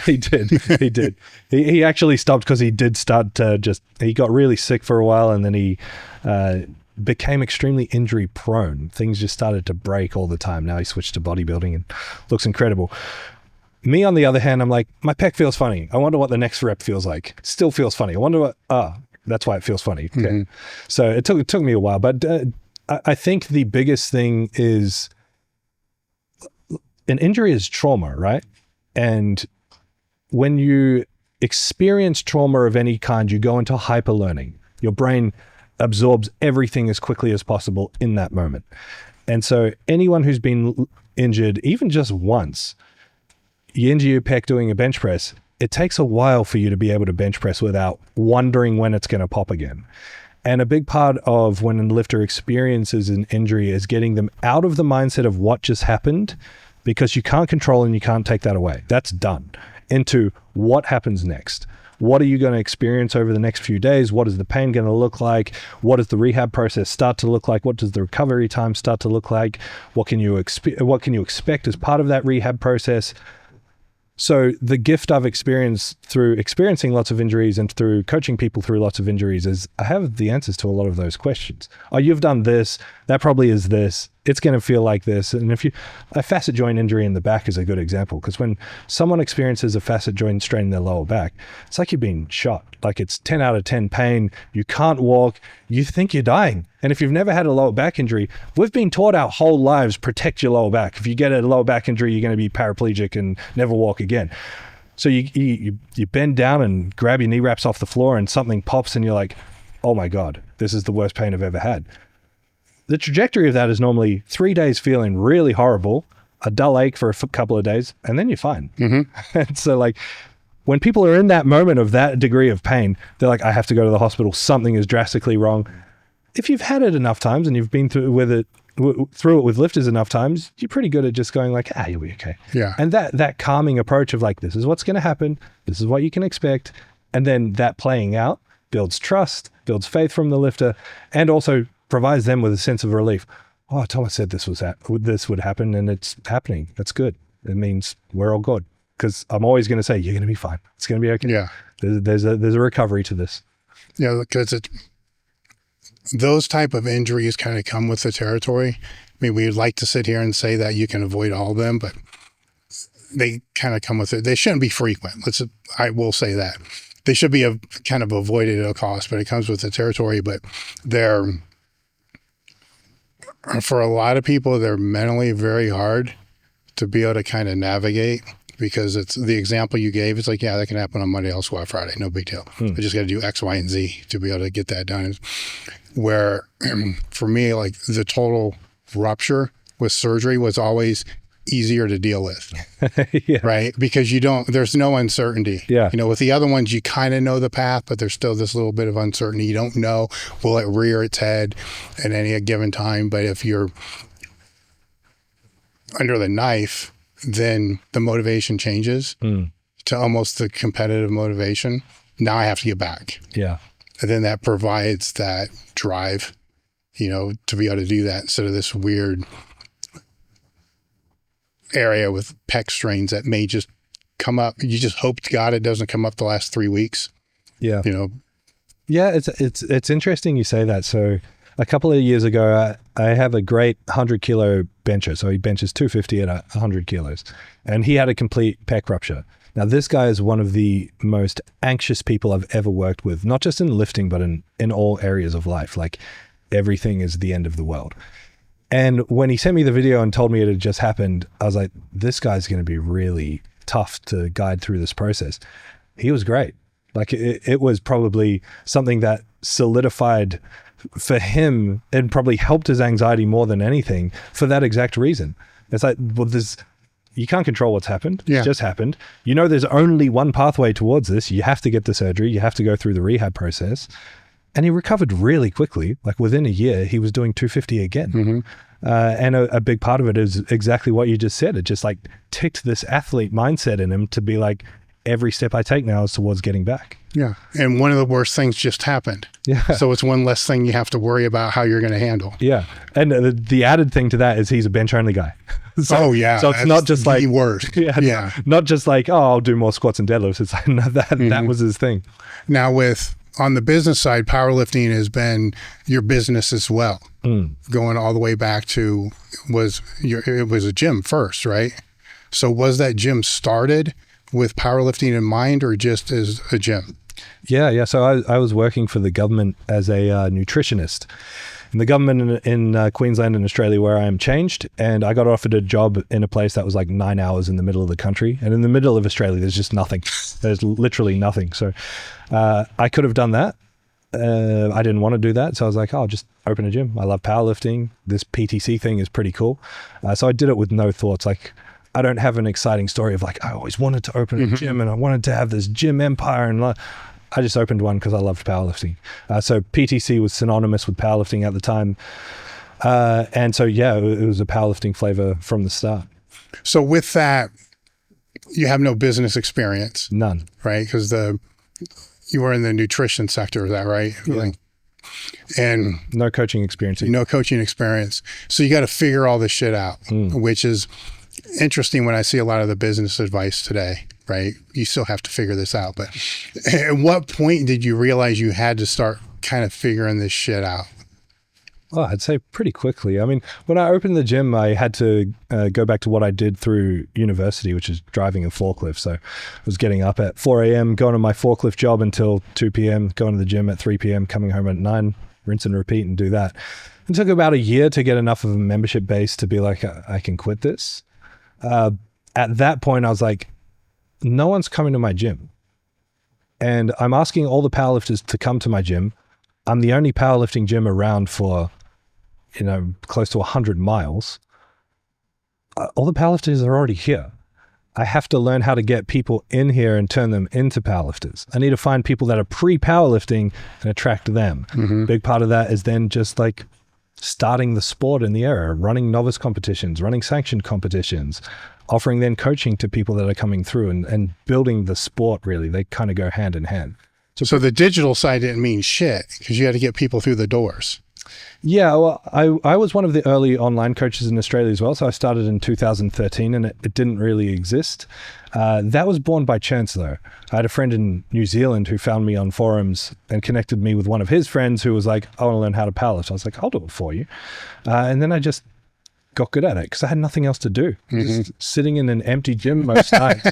A: He did. He actually stopped because he did start to he got really sick for a while, and then he became extremely injury prone. Things just started to break all the time. Now he switched to bodybuilding and looks incredible. Me, on the other hand, I'm like, my pec feels funny. I wonder what the next rep feels like. It still feels funny. I wonder what, that's why it feels funny. Okay. Mm-hmm. So it took me a while, but I think the biggest thing is an injury is trauma, right? And when you experience trauma of any kind, you go into hyper learning. Your brain absorbs everything as quickly as possible in that moment. And so anyone who's been injured, even just once, you injure your pec doing a bench press, it takes a while for you to be able to bench press without wondering when it's going to pop again. And a big part of when a lifter experiences an injury is getting them out of the mindset of what just happened, because you can't control and you can't take that away. That's done. Into what happens next. What are you going to experience over the next few days? What is the pain going to look like? What does the rehab process start to look like? What does the recovery time start to look like? What can you expect as part of that rehab process? So the gift I've experienced through experiencing lots of injuries and through coaching people through lots of injuries is I have the answers to a lot of those questions. Oh, you've done this. That probably is this. It's going to feel like this. And a facet joint injury in the back is a good example, because when someone experiences a facet joint strain in their lower back, it's like you're being shot. Like it's 10 out of 10 pain. You can't walk. You think you're dying. And if you've never had a lower back injury, we've been taught our whole lives, protect your lower back. If you get a lower back injury, you're going to be paraplegic and never walk again. So you bend down and grab your knee wraps off the floor and something pops and you're like, oh my God, this is the worst pain I've ever had. The trajectory of that is normally 3 days feeling really horrible, a dull ache for a couple of days, and then you're fine. Mm-hmm. And so like when people are in that moment of that degree of pain, they're like, I have to go to the hospital. Something is drastically wrong. If you've had it enough times and you've been through it with lifters enough times, you're pretty good at just going like, you'll be okay.
B: Yeah.
A: And that calming approach of like, this is what's going to happen. This is what you can expect. And then that playing out builds trust, builds faith from the lifter, and also provides them with a sense of relief. Oh, Thomas said this would happen, and it's happening. That's good. It means we're all good. Because I'm always going to say, you're going to be fine. It's going to be okay.
B: Yeah.
A: There's a recovery to this.
B: Yeah, because those type of injuries kind of come with the territory. I mean, we'd like to sit here and say that you can avoid all of them, but they kind of come with it. They shouldn't be frequent. I will say that. They should be kind of avoided at a cost, but it comes with the territory. But for a lot of people, they're mentally very hard to be able to kind of navigate, because it's the example you gave. It's like, yeah, that can happen on Monday. I'll squat Friday. No big deal. I just got to do X, Y, and Z to be able to get that done. Where for me, like the total rupture with surgery was always easier to deal with, yeah. Right? Because there's no uncertainty.
A: Yeah.
B: With the other ones, you kind of know the path, but there's still this little bit of uncertainty. You don't know, will it rear its head at any given time? But if you're under the knife, then the motivation changes to almost the competitive motivation. Now I have to get back.
A: Yeah.
B: And then that provides that drive, to be able to do that instead of this weird area with pec strains that may just come up. You just hope to God it doesn't come up the last 3 weeks.
A: Yeah. Yeah, it's interesting you say that. So a couple of years ago, I have a great 100 kilo bencher. So he benches 250 at 100 kilos, and he had a complete pec rupture. Now, this guy is one of the most anxious people I've ever worked with, not just in lifting, but in all areas of life. Like everything is the end of the world. And when he sent me the video and told me it had just happened, I was like, this guy's going to be really tough to guide through this process. He was great. Like it was probably something that solidified for him, it probably helped his anxiety more than anything for that exact reason. It's like, well, you can't control what's happened.
B: Yeah.
A: It's just happened. You know, there's only one pathway towards this. You have to get the surgery. You have to go through the rehab process. And he recovered really quickly. Like within a year, he was doing 250 again.
B: Mm-hmm.
A: And a big part of it is exactly what you just said. It just like ticked this athlete mindset in him to be like, every step I take now is towards getting back.
B: Yeah. And one of the worst things just happened.
A: Yeah.
B: So it's one less thing you have to worry about how you're going to handle.
A: Yeah. And the added thing to that is he's a bench only guy.
B: So it's
A: not just like
B: the worst.
A: Yeah. Not just like, oh, I'll do more squats and deadlifts. It's like, no, that was his thing.
B: Now on the business side, powerlifting has been your business as well. Going all the way back to it was a gym first, right? So was that gym started with powerlifting in mind or just as a gym?
A: Yeah. So I was working for the government as a nutritionist. And the government in Queensland and Australia where I am changed, and I got offered a job in a place that was like 9 hours in the middle of the country. And in the middle of Australia, there's just nothing. There's literally nothing. So I could have done that. I didn't want to do that. So I was like, I'll just open a gym. I love powerlifting. This PTC thing is pretty cool. So I did it with no thoughts. Like, I don't have an exciting story of like, I always wanted to open a gym and I wanted to have this gym empire. And I just opened one because I loved powerlifting. So PTC was synonymous with powerlifting at the time. And so, yeah, it was a powerlifting flavor from the start.
B: So with that, you have no business experience.
A: None.
B: Right? Because you were in the nutrition sector, is that right?
A: Yeah.
B: And
A: no coaching experience.
B: No coaching experience. So you got to figure all this shit out, which is interesting when I see a lot of the business advice today, right? You still have to figure this out. But at what point did you realize you had to start kind of figuring this shit out?
A: Oh, I'd say pretty quickly. I mean, when I opened the gym, I had to go back to what I did through university, which is driving a forklift. So I was getting up at 4 a.m., going to my forklift job until 2 p.m., going to the gym at 3 p.m., coming home at 9, rinse and repeat and do that. It took about a year to get enough of a membership base to be like, I can quit this. At that point, I was like, no one's coming to my gym. And I'm asking all the powerlifters to come to my gym. I'm the only powerlifting gym around for, close to 100 miles. All the powerlifters are already here. I have to learn how to get people in here and turn them into powerlifters. I need to find people that are pre-powerlifting and attract them. Big part of that is then just like starting the sport in the area, running novice competitions, running sanctioned competitions, offering then coaching to people that are coming through and building the sport. Really, they kind of go hand in hand.
B: So the digital side didn't mean shit because you had to get people through the doors.
A: Yeah, well, I was one of the early online coaches in Australia as well. So I started in 2013 and it didn't really exist. That was born by chance though. I had a friend in New Zealand who found me on forums and connected me with one of his friends who was like, I want to learn how to powerlift. I was like, I'll do it for you. And then I just got good at it because I had nothing else to do. Just sitting in an empty gym most nights.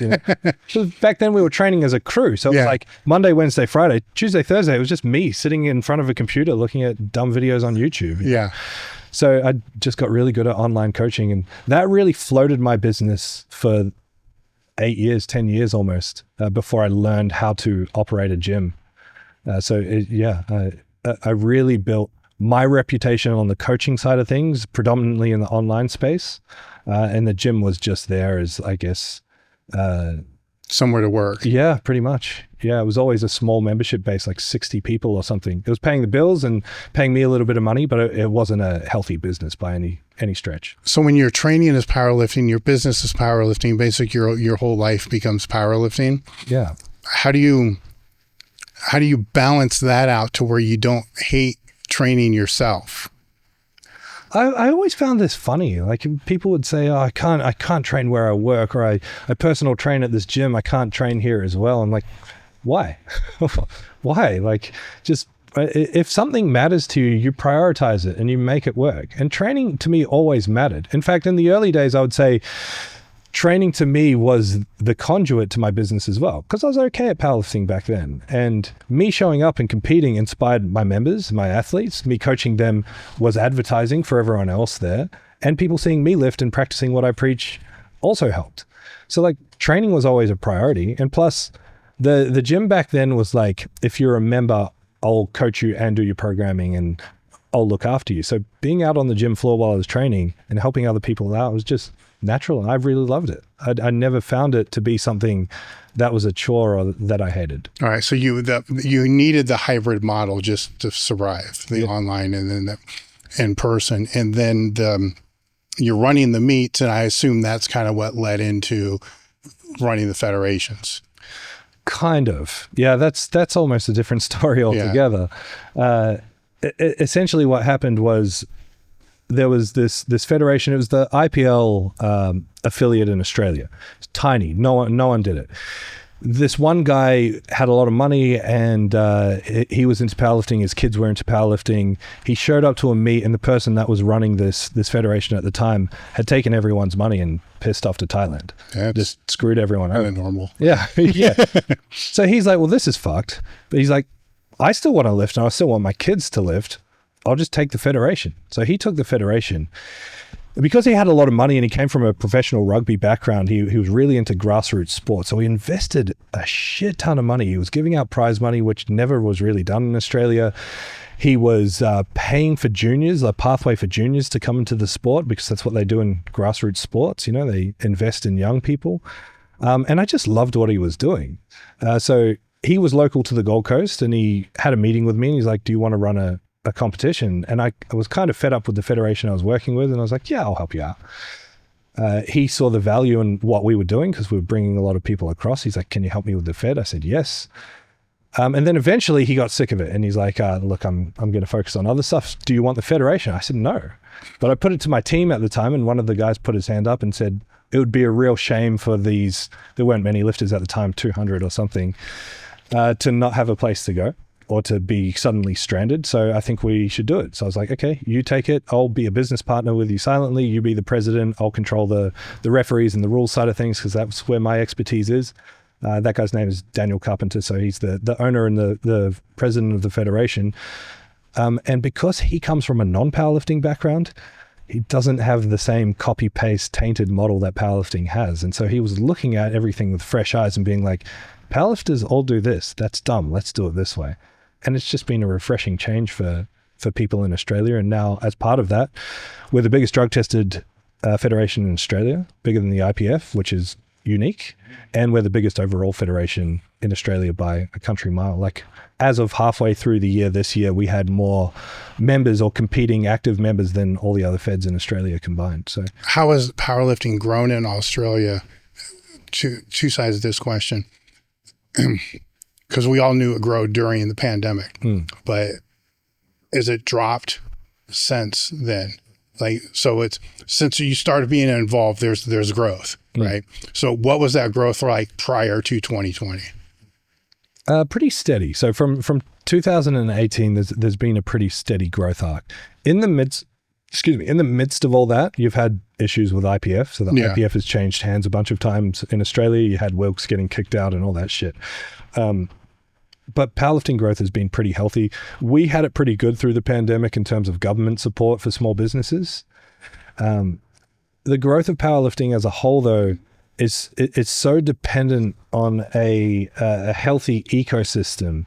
A: So back then we were training as a crew. So it was like Monday, Wednesday, Friday, Tuesday, Thursday. It was just me sitting in front of a computer looking at dumb videos on YouTube.
B: Yeah.
A: So I just got really good at online coaching and that really floated my business for 8 years, 10 years almost before I learned how to operate a gym. I really built my reputation on the coaching side of things, predominantly in the online space. And the gym was just there as, I guess,
B: somewhere to work.
A: Yeah, pretty much. Yeah, it was always a small membership base, like 60 people or something. It was paying the bills and paying me a little bit of money, but it wasn't a healthy business by any stretch.
B: So when you're training is powerlifting, your business is powerlifting, basically your whole life becomes powerlifting.
A: Yeah.
B: How do you balance that out to where you don't hate training yourself?
A: I always found this funny. Like people would say, oh, I can't train where I work, or I personal train at this gym. I can't train here as well. I'm like, why? Why? Like, just if something matters to you, you prioritize it and you make it work. And training to me always mattered. In fact, in the early days, I would say training to me was the conduit to my business as well, because I was okay at powerlifting back then. And me showing up and competing inspired my members, my athletes. Me coaching them was advertising for everyone else there. And people seeing me lift and practicing what I preach also helped. So like training was always a priority. And plus the gym back then was like, if you're a member, I'll coach you and do your programming and I'll look after you. So being out on the gym floor while I was training and helping other people out was just natural, and I really loved it. I never found it to be something that was a chore or that I hated.
B: All right. So you needed the hybrid model just to survive, the online and then the in person, and then you're running the meets, and I assume that's kind of what led into running the federations.
A: Kind of. Yeah, that's almost a different story altogether. Yeah. Essentially what happened was there was this federation. It was the IPL affiliate in Australia. It's tiny. No one did it. This one guy had a lot of money, and he was into powerlifting. His kids were into powerlifting. He showed up to a meet, and the person that was running this federation at the time had taken everyone's money and pissed off to Thailand. Yeah, just screwed everyone over.
B: Kind of normal.
A: Yeah, yeah. So he's like, well, this is fucked. But he's like, I still want to lift, and I still want my kids to lift. I'll just take the federation. So he took the federation. Because he had a lot of money and he came from a professional rugby background, he was really into grassroots sports. So he invested a shit ton of money. He was giving out prize money, which never was really done in Australia. He was paying for juniors, a pathway for juniors to come into the sport, because that's what they do in grassroots sports. You know, they invest in young people. And I just loved what he was doing. So he was local to the Gold Coast, and he had a meeting with me, and he's like, do you want to run a competition? And I was kind of fed up with the federation I was working with, and I was like, yeah, I'll help you out. He saw the value in what we were doing because we were bringing a lot of people across. He's like, can you help me with the fed? I said, yes. And then eventually he got sick of it, and he's like, look, I'm going to focus on other stuff. Do you want the federation? I said, no. But I put it to my team at the time, and one of the guys put his hand up and said, it would be a real shame for these, there weren't many lifters at the time, 200 or something, to not have a place to go, or to be suddenly stranded. So I think we should do it. So I was like, okay, you take it. I'll be a business partner with you silently. You be the president. I'll control the referees and the rules side of things, because that's where my expertise is. That guy's name is Daniel Carpenter. So he's the owner and the president of the federation. And because he comes from a non-powerlifting background, he doesn't have the same copy-paste tainted model that powerlifting has. And so he was looking at everything with fresh eyes and being like, powerlifters all do this. That's dumb. Let's do it this way. And it's just been a refreshing change for people in Australia. And now, as part of that, we're the biggest drug-tested federation in Australia, bigger than the IPF, which is unique. And we're the biggest overall federation in Australia by a country mile. Like, as of halfway through the year this year, we had more members or competing active members than all the other feds in Australia combined. So,
B: how has powerlifting grown in Australia? Two sides of this question. Because we all knew it grew during the pandemic, but is it dropped since then? Like, so it's, since you started being involved, there's growth, right? So what was that growth like prior to 2020?
A: Pretty steady. So from 2018, there's been a pretty steady growth arc. In the midst of all that, you've had issues with IPF. So the IPF has changed hands a bunch of times in Australia. You had Wilkes getting kicked out and all that shit. But powerlifting growth has been pretty healthy. We had it pretty good through the pandemic in terms of government support for small businesses. The growth of powerlifting as a whole, though, it's so dependent on a healthy ecosystem,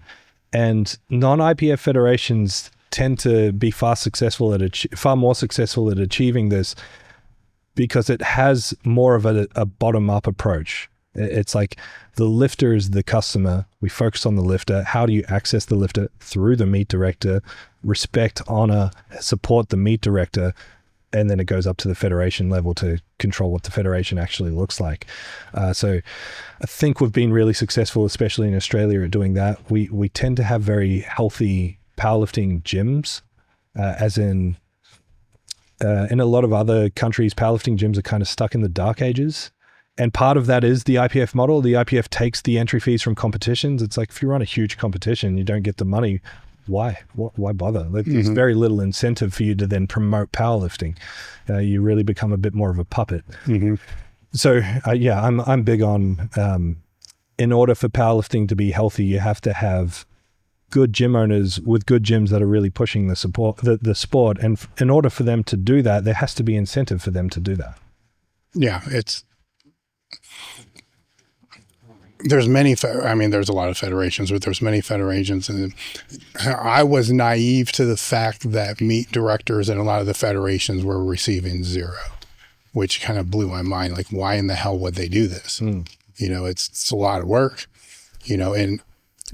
A: and non-IPF federations tend to be far more successful at achieving this because it has more of a bottom-up approach. It's like the lifter is the customer. We focus on the lifter. How do you access the lifter? Through the meet director, respect, honor, support the meet director, and then it goes up to the federation level to control what the federation actually looks like. So I think we've been really successful, especially in Australia, at doing that. We tend to have very healthy powerlifting gyms, as in a lot of other countries, powerlifting gyms are kind of stuck in the dark ages. And part of that is the IPF model. The IPF takes the entry fees from competitions. It's like, if you run a huge competition, you don't get the money. Why? Why bother? There's very little incentive for you to then promote powerlifting. You really become a bit more of a puppet. So I'm big on, in order for powerlifting to be healthy, you have to have good gym owners with good gyms that are really pushing the sport. And in order for them to do that, there has to be incentive for them to do that.
B: Yeah, there's there's a lot of federations, but there's many federations. And I was naive to the fact that meet directors and a lot of the federations were receiving zero, which kind of blew my mind. Like, why in the hell would they do this? It's a lot of work, and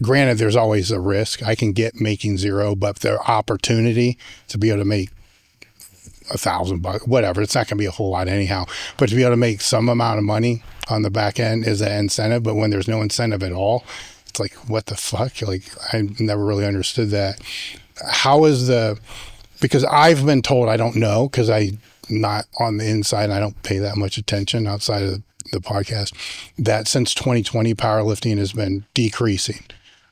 B: granted, there's always a risk. I can get making zero, but the opportunity to be able to make $1,000, whatever, it's not going to be a whole lot anyhow, but to be able to make some amount of money on the back end is an incentive. But when there's no incentive at all, it's like, what the fuck? Like, I never really understood that. Because I've been told, I don't know, because I'm not on the inside and I don't pay that much attention outside of the podcast, that since 2020, powerlifting has been decreasing,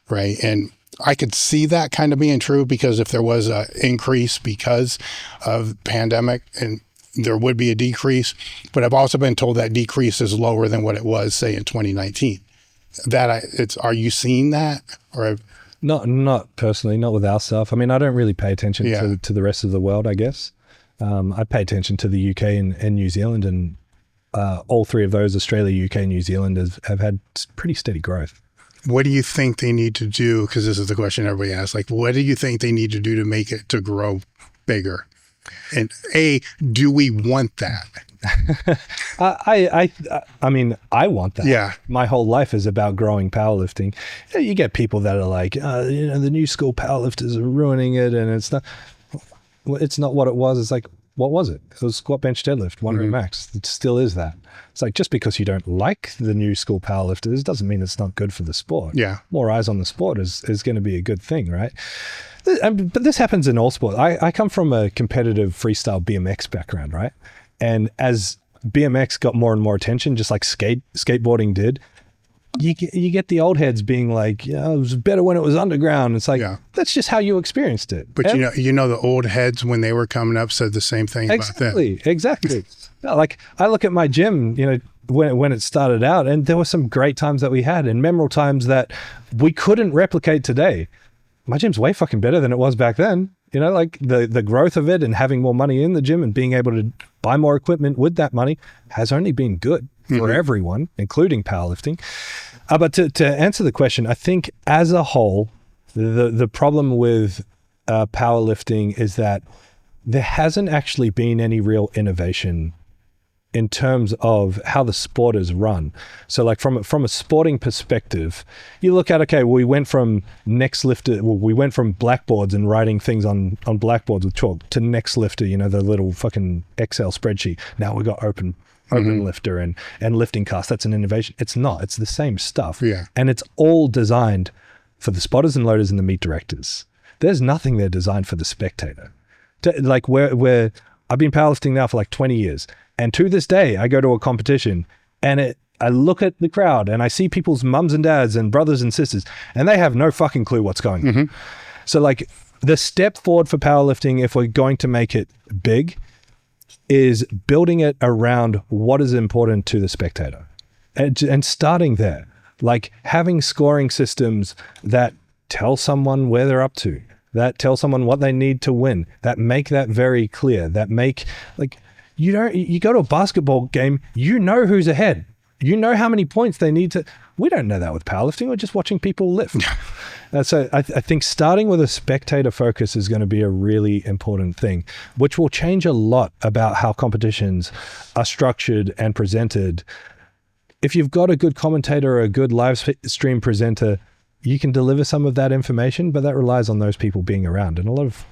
B: right? And I could see that kind of being true, because if there was an increase because of pandemic, and there would be a decrease, but I've also been told that decrease is lower than what it was, say, in 2019. Are you seeing that? Or
A: not personally, not with our stuff. I mean, I don't really pay attention to the rest of the world, I guess. I pay attention to the UK and New Zealand, and all three of those, Australia, UK, and New Zealand, have had pretty steady growth.
B: What do you think they need to do? Because this is the question everybody asks. Like, what do you think they need to do to make it to grow bigger? And do we want that?
A: I mean, I want that.
B: Yeah.
A: My whole life is about growing powerlifting. You get people that are like, the new school powerlifters are ruining it, and it's not what it was. It's like, what was it? It was squat, bench, deadlift, one rep max. It still is that. It's like, just because you don't like the new school powerlifters doesn't mean it's not good for the sport.
B: Yeah.
A: More eyes on the sport is going to be a good thing, right? But this happens in all sport. I come from a competitive freestyle BMX background, right? And as BMX got more and more attention, just like skateboarding did, you get the old heads being like, it was better when it was underground. It's like, that's just how you experienced it.
B: But the old heads, when they were coming up, said the same thing about them.
A: Exactly. Like, I look at my gym, when it started out, and there were some great times that we had, and memorable times that we couldn't replicate today. My gym's way fucking better than it was back then. Like the growth of it and having more money in the gym and being able to buy more equipment with that money has only been good for everyone, including powerlifting. But to answer the question, I think as a whole, the problem with powerlifting is that there hasn't actually been any real innovation in terms of how the sport is run. So like from a sporting perspective, you look at, we went from we went from blackboards and writing things on blackboards with chalk to Next Lifter, the little fucking Excel spreadsheet. Now we got Open Lifter and lifting cast. That's an innovation. It's not. It's the same stuff.
B: Yeah.
A: And it's all designed for the spotters and loaders and the meet directors. There's nothing there designed for the spectator. Where I've been powerlifting now for like 20 years. And to this day, I go to a competition and I look at the crowd and I see people's mums and dads and brothers and sisters, and they have no fucking clue what's going on. So like, the step forward for powerlifting, if we're going to make it big, is building it around what is important to the spectator and starting there. Like having scoring systems that tell someone where they're up to, that tell someone what they need to win, that make that very clear, that make like, you go to a basketball game, who's ahead. How many points they need to. We don't know that with powerlifting. We're just watching people lift. So I think starting with a spectator focus is going to be a really important thing, which will change a lot about how competitions are structured and presented. If you've got a good commentator or a good live stream presenter, you can deliver some of that information, but that relies on those people being around. And a lot of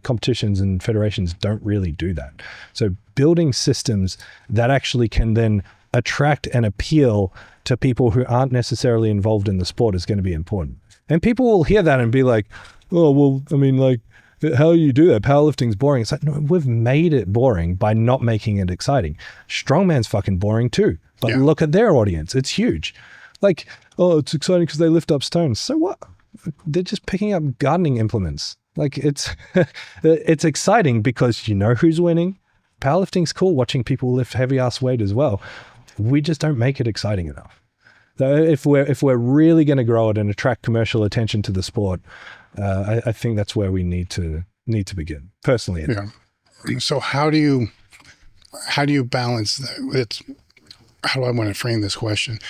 A: competitions and federations don't really do that. So building systems that actually can then attract and appeal to people who aren't necessarily involved in the sport is going to be important. And people will hear that and be like, oh, well, I mean, like, how do you do that? Powerlifting's boring. It's like, no, we've made it boring by not making it exciting. Strongman's fucking boring too. But look at their audience. It's huge. Like, oh, it's exciting because they lift up stones. So what? They're just picking up gardening implements. Like it's exciting because you know who's winning. Powerlifting's cool, watching people lift heavy ass weight as well. We just don't make it exciting enough. So if we're really going to grow it and attract commercial attention to the sport, I think that's where we need to begin personally.
B: Yeah. So how do you balance that? How do I want to frame this question?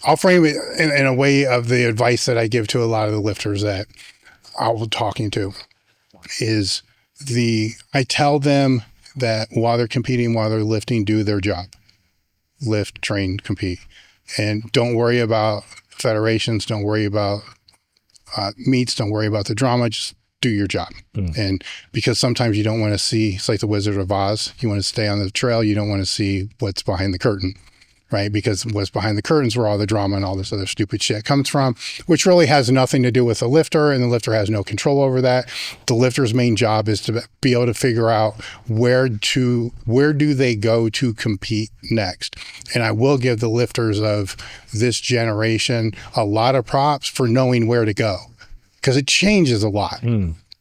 B: I'll frame it in a way of the advice that I give to a lot of the lifters that I'm talking to is I tell them that while they're competing, while they're lifting, do their job. Lift, train, compete. And don't worry about federations. Don't worry about meets. Don't worry about the drama. Just do your job. And because sometimes you don't want to see, it's like the Wizard of Oz. You want to stay on the trail. You don't want to see what's behind the curtain, right? Because what's behind the curtains where all the drama and all this other stupid shit comes from, which really has nothing to do with the lifter, and the lifter has no control over that. The lifter's main job is to be able to figure out where do they go to compete next. And I will give the lifters of this generation a lot of props for knowing where to go, because it changes a lot,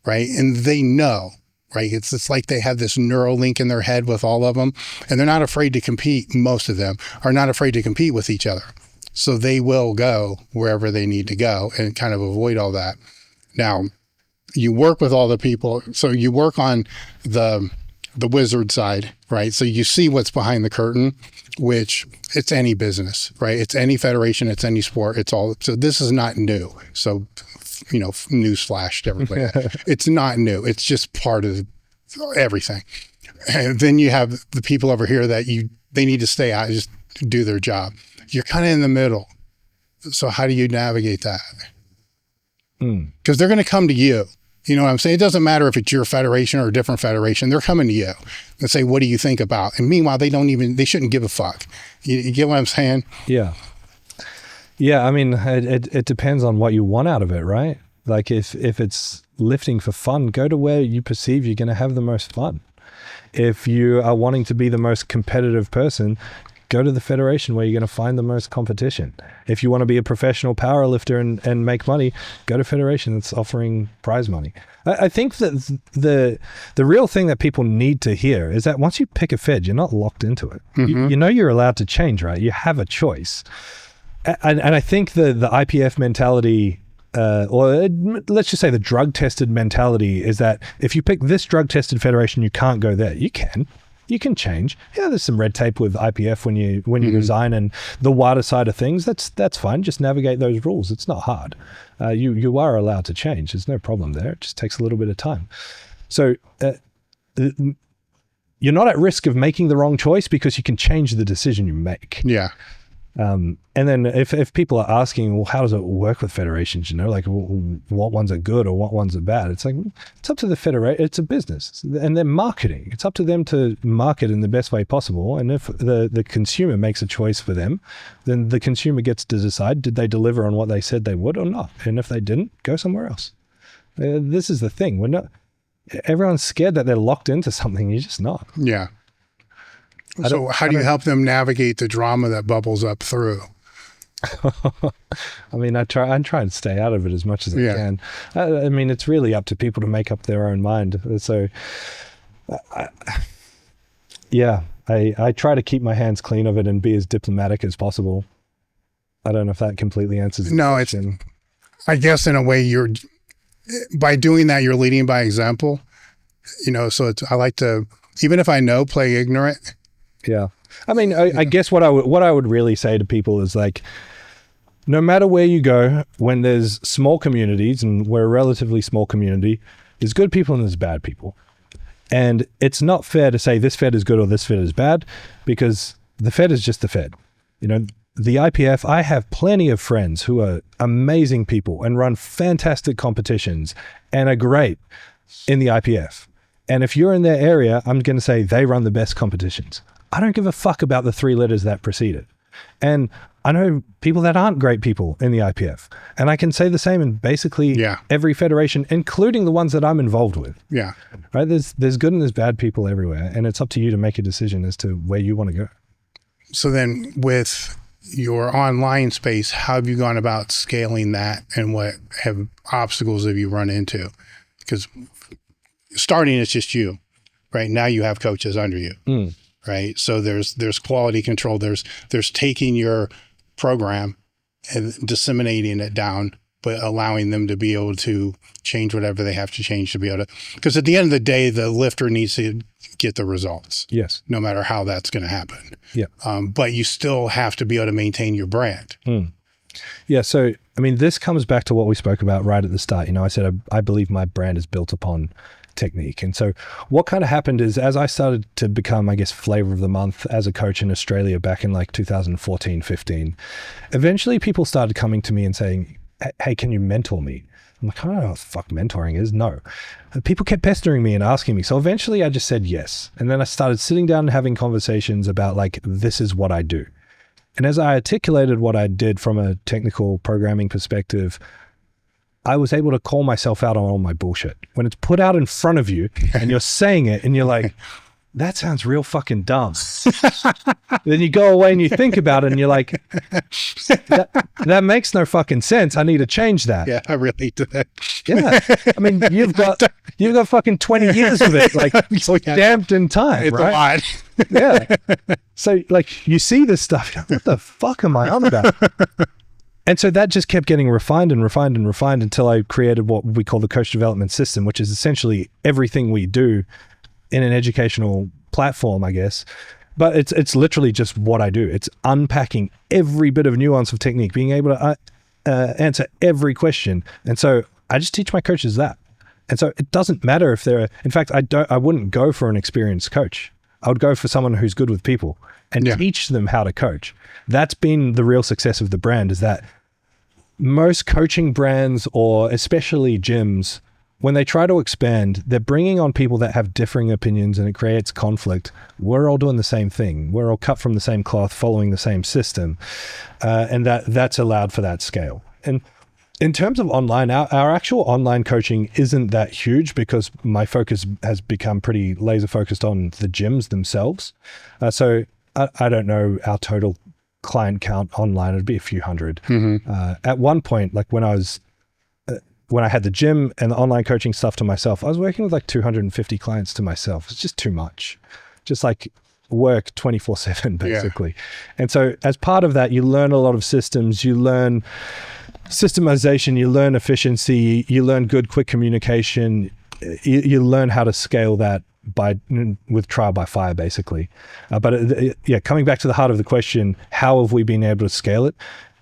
B: right? And they know. Right. It's like they have this neural link in their head with all of them, and they're not afraid to compete. Most of them are not afraid to compete with each other. So they will go wherever they need to go and kind of avoid all that. Now, you work with all the people. So you work on the wizard side, right? So you see what's behind the curtain, which it's any business, right? It's any federation, it's any sport, it's all. So this is not new. So, newsflash to everybody. It's not new. It's just part of everything. And then you have the people over here that they need to stay out, just do their job. You're kind of in the middle. So how do you navigate that? Because they're going to come to you. You know what I'm saying? It doesn't matter if it's your federation or a different federation. They're coming to you and say, what do you think about? And meanwhile, they shouldn't give a fuck. You get what I'm saying?
A: Yeah. Yeah, I mean, it depends on what you want out of it, right? Like if it's lifting for fun, go to where you perceive you're going to have the most fun. If you are wanting to be the most competitive person, go to the federation where you're going to find the most competition. If you want to be a professional power lifter and make money, go to federation that's offering prize money. I think that the real thing that people need to hear is that once you pick a fed, you're not locked into it. You know you're allowed to change, right? You have a choice. And I think the IPF mentality, or let's just say the drug-tested mentality, is that if you pick this drug-tested federation, you can't go there. You can change. Yeah, there's some red tape with IPF when you resign, and the wider side of things, that's fine. Just navigate those rules. It's not hard. You are allowed to change. There's no problem there. It just takes a little bit of time. So you're not at risk of making the wrong choice because you can change the decision you make. Yeah. And then if people are asking, well, how does it work with federations? Like what ones are good or what ones are bad? It's like, it's up to the federation. It's a business and they're marketing. It's up to them to market in the best way possible. And if the consumer makes a choice for them, then the consumer gets to decide, did they deliver on what they said they would or not? And if they didn't, go somewhere else. This is the thing. Everyone's scared that they're locked into something. You're just not.
B: Yeah. So how do you help them navigate the drama that bubbles up through?
A: I mean, I try and stay out of it as much as I can. I mean, it's really up to people to make up their own mind. So, I try to keep my hands clean of it and be as diplomatic as possible. I don't know if that completely answers the question.
B: I guess in a way by doing that, you're leading by example, so I like to, even if I know, play ignorant.
A: Yeah. I mean, I guess what I would really say to people is like, no matter where you go, when there's small communities, and we're a relatively small community, there's good people and there's bad people. And it's not fair to say this fed is good or this fed is bad, because the fed is just the fed. The IPF, I have plenty of friends who are amazing people and run fantastic competitions and are great in the IPF. And if you're in their area, I'm going to say they run the best competitions. I don't give a fuck about the 3 letters that precede it. And I know people that aren't great people in the IPF. And I can say the same in basically every federation, including the ones that I'm involved with. Yeah. Right? There's good and there's bad people everywhere. And it's up to you to make a decision as to where you want to go.
B: So then with your online space, how have you gone about scaling that, and what obstacles have you run into? Because starting, it's just you, right? Now you have coaches under you, right? So there's quality control. There's taking your program and disseminating it down but allowing them to be able to change whatever they have to change to be able to, because at the end of the day, the lifter needs to get the results.
A: Yes.
B: No matter how that's going to happen.
A: Yeah.
B: But you still have to be able to maintain your brand.
A: Yeah. So, I mean, this comes back to what we spoke about right at the start. You know, I said, I believe my brand is built upon technique. And so what kind of happened is, as I started to become, I guess, flavor of the month as a coach in Australia back in like 2014, 15, eventually people started coming to me and saying, hey, can you mentor me? I'm like, I don't know what the fuck mentoring is. No. People kept pestering me and asking me. So eventually I just said yes. And then I started sitting down and having conversations about like, this is what I do. And as I articulated what I did from a technical programming perspective, I was able to call myself out on all my bullshit. When it's put out in front of you and you're saying it and you're like, that sounds real fucking dumb. Then you go away and you think about it and you're like, that makes no fucking sense. I need to change that.
B: Yeah, I relate to that.
A: Yeah. I mean, you've got fucking 20 years of it, like stamped in time,
B: It's
A: right?
B: a lot.
A: Yeah. So like you see this stuff, you're like, what the fuck am I on about? And so that just kept getting refined and refined and refined until I created what we call the coach development system, which is essentially everything we do in an educational platform, I guess. But it's literally just what I do. It's unpacking every bit of nuance of technique, being able to answer every question. And so I just teach my coaches that. And so it doesn't matter if they're, in fact, I wouldn't go for an experienced coach. I would go for someone who's good with people and teach them how to coach. That's been the real success of the brand, is that most coaching brands, or especially gyms, when they try to expand, they're bringing on people that have differing opinions and it creates conflict. We're all doing the same thing. We're all cut from the same cloth, following the same system. And that's allowed for that scale. And in terms of online, our actual online coaching isn't that huge because my focus has become pretty laser focused on the gyms themselves. So I don't know our total client count online. It'd be a few hundred. At one point, like when I had the gym and the online coaching stuff to myself, I was working with like 250 clients to myself. It's just too much. Just like work 24/7 basically. Yeah. And so as part of that, you learn a lot of systems, you learn systemization, you learn efficiency, you learn good, quick communication, you learn how to scale that with trial by fire basically. But coming back to the heart of the question, how have we been able to scale it?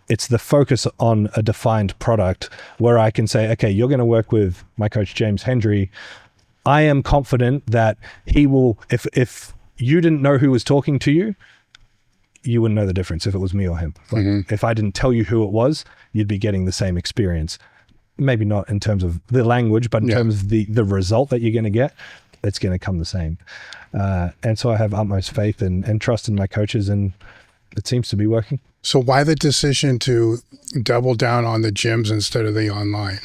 A: It's the focus on a defined product where I can say, okay, you're going to work with my coach, James Hendry. I am confident that he will, if you didn't know who was talking to you, you wouldn't know the difference if it was me or him. Like, if I didn't tell you who it was, you'd be getting the same experience. Maybe not in terms of the language, but in terms of the result that you're going to get, it's going to come the same. And so I have utmost faith and trust in my coaches, and it seems to be working.
B: So why the decision to double down on the gyms instead of the online?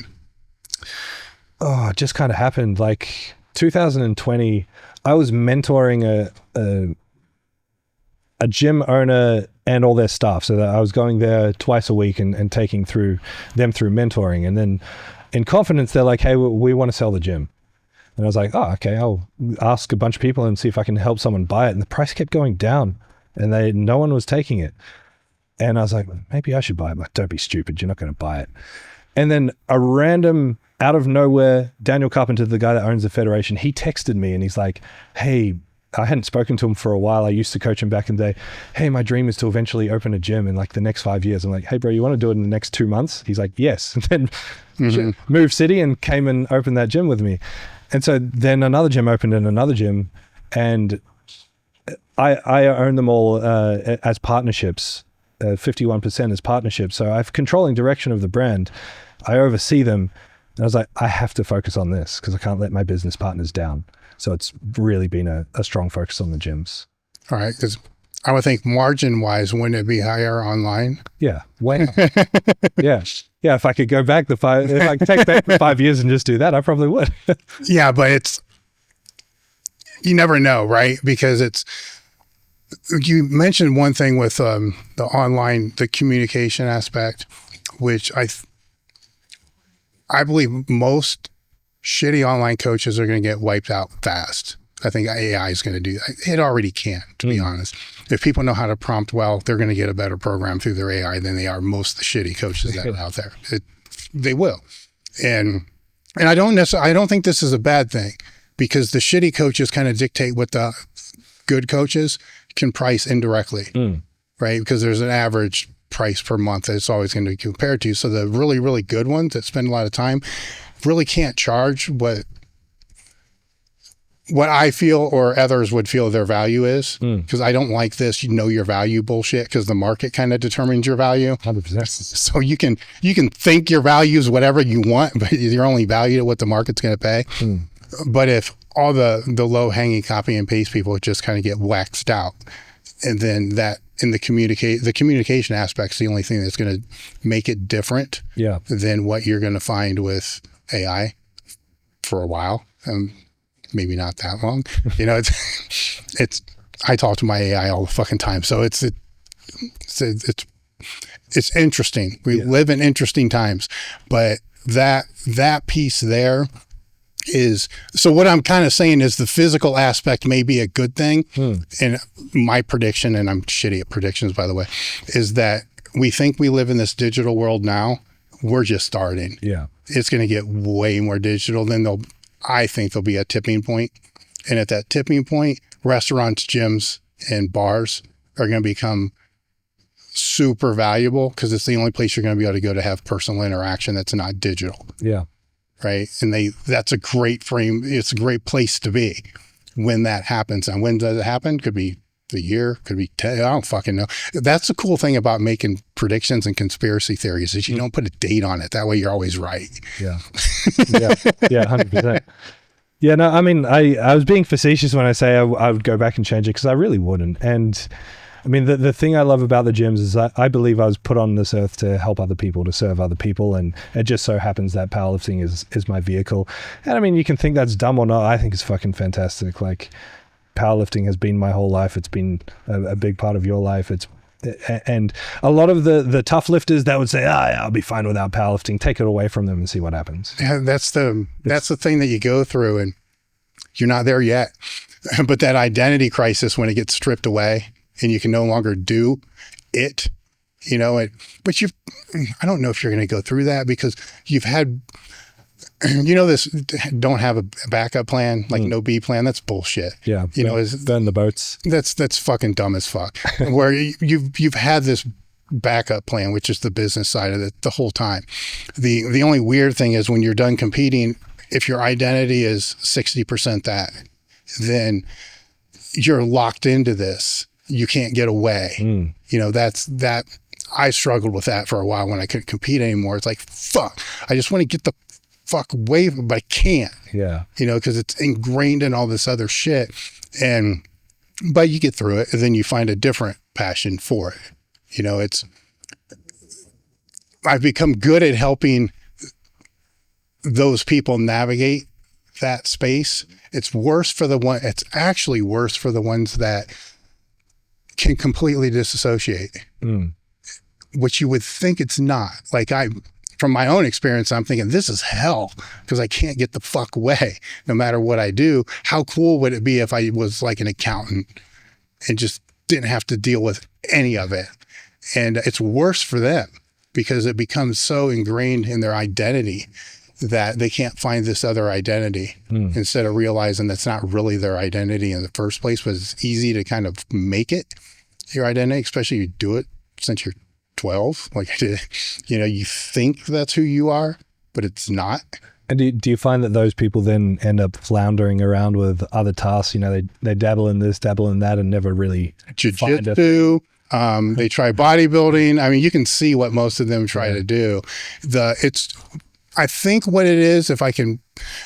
A: Oh, it just kind of happened. Like 2020, I was mentoring a gym owner and all their staff. So that I was going there twice a week and taking them through mentoring. And then in confidence, they're like, hey, we want to sell the gym. And I was like, oh, okay, I'll ask a bunch of people and see if I can help someone buy it. And the price kept going down and no one was taking it. And I was like, maybe I should buy it. I'm like, don't be stupid. You're not going to buy it. And then a random, out of nowhere, Daniel Carpenter, the guy that owns the federation, he texted me and he's like, hey, I hadn't spoken to him for a while. I used to coach him back in the day. Hey, my dream is to eventually open a gym in like the next 5 years. I'm like, hey bro, you want to do it in the next 2 months? He's like, yes. And then moved city and came and opened that gym with me. And so then another gym opened in another gym, and I own them all as partnerships. 51% as partnerships. So I have controlling direction of the brand. I oversee them. And I was like, I have to focus on this because I can't let my business partners down. So it's really been a strong focus on the gyms.
B: All right. Because I would think margin wise, wouldn't it be higher online?
A: Yeah. Way. Yeah. Yeah. If I could go back if I could take back the 5 years and just do that, I probably would.
B: Yeah. But you never know, right? Because you mentioned one thing with the online, the communication aspect, which I believe most shitty online coaches are going to get wiped out fast. I think AI is going to do that. It already can, to be honest. If people know how to prompt well, they're going to get a better program through their AI than they are most of the shitty coaches that are out there. they will. And I don't think this is a bad thing, because the shitty coaches kind of dictate what the good coaches can price indirectly, right? Because there's an average price per month that it's always going to be compared to. So the really, really good ones that spend a lot of time really can't charge what I feel or others would feel their value is, because I don't like this, your value bullshit, because the market kind of determines your value.
A: 100%.
B: So you can think your value is whatever you want, but you're only valued at what the market's going to pay. But if all the low hanging copy and paste people just kind of get waxed out, and then that in the communication aspect is the only thing that's going to make it different than what you're going to find with AI for a while. Maybe not that long. It's I talk to my AI all the fucking time, so it's interesting. We live in interesting times, but that piece there is, so what I'm kind of saying is the physical aspect may be a good thing. And my prediction, and I'm shitty at predictions, by the way, is that we think we live in this digital world now. We're just starting. Yeah. It's going to get way more digital. Then I think there'll be a tipping point. And at that tipping point, restaurants, gyms, and bars are going to become super valuable, because it's the only place you're going to be able to go to have personal interaction that's not digital. Yeah. Right. And that's a great frame. It's a great place to be when that happens. And when does it happen? Could be a year, could be 10, I don't fucking know. That's the cool thing about making predictions and conspiracy theories, is you don't put a date on it. That way you're always right. Yeah.
A: Yeah. 100%. Yeah, no, I mean, I was being facetious when I say I would go back and change it, because I really wouldn't. And I mean, the thing I love about the gyms is I believe I was put on this earth to help other people, to serve other people. And it just so happens that powerlifting is my vehicle. And I mean, you can think that's dumb or not. I think it's fucking fantastic. Like, powerlifting has been my whole life. It's been a big part of your life. And a lot of the tough lifters that would say, I'll be fine without powerlifting, take it away from them and see what happens.
B: Yeah, that's the thing that you go through, and you're not there yet. But that identity crisis, when it gets stripped away and you can no longer do it, but I don't know if you're going to go through that, because you've had, this don't have a backup plan, like no B plan. That's bullshit. Yeah.
A: Burn the boats.
B: That's fucking dumb as fuck. Where you've had this backup plan, which is the business side of it the whole time. The only weird thing is when you're done competing, if your identity is 60% that, then you're locked into this. You can't get away. That I struggled with that for a while when I couldn't compete anymore. It's like, fuck, I just want to get the fuck away from it, but I can't. Yeah. Because it's ingrained in all this other shit. But you get through it, and then you find a different passion for it. I've become good at helping those people navigate that space. It's actually worse for the ones that can completely disassociate, which you would think it's not. Like, from my own experience, I'm thinking, this is hell, because I can't get the fuck away no matter what I do. How cool would it be if I was like an accountant and just didn't have to deal with any of it? And it's worse for them, because it becomes so ingrained in their identity that they can't find this other identity, instead of realizing that's not really their identity in the first place. But it's easy to kind of make it your identity, especially if you do it since you're 12. Like I did. You think that's who you are, but it's not.
A: And do you find that those people then end up floundering around with other tasks? They dabble in this, dabble in that, and never really
B: jiu-jitsu. They try bodybuilding. I mean, you can see what most of them try to do. I think what it is, if I can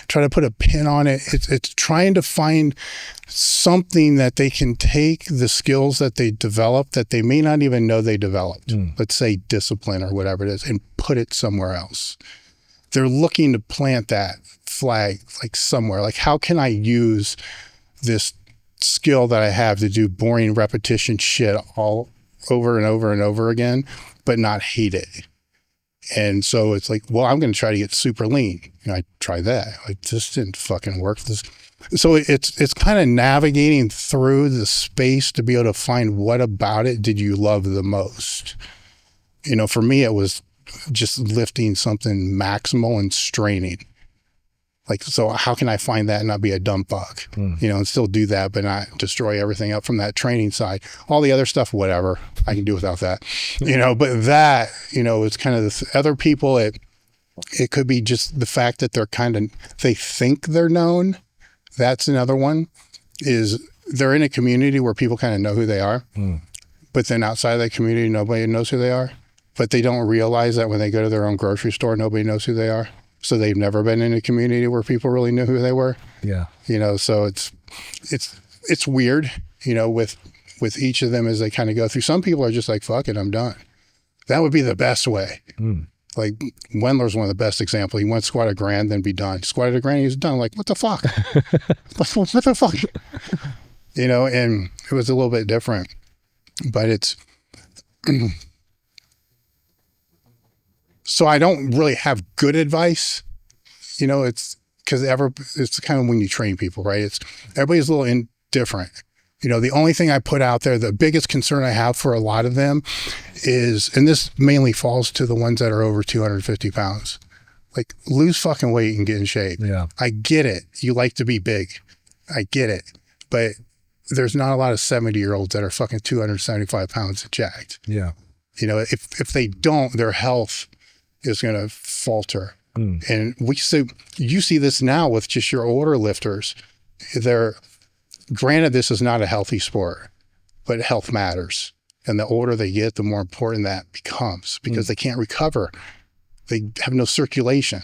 B: try to put a pin on it, it's trying to find something that they can take the skills that they developed that they may not even know they developed. Let's say discipline or whatever it is, and put it somewhere else. They're looking to plant that flag like somewhere. Like, how can I use this skill that I have to do boring repetition shit all over and over and over again, but not hate it? And so it's like, well, I'm going to try to get super lean. I tried that. Like, this didn't fucking work. So it's kind of navigating through the space to be able to find what about it did you love the most. For me, it was just lifting something maximal and straining. Like, so how can I find that and not be a dumb fuck, and still do that, but not destroy everything up from that training side. All the other stuff, whatever, I can do without that, but that, it's kind of the other people. It could be just the fact that they think they're known. That's another one, is they're in a community where people kind of know who they are, but then outside of that community, nobody knows who they are, but they don't realize that when they go to their own grocery store, nobody knows who they are. So they've never been in a community where people really knew who they were. Yeah. So it's weird, with each of them as they kind of go through. Some people are just like, fuck it, I'm done. That would be the best way. Like Wendler's one of the best examples. He went squat a grand, then be done. Squatted a grand, he was done. Like, what the fuck? What the fuck? And it was a little bit different, but it's, so I don't really have good advice, it's because it's kind of when you train people, right? Everybody's a little indifferent. The only thing I put out there, the biggest concern I have for a lot of them is, and this mainly falls to the ones that are over 250 pounds, like lose fucking weight and get in shape. Yeah. I get it. You like to be big. I get it. But there's not a lot of 70-year-olds that are fucking 275 pounds jacked. Yeah. If they don't, their health is going to falter. And you see this now with just your older lifters. Granted, this is not a healthy sport, but health matters. And the older they get, the more important that becomes, because they can't recover. They have no circulation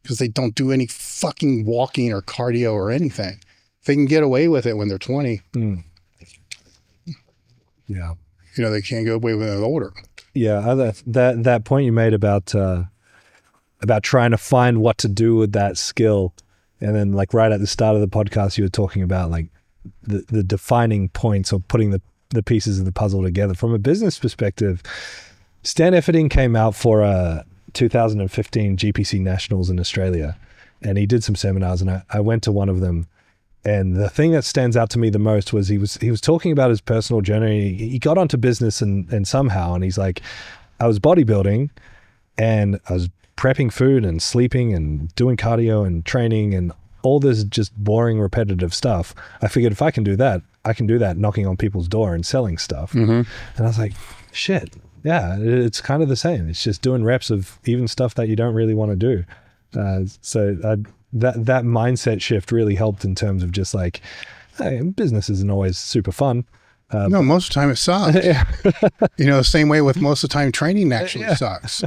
B: because they don't do any fucking walking or cardio or anything. They can get away with it when they're 20. Yeah. They can't go away when they're older.
A: Yeah, that point you made about trying to find what to do with that skill, and then like right at the start of the podcast, you were talking about like the defining points or putting the pieces of the puzzle together. From a business perspective, Stan Efferding came out for 2015 GPC Nationals in Australia, and he did some seminars, and I went to one of them. And the thing that stands out to me the most was he was talking about his personal journey. He got onto business and somehow, and he's like, I was bodybuilding and I was prepping food and sleeping and doing cardio and training and all this just boring, repetitive stuff. I figured if I can do that, I can do that knocking on people's door and selling stuff. And I was like, shit, yeah, it's kind of the same. It's just doing reps of even stuff that you don't really want to do. That mindset shift really helped in terms of just like, hey, business isn't always super fun.
B: No, most of the time it sucks. Same way with most of the time training actually sucks.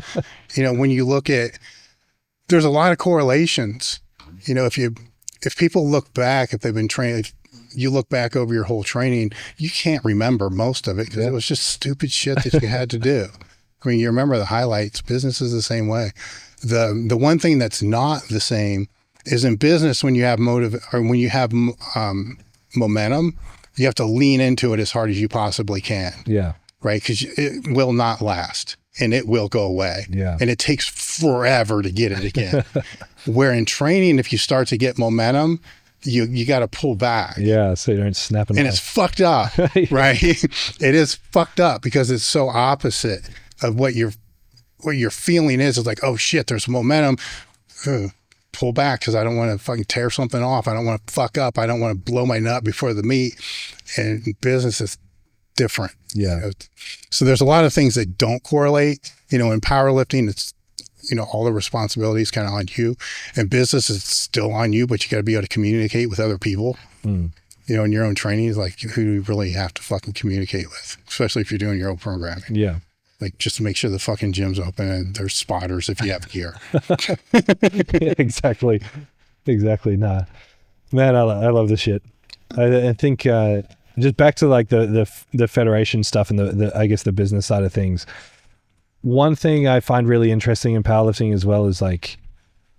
B: When you look at, there's a lot of correlations. If people look back, if they've been trained, if you look back over your whole training, you can't remember most of it because it was just stupid shit that you had to do. I mean, you remember the highlights. Business is the same way. The one thing that's not the same is in business, when you have momentum, you have to lean into it as hard as you possibly can. Yeah. Right? Because it will not last and it will go away. Yeah. And it takes forever to get it again. Where in training, if you start to get momentum, you got to pull back. Yeah. So you don't snap it. And it's fucked up, right? It is fucked up because it's so opposite of what your feeling is. It's like, oh shit, there's momentum. Pull back because I don't want to fucking tear something off. I don't want to fuck up. I don't want to blow my nut before the meet. And business is different. Yeah. So there's a lot of things that don't correlate. In powerlifting, it's, all the responsibility is kind of on you. And business is still on you, but you got to be able to communicate with other people. In your own training, is like, who do you really have to fucking communicate with, especially if you're doing your own programming. Yeah. Like, just to make sure the fucking gym's open and there's spotters if you have gear. Exactly. Nah, man, I love this shit. I think just back to like the federation stuff and the I guess the business side of things. One thing I find really interesting in powerlifting as well is like,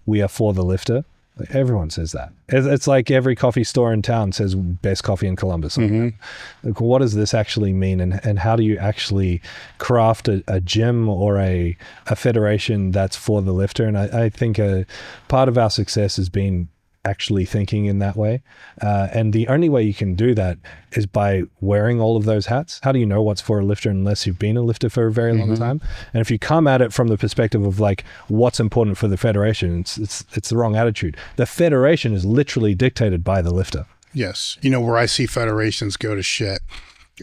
B: we are for the lifter. Like, everyone says that. It's like every coffee store in town says best coffee in Columbus. Like, what does this actually mean? And how do you actually craft a gym or a federation that's for the lifter? And I think a part of our success has been
A: actually thinking in that way. And the only way you can do that is by wearing all of those hats. How do you know what's for a lifter unless you've been a lifter for a very long time? And if you come at it from the perspective of like what's important for the federation, it's the wrong attitude. The federation is literally dictated by the lifter.
B: Yes. You know, where I see federations go to shit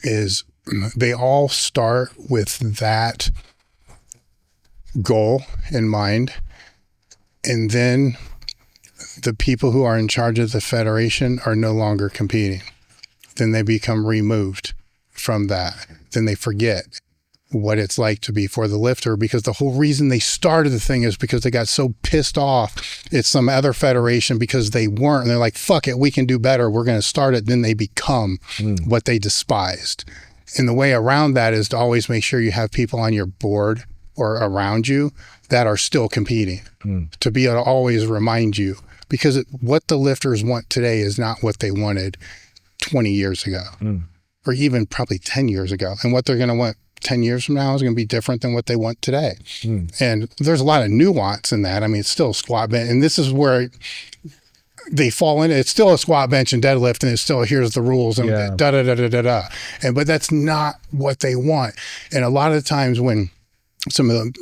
B: is they all start with that goal in mind, and then the people who are in charge of the federation are no longer competing. Then they become removed from that. Then they forget what it's like to be for the lifter, because the whole reason they started the thing is because they got so pissed off it's some other federation because they weren't. And they're like, fuck it, we can do better. We're going to start it. Then they become what they despised. And the way around that is to always make sure you have people on your board or around you that are still competing, to be able to always remind you. Because what the lifters want today is not what they wanted 20 years ago, or even probably 10 years ago. And what they're going to want 10 years from now is going to be different than what they want today. And there's a lot of nuance in that. I mean, it's still a squat bench. And this is where they fall in. It's still a squat, bench, and deadlift. And it's still, here's the rules and da-da-da-da-da-da. But that's not what they want. And a lot of times when some of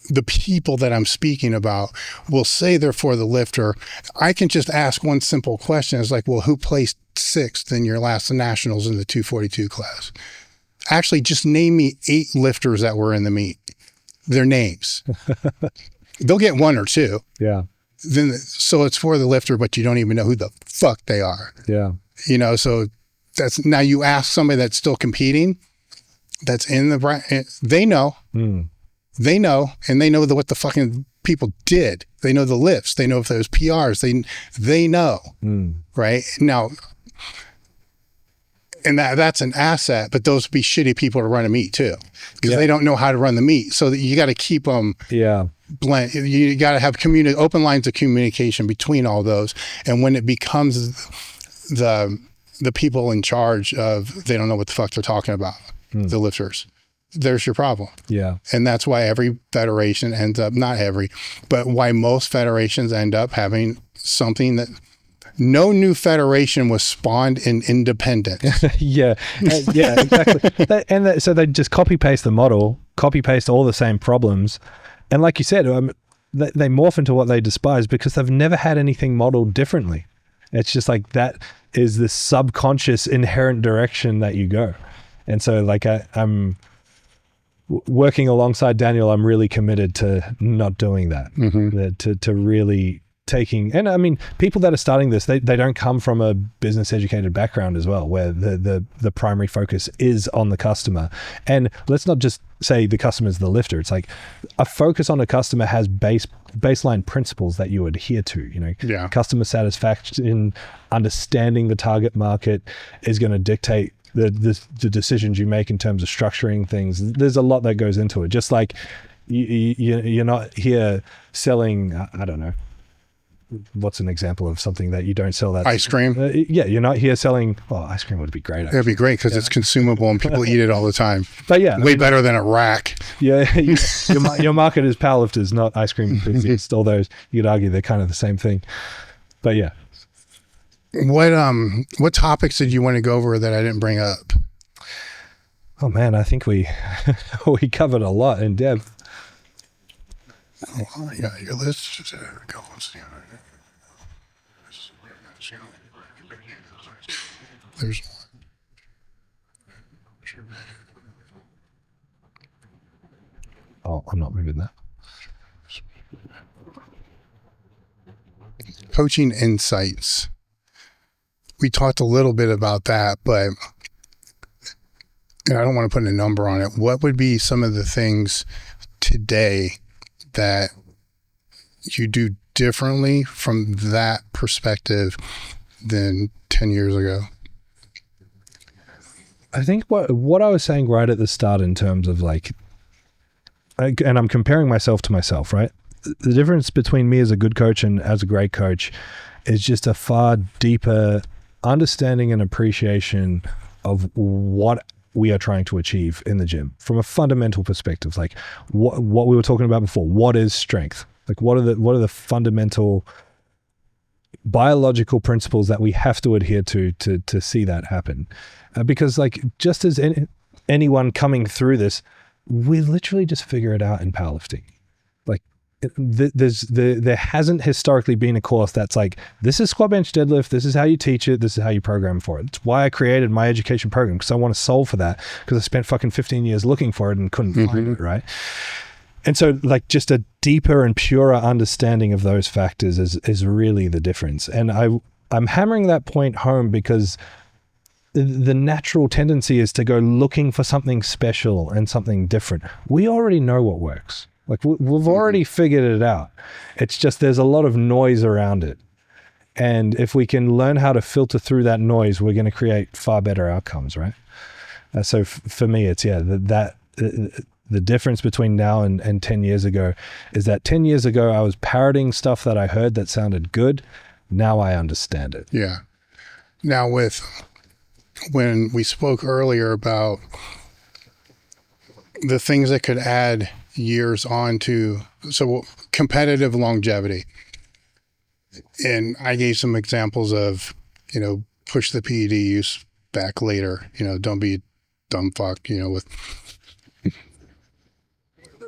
B: the people that I'm speaking about will say they're for the lifter, I can just ask one simple question. It's like, well, who placed 6th in your last nationals in the 242 class? Actually, just name me 8 lifters that were in the meet. Their names. They'll get 1 or 2.
A: Yeah.
B: Then, so it's for the lifter, but you don't even know who the fuck they are.
A: Yeah.
B: You know, so that's, now you ask somebody that's still competing, that's in the, they know. They know, and they know what the fucking people did. They know the lifts. They know if those PRs. They know, right? Now, and that's an asset, but those would be shitty people to run a meet too, because they don't know how to run the meet. So that you got to keep them blend. You got to have open lines of communication between all those. And when it becomes the people in charge of, they don't know what the fuck they're talking about, the lifters, there's your problem. Yeah. And that's why every federation ends up, not every, but why most federations end up having something that no new federation was spawned in independence.
A: Yeah, exactly. So they just copy paste the model, copy paste all the same problems. And like you said, they morph into what they despise because they've never had anything modeled differently. It's just like that is the subconscious inherent direction that you go. And so like I'm working alongside Daniel, I'm really committed to not doing that, to really taking, and I mean, people that are starting this, they don't come from a business educated background as well, where the primary focus is on the customer. And let's not just say the customer is the lifter. It's like a focus on a customer has baseline principles that you adhere to, customer satisfaction, understanding the target market is going to dictate the decisions you make in terms of structuring things. There's a lot that goes into it. Just like you're not here selling, I don't know, what's an example of something that you don't sell? That
B: ice cream.
A: You're not here selling, ice cream would be great.
B: It'd be great because it's consumable and people eat it all the time.
A: But way
B: better than a rack.
A: Yeah, your market is powerlifters, not ice cream enthusiasts, although you could argue they're kind of the same thing. But yeah.
B: What topics did you want to go over that I didn't bring up?
A: Oh man, I think we covered a lot in depth.
B: Oh, yeah, your list. There's one.
A: Oh, I'm not moving that.
B: Coaching insights. We talked a little bit about that, but and I don't want to put a number on it. What would be some of the things today that you do differently from that perspective than 10 years ago?
A: I think what I was saying right at the start in terms of like, and I'm comparing myself to myself, right? The difference between me as a good coach and as a great coach is just a far deeper understanding and appreciation of what we are trying to achieve in the gym from a fundamental perspective. Like what we were talking about before, what is strength? Like what are the fundamental biological principles that we have to adhere to see that happen. Because like, just as anyone coming through this, we literally just figure it out in powerlifting. Like there hasn't historically been a course that's like, this is squat, bench, deadlift, this is how you teach it, this is how you program for it. It's why I created my education program, because I want to solve for that, because I spent fucking 15 years looking for it and couldn't find it, right? And so like, just a deeper and purer understanding of those factors is really the difference. And I'm hammering that point home because the natural tendency is to go looking for something special and something different. We already know what works. Like we've already figured it out. It's just there's a lot of noise around it. And if we can learn how to filter through that noise, we're going to create far better outcomes, right? So for me, it's the difference between now and 10 years ago is that 10 years ago, I was parroting stuff that I heard that sounded good. Now I understand it.
B: Yeah. Now when we spoke earlier about the things that could add years on to, so competitive longevity. And I gave some examples of, push the PED use back later, don't be a dumb fuck, with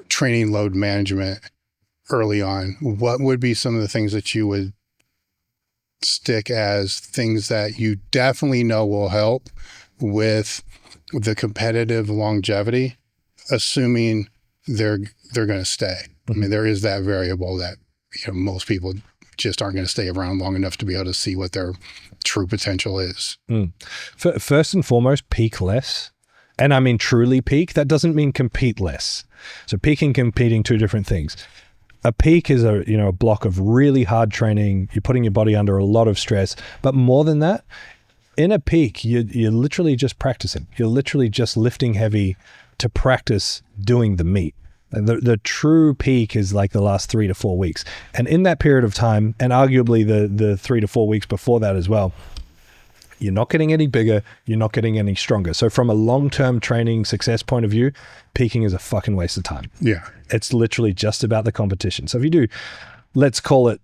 B: training load management early on. What would be some of the things that you would stick as things that you definitely know will help with the competitive longevity, assuming they're going to stay? I mean, there is that variable that most people just aren't going to stay around long enough to be able to see what their true potential is.
A: First and foremost, peak less. And I mean truly peak. That doesn't mean compete less. So peak and competing, two different things. A peak is a block of really hard training. You're putting your body under a lot of stress. But more than that, in a peak, you're literally just practicing. You're literally just lifting heavy to practice doing the meet. The true peak is like the last 3 to 4 weeks. And in that period of time, and arguably the 3 to 4 weeks before that as well, you're not getting any bigger, you're not getting any stronger. So from a long-term training success point of view, peaking is a fucking waste of time.
B: Yeah.
A: It's literally just about the competition. So if you do, let's call it,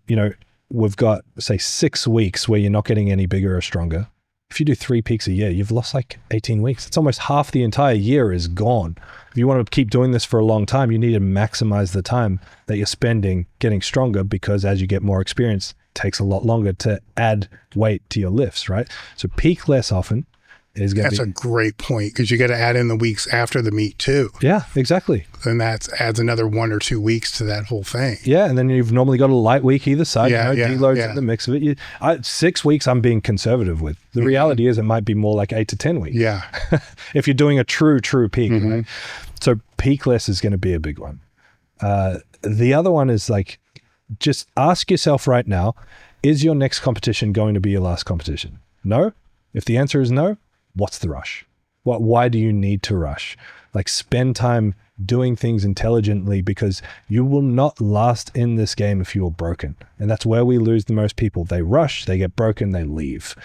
A: we've got say 6 weeks where you're not getting any bigger or stronger. If you do 3 peaks a year, you've lost like 18 weeks. It's almost half the entire year is gone. If you want to keep doing this for a long time, you need to maximize the time that you're spending getting stronger, because as you get more experience, it takes a lot longer to add weight to your lifts, right? So peak less often is going to be...
B: That's a great point, because you got to add in the weeks after the meet too.
A: Yeah, exactly.
B: And that adds another 1 or 2 weeks to that whole thing.
A: Yeah, and then you've normally got a light week either side. Deloads in the mix of it. 6 weeks I'm being conservative with. The reality is it might be more like 8 to 10 weeks.
B: Yeah.
A: If you're doing a true peak, right? So peak less is going to be a big one. The other one is like, just ask yourself right now, is your next competition going to be your last competition? No? If the answer is no, what's the rush? Why do you need to rush? Like, spend time doing things intelligently, because you will not last in this game if you're broken. And that's where we lose the most people. They rush, they get broken, they leave.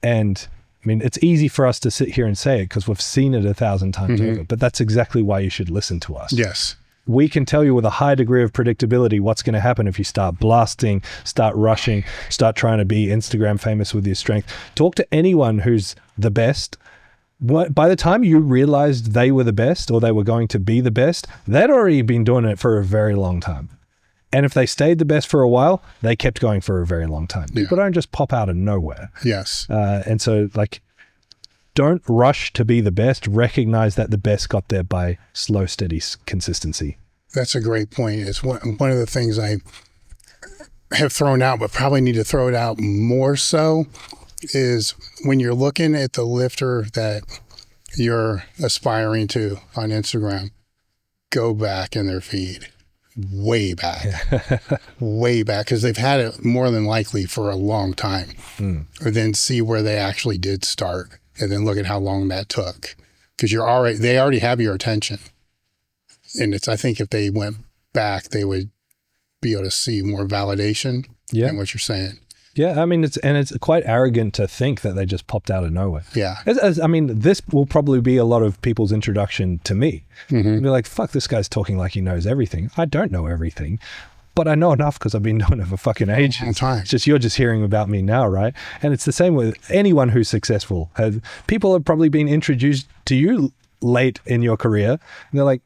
A: And I mean, it's easy for us to sit here and say it because we've seen it 1,000 times over, but that's exactly why you should listen to us.
B: Yes.
A: We can tell you with a high degree of predictability what's going to happen if you start blasting, start rushing, start trying to be Instagram famous with your strength. Talk to anyone who's the best. By the time you realized they were the best or they were going to be the best, they'd already been doing it for a very long time. And if they stayed the best for a while, they kept going for a very long time.
B: Yeah.
A: People don't just pop out of nowhere.
B: Yes.
A: And so, like, don't rush to be the best. Recognize that the best got there by slow, steady consistency.
B: That's a great point. It's one of the things I have thrown out, but probably need to throw it out more so, is when you're looking at the lifter that you're aspiring to on Instagram, go back in their feed. Way back, because they've had it more than likely for a long time. Or then see where they actually did start, and then look at how long that took, because they already have your attention. And I think if they went back, they would be able to see more validation in what you're saying.
A: Yeah, I mean, it's quite arrogant to think that they just popped out of nowhere.
B: Yeah.
A: I mean, this will probably be a lot of people's introduction to me. Be like, fuck, this guy's talking like he knows everything. I don't know everything, but I know enough because I've been doing it for fucking ages.
B: Long time.
A: It's just, you're just hearing about me now, right? And it's the same with anyone who's successful. People have probably been introduced to you late in your career, and they're like,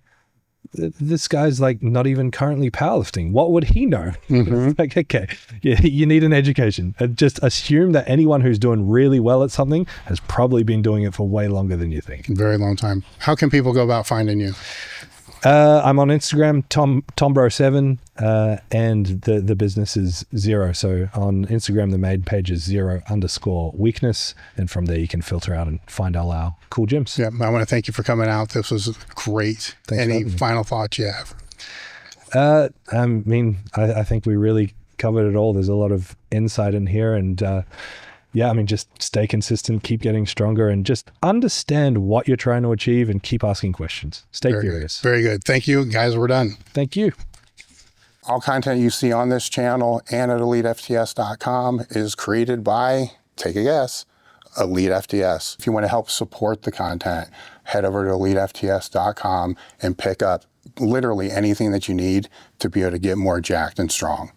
A: this guy's like not even currently powerlifting. What would he know? Like, okay, you need an education. Just assume that anyone who's doing really well at something has probably been doing it for way longer than you think.
B: Very long time. How can people go about finding you?
A: I'm on Instagram, Tombro7, and the business is Zero. So on Instagram, the main page is _weakness. And from there, you can filter out and find all our cool gyms.
B: Yeah, I want to thank you for coming out. This was great.
A: Thanks.
B: Any final thoughts you have?
A: I mean, I think we really covered it all. There's a lot of insight in here, and yeah, I mean, just stay consistent, keep getting stronger, and just understand what you're trying to achieve and keep asking questions. Stay curious.
B: Very good. Thank you, guys. We're done.
A: Thank you.
C: All content you see on this channel and at elitefts.com is created by, take a guess, Elite FTS. If you want to help support the content, head over to elitefts.com and pick up literally anything that you need to be able to get more jacked and strong.